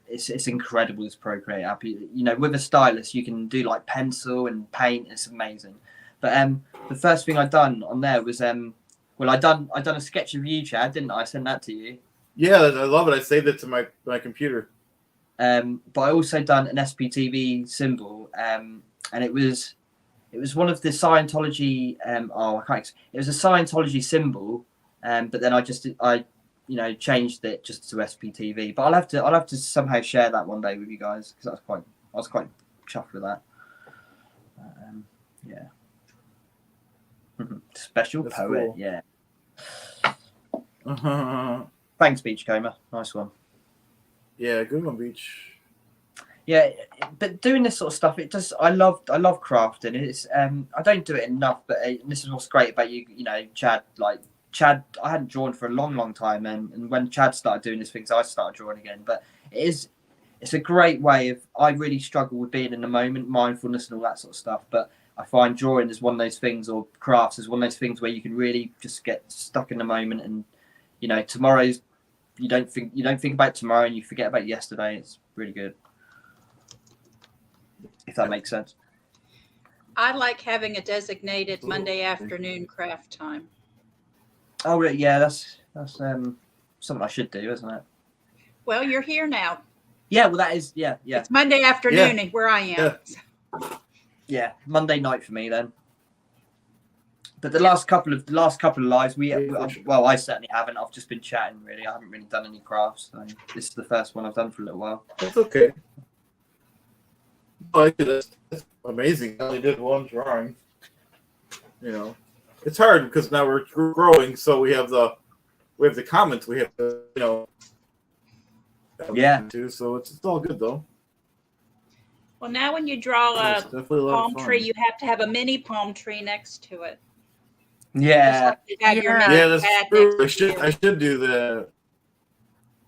it's incredible, this Procreate app. With a stylus you can do pencil and paint. It's amazing. But the first thing I'd done on there was I done a sketch of you, Chad, didn't I? I sent that to you. Yeah, I love it. I saved it to my computer. But I also done an SPTV symbol, and it was one of the Scientology. It was a Scientology symbol, but then I changed it just to SPTV. But I'll have to somehow share that one day with you guys because I was quite chuffed with that. Yeah. Special That's poet, cool. yeah. Uh-huh. Thanks, Beachcomber. Nice one. Yeah, good one, Beach. Yeah, but doing this sort of stuff, I love crafting. It's I don't do it enough, but this is what's great about you, Chad. Chad, I hadn't drawn for a long time, and when Chad started doing these things, I started drawing again. But it's a great way of. I really struggle with being in the moment, mindfulness, and all that sort of stuff. But I find drawing is one of those things, or crafts is one of those things where you can really just get stuck in the moment, and tomorrow's. You don't think about tomorrow, and you forget about yesterday. It's really good. If that makes sense. I like having a designated Monday afternoon craft time. Oh, really? Yeah, that's something I should do, isn't it? Well, you're here now. Yeah, well, that is yeah. It's Monday afternoon where I am. Yeah, Monday night for me then. But the last couple of lives, I certainly haven't. I've just been chatting. Really, I haven't really done any crafts. So this is the first one I've done for a little while. That's okay. Oh, that's amazing. I only did one drawing. You know, it's hard because now we're growing, so we have the comments. We have to, you know. Yeah. Too, so it's all good though. Well, now when you draw a palm tree, you have to have a mini palm tree next to it. Yeah. Like you have your mini that's pad true. next to I should do that.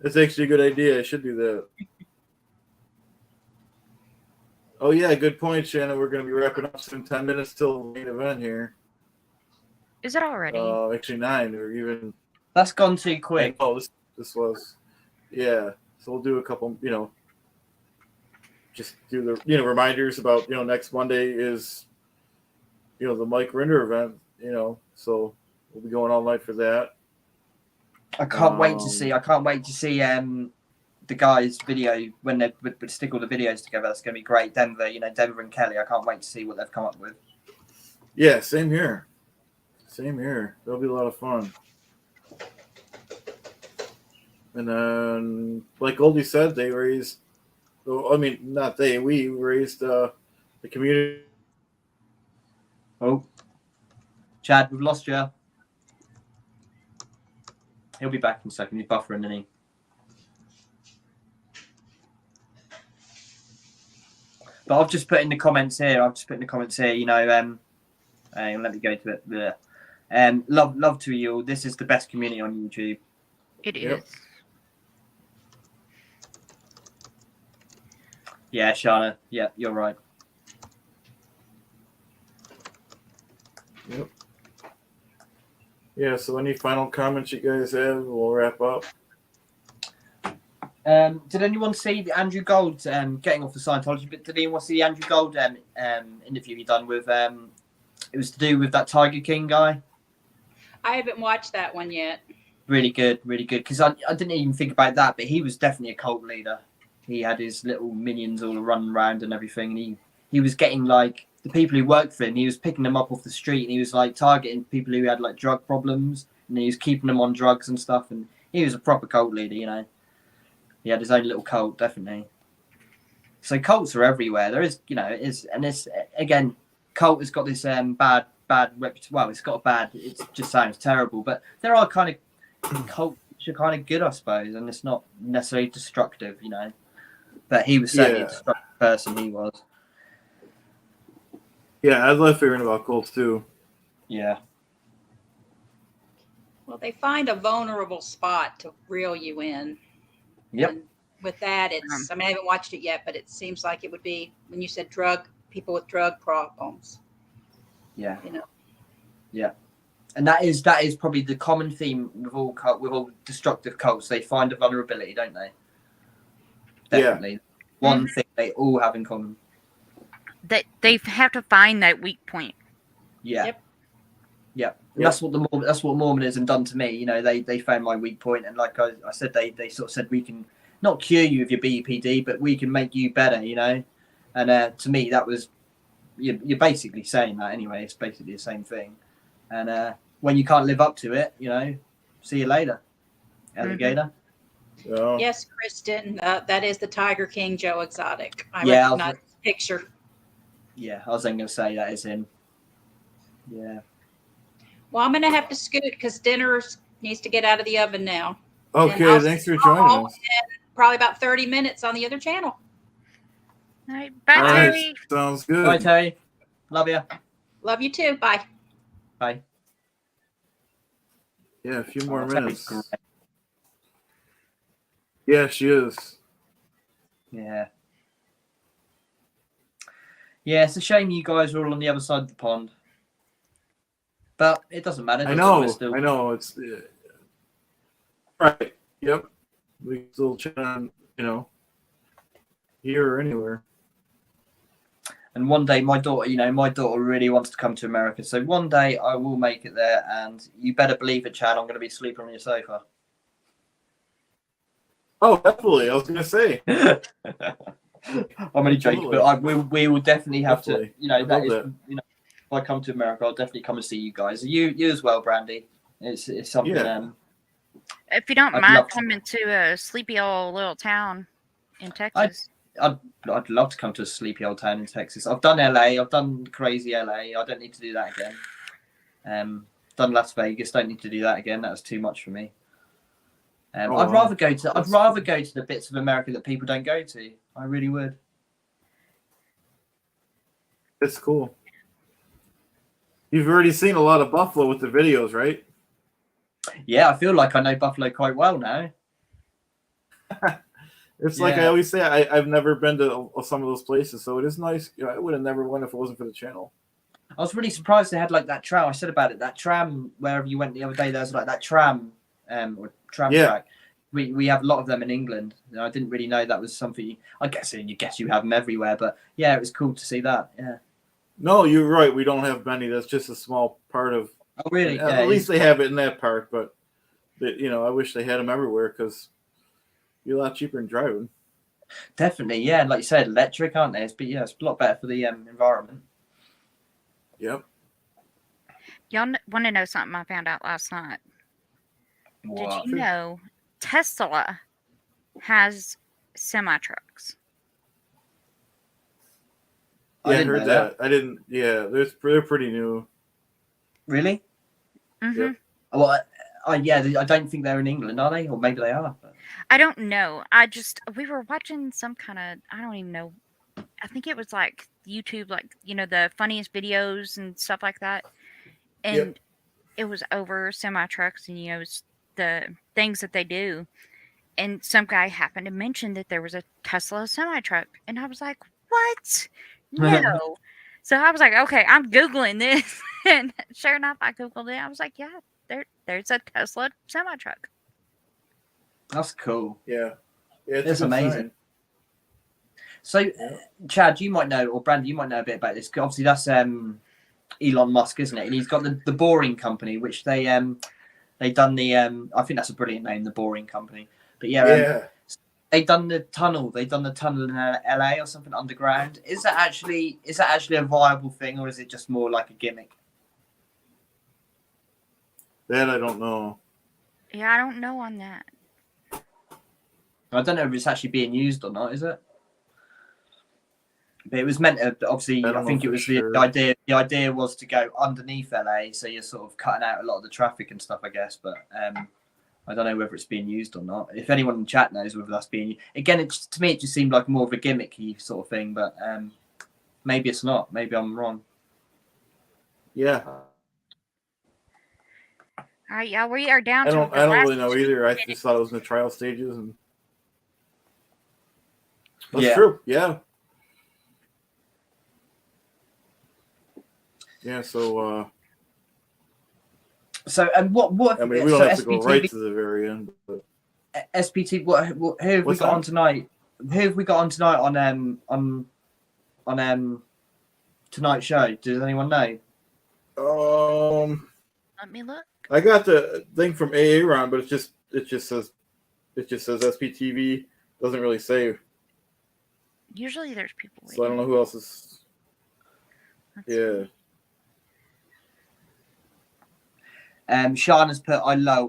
That's actually a good idea. I should do that. Oh yeah, good point, Shannon. We're going to be wrapping up soon. 10 minutes till the main event here. Is it already? Actually 9 or even. That's gone too quick. Oh, this was. Yeah. So we'll do a couple. You know. Just do the reminders about next Monday is the Mike Rinder event. So we'll be going all night for that. I can't wait to see. The guys' video when they would stick all the videos together. That's going to be great. Denver and Kelly. I can't wait to see what they've come up with. Yeah, same here. That'll be a lot of fun. And then, like Goldie said, they raised. I mean, not they. We raised the community. Oh, Chad, we've lost you. He'll be back in a second. He's buffering, isn't he? But I've just put in the comments here. Let me go to it. Love to you all. This is the best community on YouTube. It Yep. is. Yeah, Shana. Yeah, you're right. Yep. Yeah, so any final comments you guys have? We'll wrap up. Did anyone see the Andrew Gold getting off the Scientology? But did anyone see the Andrew Gold interview he done with? It was to do with that Tiger King guy. I haven't watched that one yet. Really good. Because I didn't even think about that, but he was definitely a cult leader. He had his little minions all running around and everything. And he was getting like the people who worked for him. He was picking them up off the street and he was like targeting people who had like drug problems and he was keeping them on drugs and stuff. And he was a proper cult leader, He had his own little cult, definitely. So cults are everywhere. There is, it's again, cult has got this bad reputation. Well, it's got a bad. It just sounds terrible, but there are kind of cults which are kind of good, I suppose, and it's not necessarily destructive, But he was certainly a destructive person. He was. Yeah, I love hearing about cults too. Yeah. Well, they find a vulnerable spot to reel you in. Yep. And with that, it's, I haven't watched it yet, but it seems like it would be when you said people with drug problems. Yeah. Yeah. And that is probably the common theme with all destructive cults. They find a vulnerability, don't they? Definitely. Yeah. One thing they all have in common. That they have to find that weak point. Yeah. Yep. Yeah. That's what Mormonism done to me. They found my weak point, and like I said, they sort of said we can not cure you of your BPD, but we can make you better. And to me that was you're basically saying that anyway. It's basically the same thing. And when you can't live up to it, see you later, alligator. Mm-hmm. Yes, Kristen, that is the Tiger King Joe Exotic. I recognize the picture. Yeah, I was then going to say that is him. Yeah. Well, I'm going to have to scoot because dinner needs to get out of the oven now. Okay, thanks for joining us. Probably about 30 minutes on the other channel. All right, bye, Terry. Sounds good. Bye, Terry. Love you. Love you too. Bye. Bye. Yeah, a few more minutes. Yeah, she is. Yeah. Yeah, it's a shame you guys are all on the other side of the pond. But it doesn't matter. I know. It's right. Yep. We can still chat on, here or anywhere. And one day my daughter really wants to come to America. So one day I will make it there, and you better believe it, Chad, I'm going to be sleeping on your sofa. Oh, definitely. I was going to say. I'm only joking, but we will definitely have to. If I come to America, I'll definitely come and see you guys. You as well, Brandy. It's something. Yeah. If you don't mind coming to a sleepy old little town in Texas. I'd love to come to a sleepy old town in Texas. I've done LA. I've done crazy LA. I don't need to do that again. Done Las Vegas. Don't need to do that again. That was too much for me. I'd rather go to the bits of America that people don't go to. I really would. It's cool. You've already seen a lot of Buffalo with the videos, right? Yeah, I feel like I know Buffalo quite well now. It's like I always say, I've never been to some of those places, so it is nice. I would have never went if it wasn't for the channel. I was really surprised they had like that tram. I said about it, that tram wherever you went the other day. There's like that tram, or tram track. We have a lot of them in England. I didn't really know that was something. I guess you have them everywhere, but yeah, it was cool to see that. Yeah. No, you're right. We don't have many. That's just a small part of. Oh, really? Yeah, at least they have it in that part, but I wish they had them everywhere because you're a lot cheaper than driving. Definitely, yeah. And like you said, electric, aren't they? But yeah, it's a lot better for the environment. Yep. Y'all want to know something I found out last night? What? Did you know Tesla has semi-trucks? Yeah, I heard that. I didn't. Yeah, they're pretty new. Really? Mm-hmm. Yep. Well, yeah, I don't think they're in England, are they? Or maybe they are. But... I don't know. We were watching some kind of, I don't even know. I think it was like YouTube, like, the funniest videos and stuff like that. And it was over semi-trucks and, the things that they do. And some guy happened to mention that there was a Tesla semi-truck. And I was like, what? No. So I was like, okay, I'm Googling this. And sure enough, I Googled it. I was like, yeah, there's a Tesla semi-truck. That's cool. Yeah. It's amazing. So, Chad, you might know, or Brandy, you might know a bit about this. Obviously, that's Elon Musk, isn't it? And he's got the Boring Company, which they done the I think that's a brilliant name, the Boring Company. But they done the tunnel. They done the tunnel in LA or something underground. Is that actually a viable thing, or is it just more like a gimmick? That I don't know. Yeah, I don't know on that. I don't know if it's actually being used or not. Is it? But it was meant to. Obviously, I think it was the idea. The idea was to go underneath LA, so you're sort of cutting out a lot of the traffic and stuff, I guess. But I don't know whether it's being used or not. If anyone in the chat knows whether that's being used. Again, to me, it just seemed like more of a gimmicky sort of thing. But maybe it's not. Maybe I'm wrong. Yeah. All right, yeah, we are down to. I don't really know either. I just thought it was in the trial stages, and that's true. Yeah. Yeah. So. So and what? I mean, we don't have to go right to the very end. But... SPT. What? Who have we got on tonight? Who have we got on tonight on tonight's show? Does anyone know? Let me look. I got the thing from AA Ron, but it just says SPTV. Doesn't really say. Usually there's people waiting. So I don't know who else is. Yeah. Sean has put,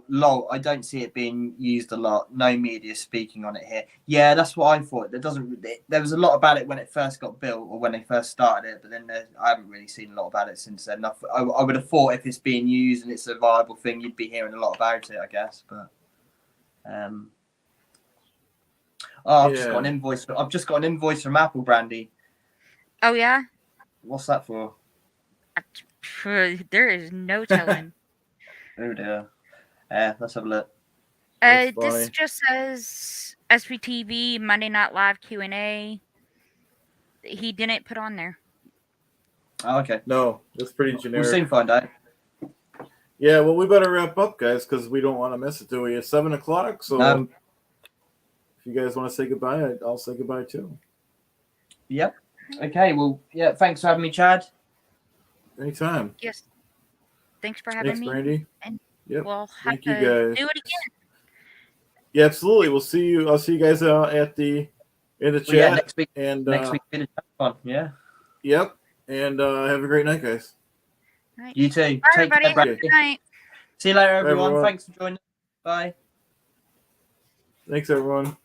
lol, I don't see it being used a lot. No media speaking on it here. Yeah, that's what I thought. There was a lot about it when it first got built or when they first started it, but then I haven't really seen a lot about it since then. I would have thought if it's being used and it's a viable thing, you'd be hearing a lot about it, I guess. But I've just got an invoice from Apple, Brandy. Oh yeah? What's that for? There is no telling. Oh dear. Let's have a look. This just says SPTV Monday Night Live Q&A. He didn't put on there. Oh, okay. No, it's pretty generic. We'll soon find out. Yeah, well, we better wrap up, guys, because we don't want to miss it, do we? It's 7 o'clock, so if you guys want to say goodbye, I'll say goodbye too. Yep. Okay, well, yeah, thanks for having me, Chad. Anytime. Yes. Thanks for having me. Brandy. And we'll have you to guys. do it again. Yeah, absolutely. We'll see you. I'll see you guys in the chat. Yeah, next week. And next week, fun. Yeah. Yep. And have a great night, guys. Right. You too. Bye, everybody. Have a good night. See you later, everyone. Bye, everyone. Thanks for joining. Bye. Thanks, everyone.